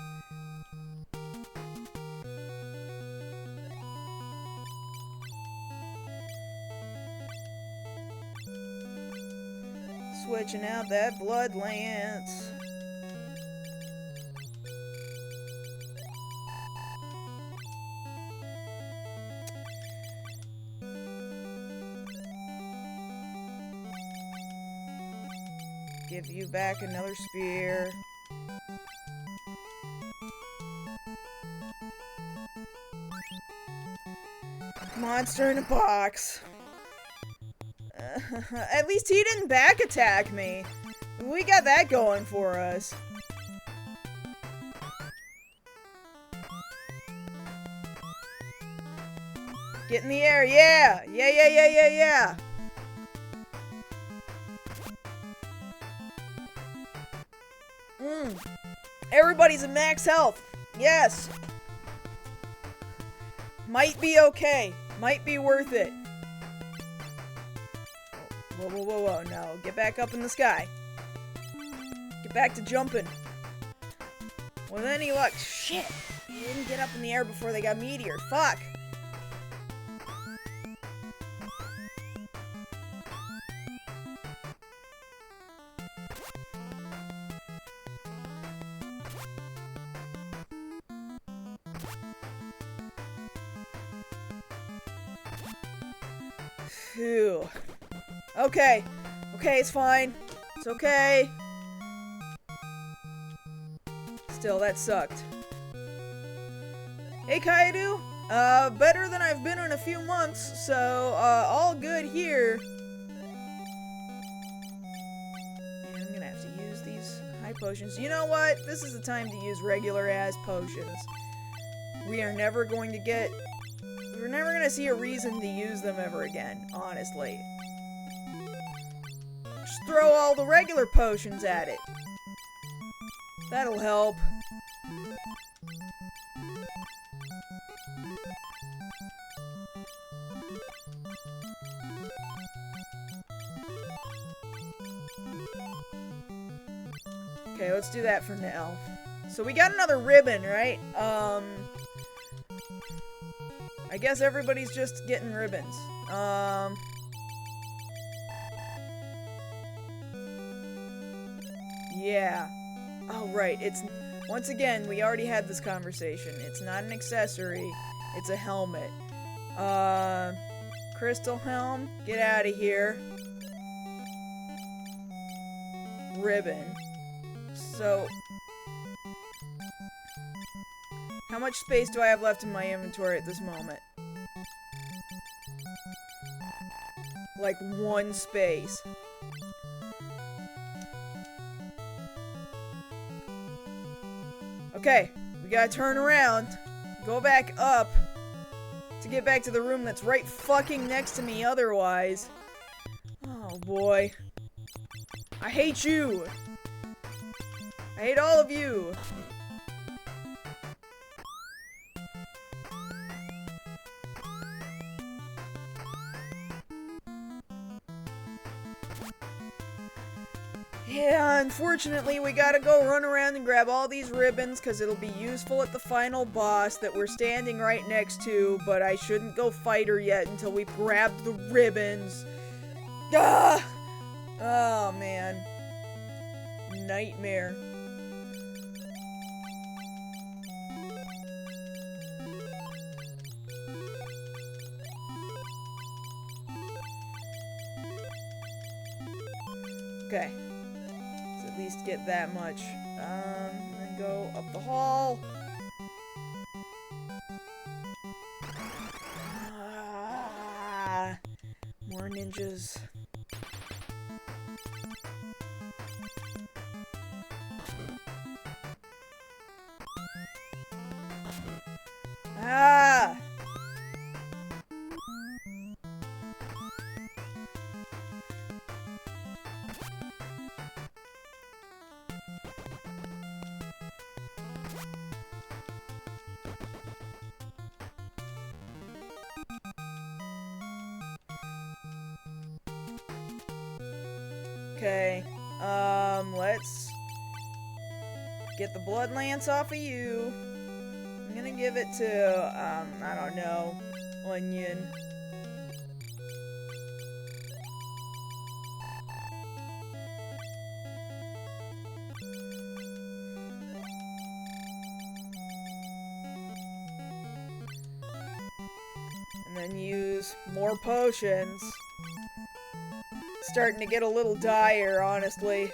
Switching out that blood lance. Give you back another spear. Monster in a box. At least he didn't back attack me. We got that going for us. Get in the air, yeah! Yeah, yeah, yeah, yeah, yeah! Everybody's at max health. Yes. Might be okay. Might be worth it. Whoa, whoa, whoa, whoa. No. Get back up in the sky. Get back to jumping. With any luck. Shit. You didn't get up in the air before they got meteor. Fuck. Phew. Okay. Okay, it's fine. It's okay. Still, that sucked. Hey, Kaido. Better than I've been in a few months, so, all good here. And I'm gonna have to use these high potions. You know what? This is the time to use regular-ass potions. We are never going to get... We're never gonna see a reason to use them ever again, honestly. Just throw all the regular potions at it. That'll help. Okay, let's do that for now. So we got another ribbon, right? I guess everybody's just getting ribbons. Yeah. Oh, right. It's... Once again, we already had this conversation. It's not an accessory. It's a helmet. Crystal helm? Get out of here. Ribbon. So... How much space do I have left in my inventory at this moment? Like, 1 space. Okay, we gotta turn around, go back up, to get back to the room that's right fucking next to me otherwise. Oh boy. I hate you! I hate all of you! Yeah, unfortunately, we gotta go run around and grab all these ribbons, because it'll be useful at the final boss that we're standing right next to, but I shouldn't go fight her yet until we've grabbed the ribbons. Ah! Oh, man. Nightmare. Okay. At least get that much. Then go up the hall. More ninjas. Ah! Okay, let's get the blood lance off of you. I'm gonna give it to, I don't know, Onion. And then use more potions. Starting to get a little dire, honestly.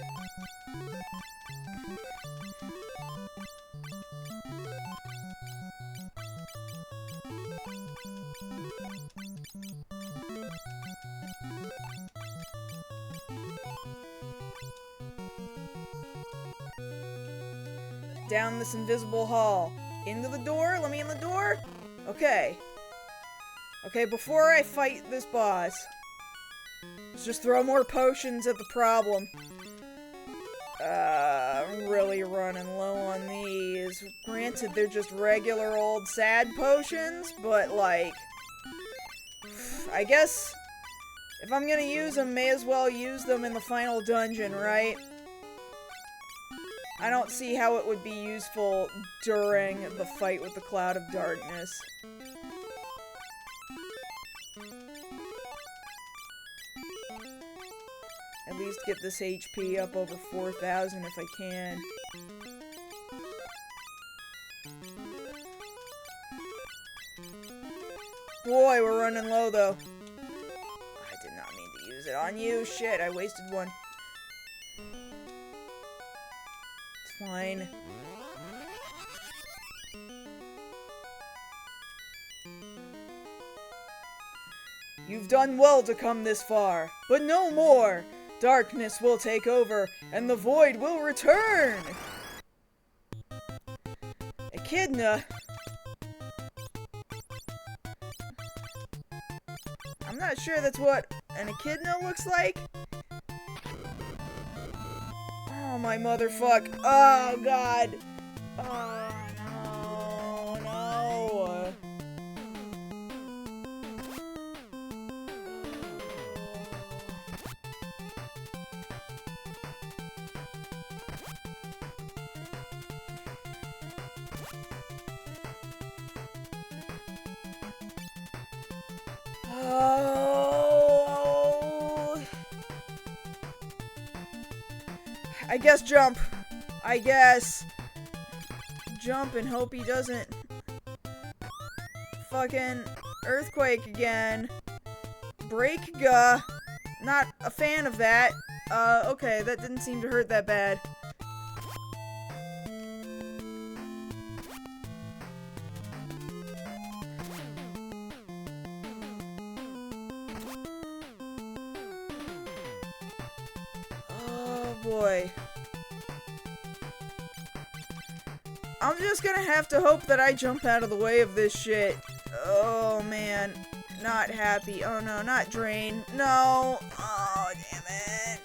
Down this invisible hall. Into the door? Let me in the door? Okay. Okay, before I fight this boss, let's just throw more potions at the problem. I'm really running low on these. Granted, they're just regular old sad potions, but like... I guess if I'm gonna use them, may as well use them in the final dungeon, right? I don't see how it would be useful during the fight with the Cloud of Darkness. At least get this HP up over 4,000 if I can. Boy, we're running low though. I did not mean to use it on you. Shit, I wasted one. It's fine. You've done well to come this far, but no more! Darkness will take over, and the void will return! Echidna? I'm not sure that's what an echidna looks like. Oh, my motherfuck. Oh, God. Oh, no, no. Oh. I guess jump. I guess. Jump and hope he doesn't fucking earthquake again. Break, not a fan of that. Okay, that didn't seem to hurt that bad. Oh boy. I'm just gonna have to hope that I jump out of the way of this shit. Oh man. Not happy. Oh no, not drain. No. Oh, damn it.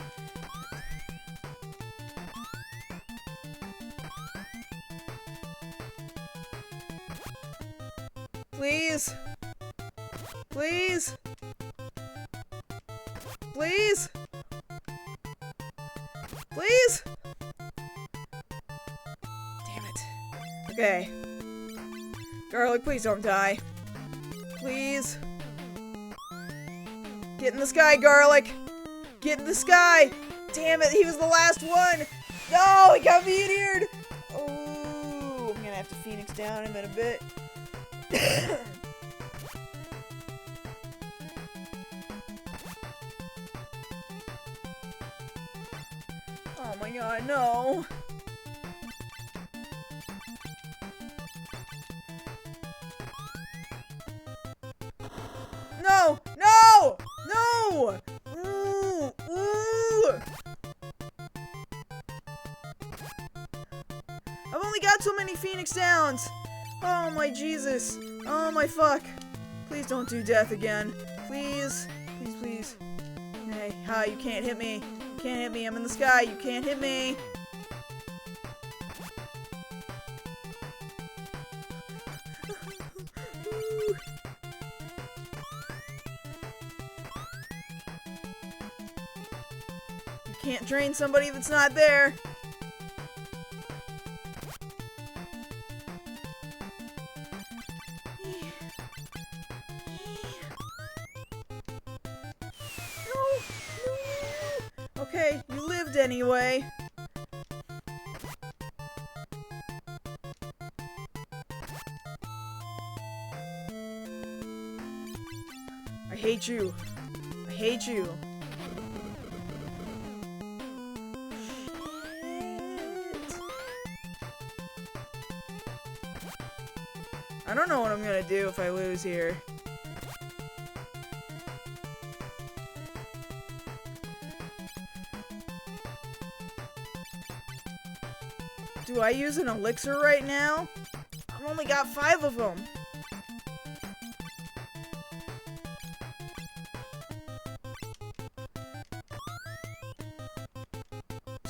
Please. Please. Please. Please. Damn it. Okay. Garlic, please don't die. Please. Get in the sky, Garlic! Get in the sky! Damn it, he was the last one! No, he got meteored! Oh, I'm gonna have to Phoenix down him in a bit. Oh my god, no! No! No! No! Ooh! Ooh! I've only got so many Phoenix Downs! Oh my Jesus! Oh my fuck! Please don't do death again. Please. Please, please. Hey, hi, you can't hit me. You can't hit me, I'm in the sky, you can't hit me! Can't drain somebody that's not there. No, no. Okay, you lived anyway. I hate you. I hate you. I don't know what I'm gonna do if I lose here. Do I use an elixir right now? I've only got 5 of them.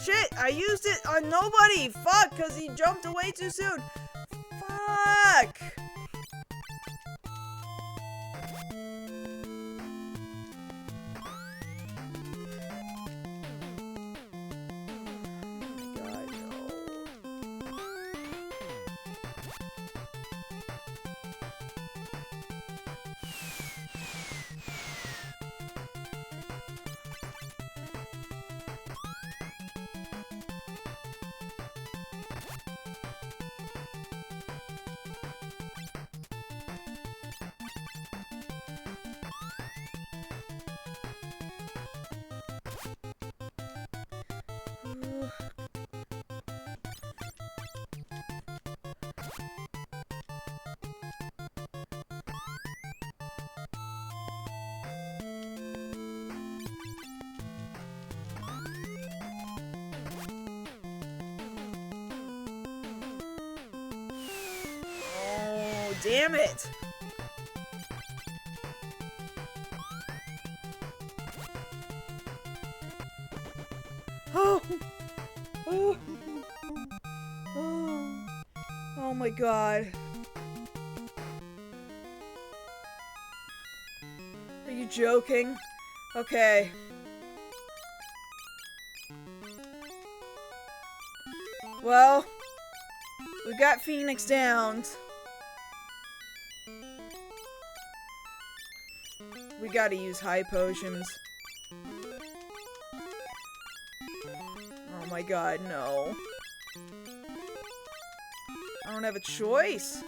Shit, I used it on nobody! Fuck, because he jumped away too soon. Fuck! Damn it! Oh! Oh! Oh! Oh my god. Are you joking? Okay. Well, we got Phoenix Downs. We gotta use high potions. Oh my god, no. I don't have a choice.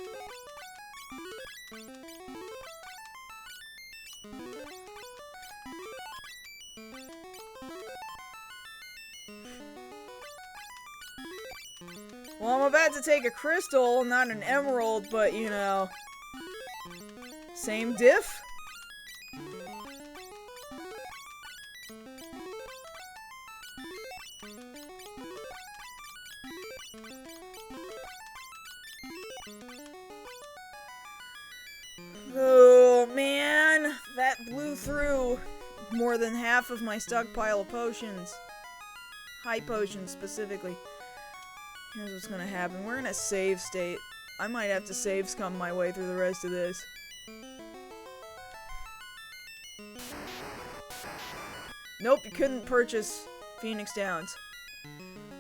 Well, I'm about to take a crystal, not an emerald, but you know. Same diff? Oh man, that blew through more than half of my stockpile of potions. High potions specifically. Here's what's gonna happen. We're in a save state. I might have to save scum my way through the rest of this. Nope, you couldn't purchase Phoenix Downs.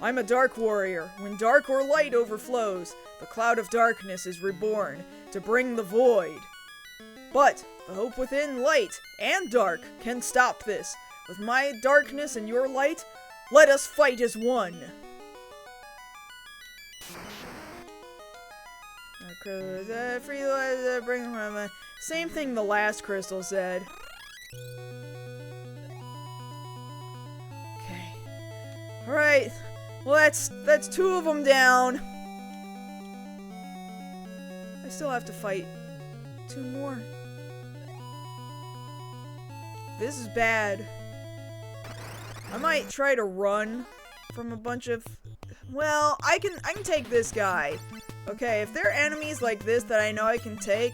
I'm a dark warrior. When dark or light overflows, the cloud of darkness is reborn to bring the void. But the hope within light and dark can stop this. With my darkness and your light, let us fight as one. Same thing the last crystal said. Okay. Alright. Well, that's 2 of them down. I still have to fight 2 more. This is bad. I might try to run from a bunch of... Well, I can take this guy. Okay, if there are enemies like this that I know I can take,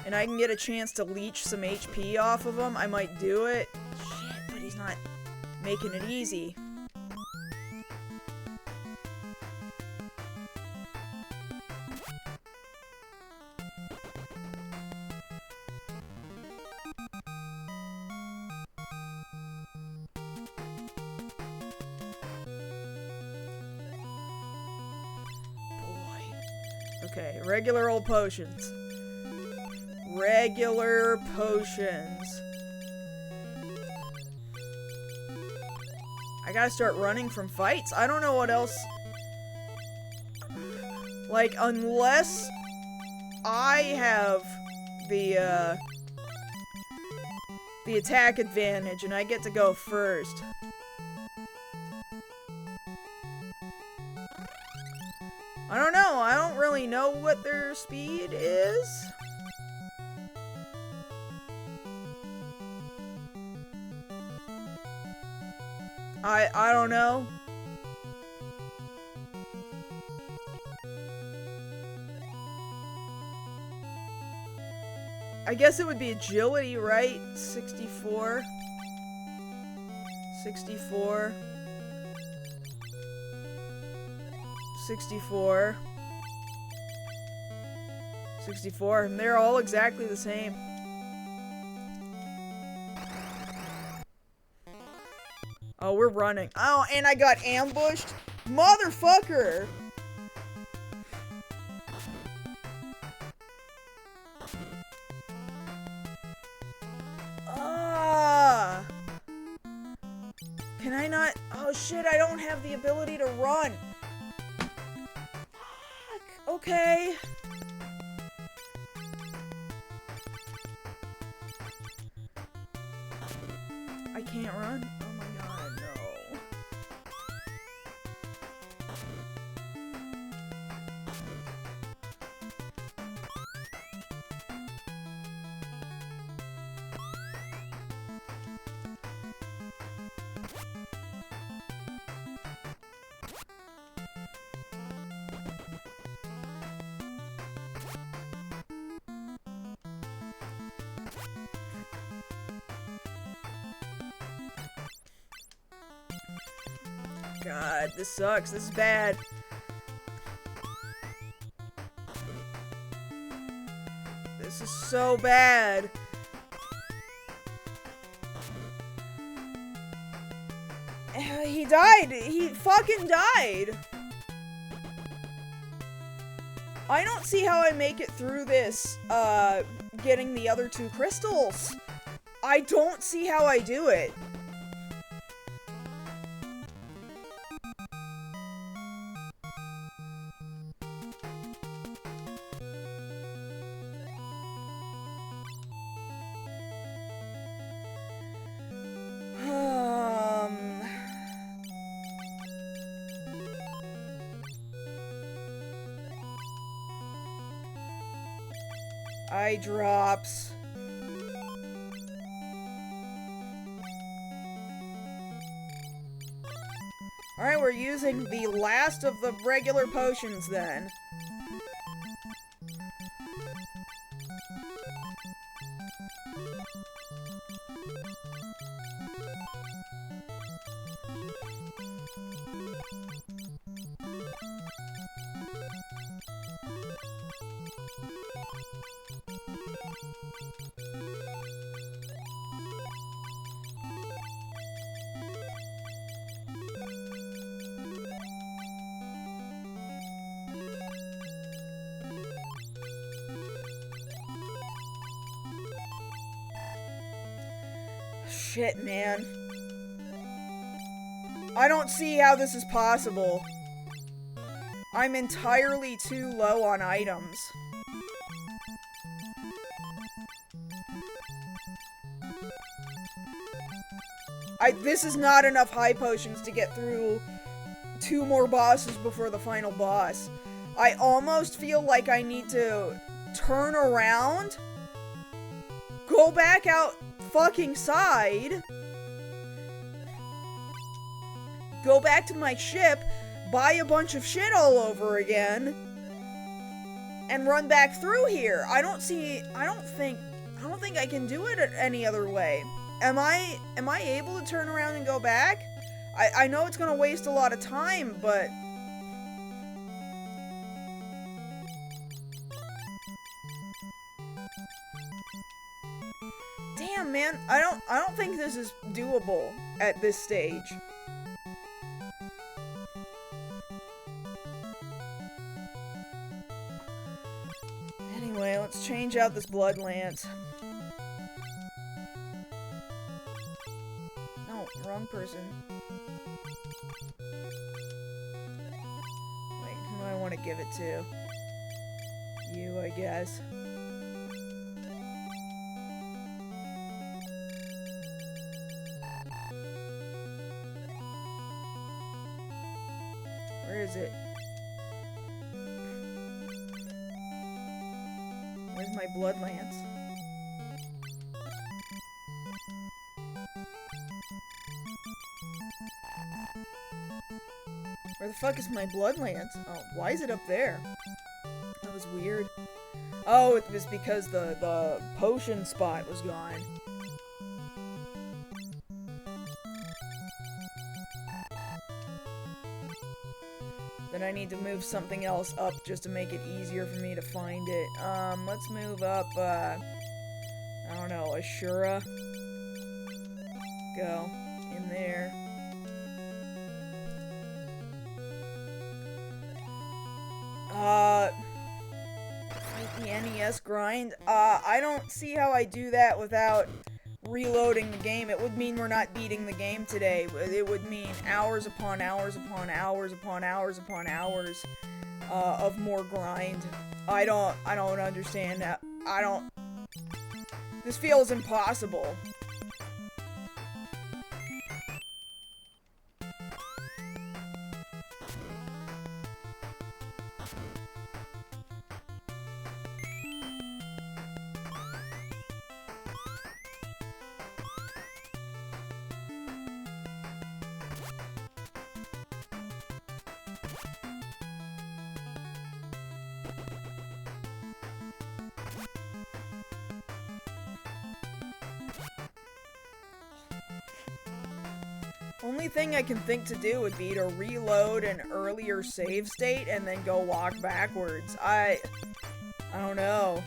and I can get a chance to leech some HP off of him, I might do it. Shit, but he's not making it easy. Okay, regular old potions. Regular potions. I gotta start running from fights? I don't know what else... Like, unless I have the attack advantage and I get to go first. I don't know. I don't really know what their speed is. I don't know. I guess it would be agility, right? 64. 64. 64. 64. And they're all exactly the same. Oh, we're running. Oh, and I got ambushed? Motherfucker! Ah! Can I not? Oh shit, I don't have the ability to run. Okay. I can't run? Oh my god, no. God, this sucks. This is bad. This is so bad. He died. He fucking died. I don't see how I make it through this, getting the other 2 crystals. I don't see how I do it. Eye drops. Alright, we're using the last of the regular potions then. Shit, man. I don't see how this is possible. I'm entirely too low on items. This is not enough high potions to get through 2 more bosses before the final boss. I almost feel like I need to turn around, go back out fucking side, go back to my ship, buy a bunch of shit all over again, and run back through here. I don't think I can do it any other way. Am I able to turn around and go back? I know it's gonna waste a lot of time, but damn, man, I don't think this is doable at this stage. Anyway, let's change out this blood lance. No, wrong person. Wait, who do I want to give it to? You, I guess. Where is it? Where's my blood lance? Where the fuck is my blood lance? Oh, why is it up there? That was weird. Oh, it was because the potion spot was gone. Then I need to move something else up just to make it easier for me to find it. Let's move up, I don't know, Ashura. Go. In there. Fight the NES grind. I don't see how I do that without reloading the game. It would mean we're not beating the game today. It would mean hours upon hours upon hours upon hours upon hours of more grind. I don't understand that. This feels impossible. Only thing I can think to do would be to reload an earlier save state and then go walk backwards. I don't know.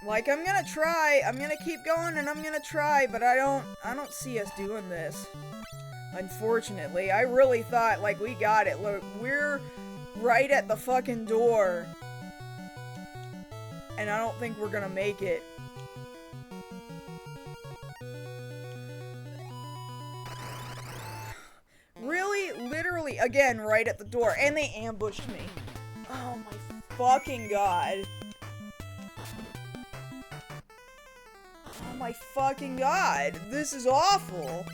Like, I'm gonna try. I'm gonna keep going and I'm gonna try, but I don't see us doing this. Unfortunately, I really thought, like, we got it. Look, we're right at the fucking door. And I don't think we're gonna make it. Really? Literally, again, right at the door. And they ambushed me. Oh my fucking god. Oh my fucking god. This is awful.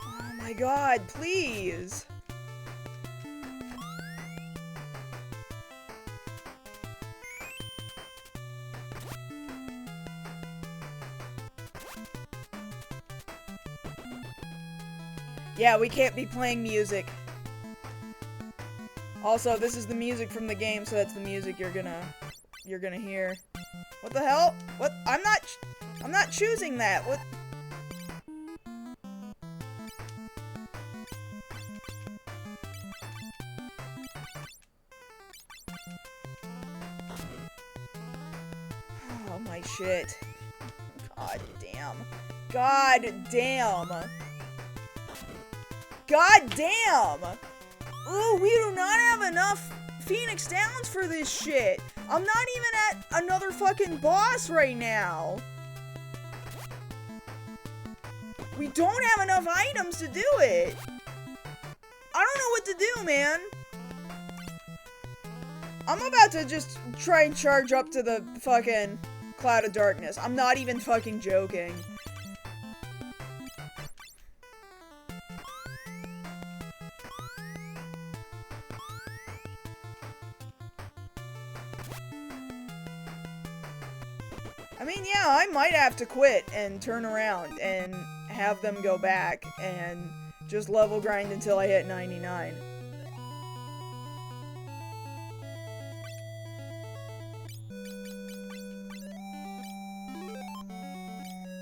Oh my god, please. Yeah, we can't be playing music. Also, this is the music from the game, so that's the music you're gonna hear. What the hell? What? I'm not choosing that. What? Oh my shit. God damn. God damn. God damn! Ooh, we do not have enough Phoenix Downs for this shit. I'm not even at another fucking boss right now. We don't have enough items to do it. I don't know what to do, man. I'm about to just try and charge up to the fucking Cloud of Darkness. I'm not even fucking joking. I mean, yeah, I might have to quit and turn around and have them go back and just level grind until I hit 99.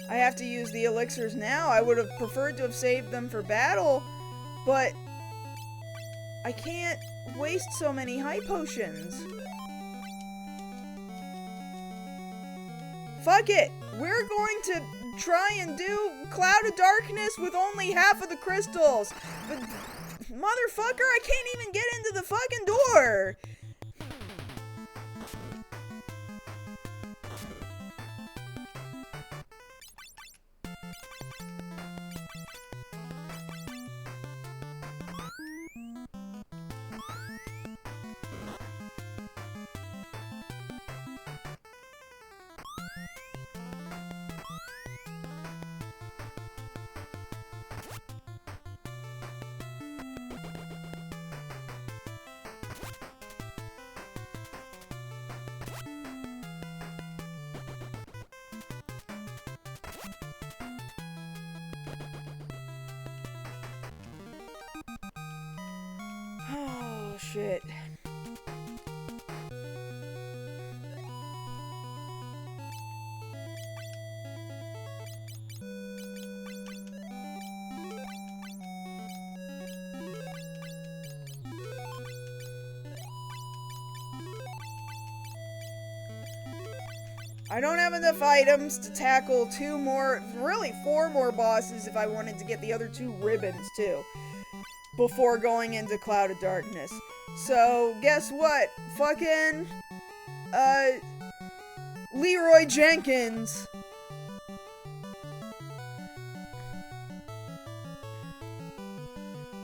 I have to use the elixirs now. I would have preferred to have saved them for battle, but I can't waste so many high potions. Fuck it! We're going to try and do Cloud of Darkness with only half of the crystals! But, motherfucker, I can't even get into the fucking door! Oh, shit. I don't have enough items to tackle really 4 more bosses if I wanted to get the other 2 ribbons too, before going into Cloud of Darkness. So, guess what? Fucking, Leroy Jenkins.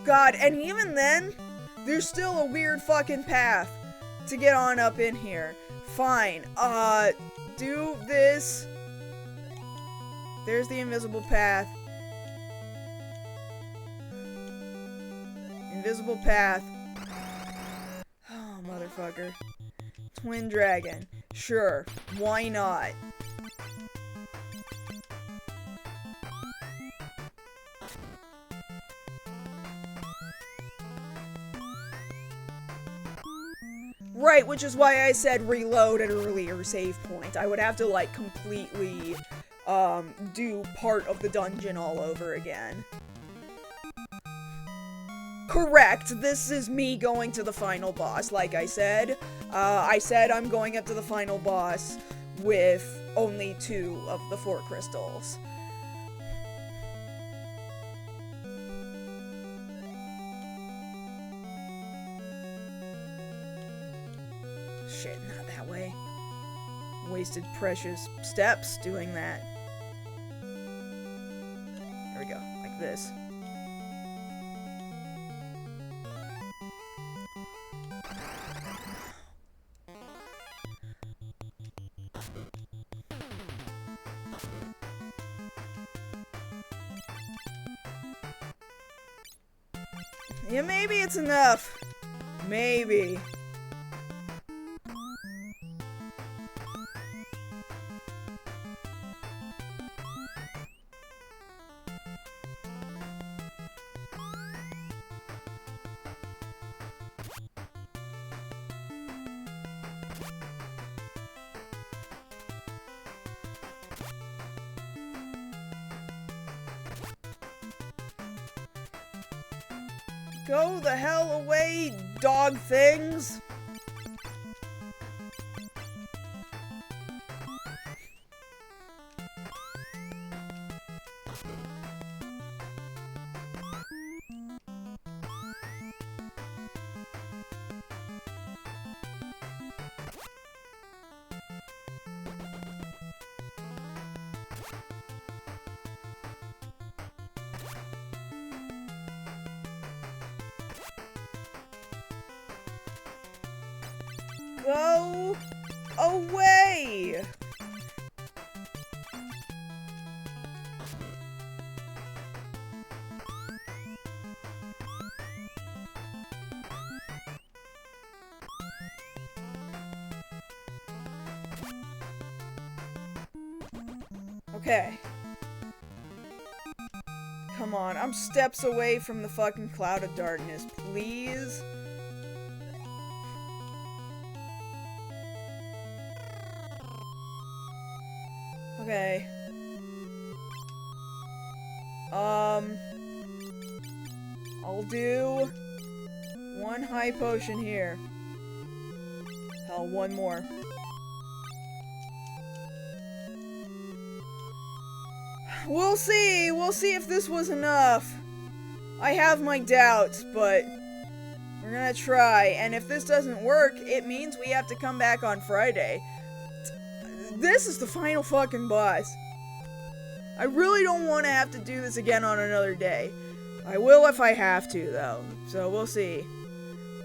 God, and even then, there's still a weird fucking path to get on up in here. Fine, do this. There's the invisible path. Invisible path. Oh, motherfucker. Twin Dragon. Sure, why not? Right, which is why I said reload at an earlier save point. I would have to, like, completely do part of the dungeon all over again. Correct, this is me going to the final boss, like I said. I said I'm going up to the final boss with only 2 of the 4 crystals. Shit, not that way. Wasted precious steps doing that. There we go, like this. Yeah, maybe it's enough. Maybe. Go the hell away, dog things! Go away! Okay. Come on, I'm steps away from the fucking cloud of darkness, please? Okay. I'll do 1 high potion here. Hell, 1 more. We'll see if this was enough. I have my doubts, but we're gonna try, and if this doesn't work, it means we have to come back on Friday. This is the final fucking boss. I really don't want to have to do this again on another day. I will if I have to, though, so we'll see.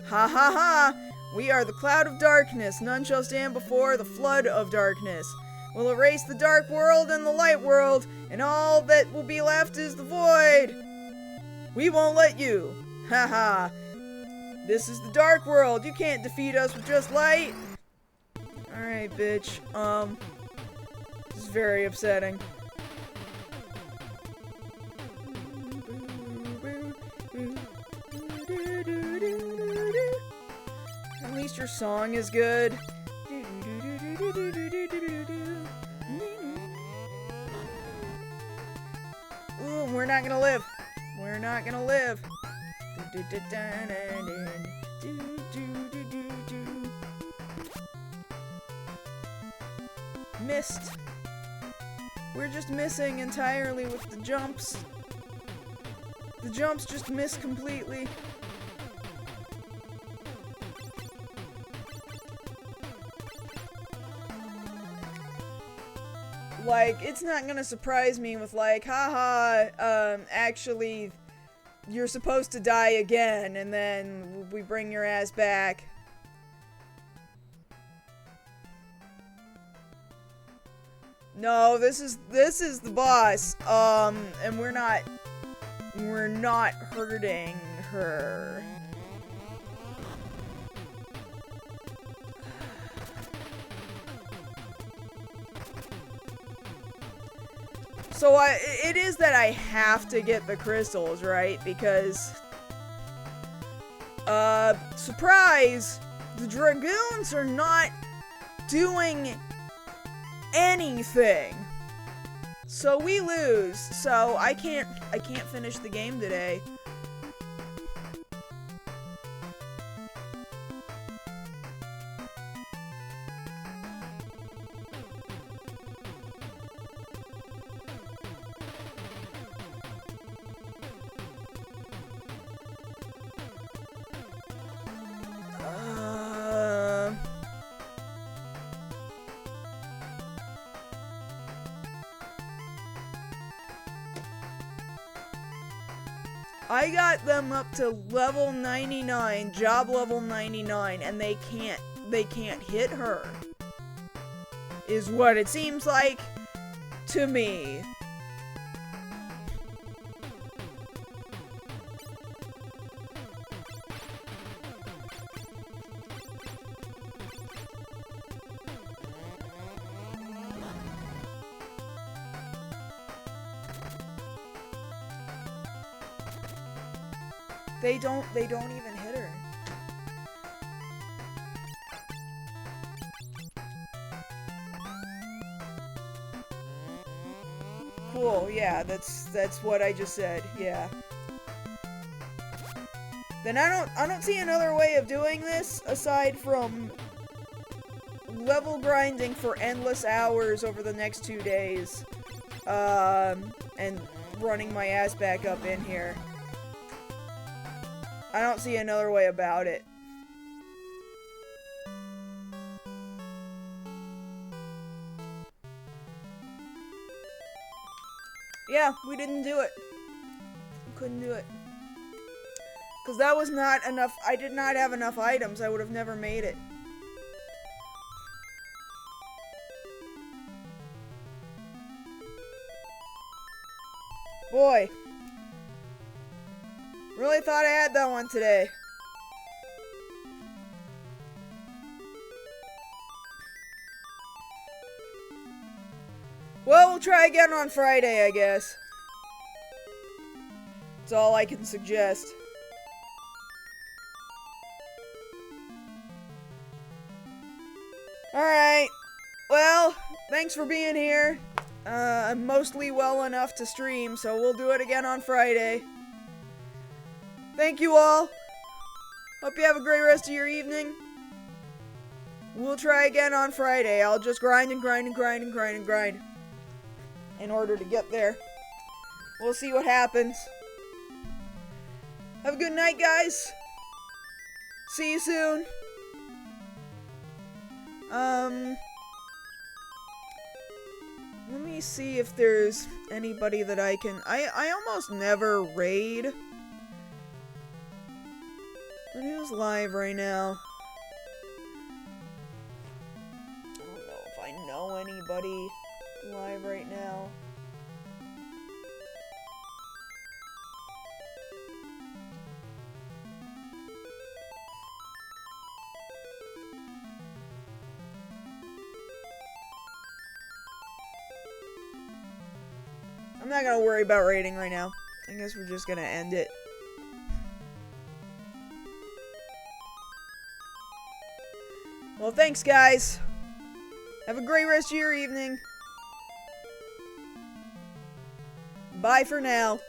Ha ha ha! We are the cloud of darkness. None shall stand before the flood of darkness. We'll erase the dark world and the light world, and all that will be left is the void. We won't let you. Ha ha. This is the dark world. You can't defeat us with just light. Alright, bitch. This is very upsetting. At least your song is good. Ooh, we're not gonna live. We're not gonna live. Missed. We're just missing entirely with the jumps. The jumps just miss completely. Like, it's not gonna surprise me with like, haha, actually, you're supposed to die again, and then we bring your ass back. No, this is the boss, and we're not hurting her. So it is that I have to get the crystals, right? Because, surprise, the dragoons are not doing anything. So we lose. So I can't finish the game today. I got them up to level 99, job level 99, and they can't hit her. Is what it seems like to me. They don't even hit her. Cool, yeah, that's what I just said, yeah. Then I don't see another way of doing this aside from level grinding for endless hours over the next 2 days. And running my ass back up in here. I don't see another way about it. Yeah, we didn't do it. We couldn't do it. Because that was not enough. I did not have enough items. I would have never made it. Boy. Really thought I had that one today. Well, we'll try again on Friday, I guess. That's all I can suggest. Alright. Well, thanks for being here. I'm mostly well enough to stream, so we'll do it again on Friday. Thank you all. Hope you have a great rest of your evening. We'll try again on Friday. I'll just grind and grind and grind and grind and grind in order to get there. We'll see what happens. Have a good night, guys. See you soon. Let me see if there's anybody that I can... I almost never raid. But who's live right now? I don't know if I know anybody live right now. I'm not gonna worry about raiding right now. I guess we're just gonna end it. Well, thanks, guys. Have a great rest of your evening. Bye for now.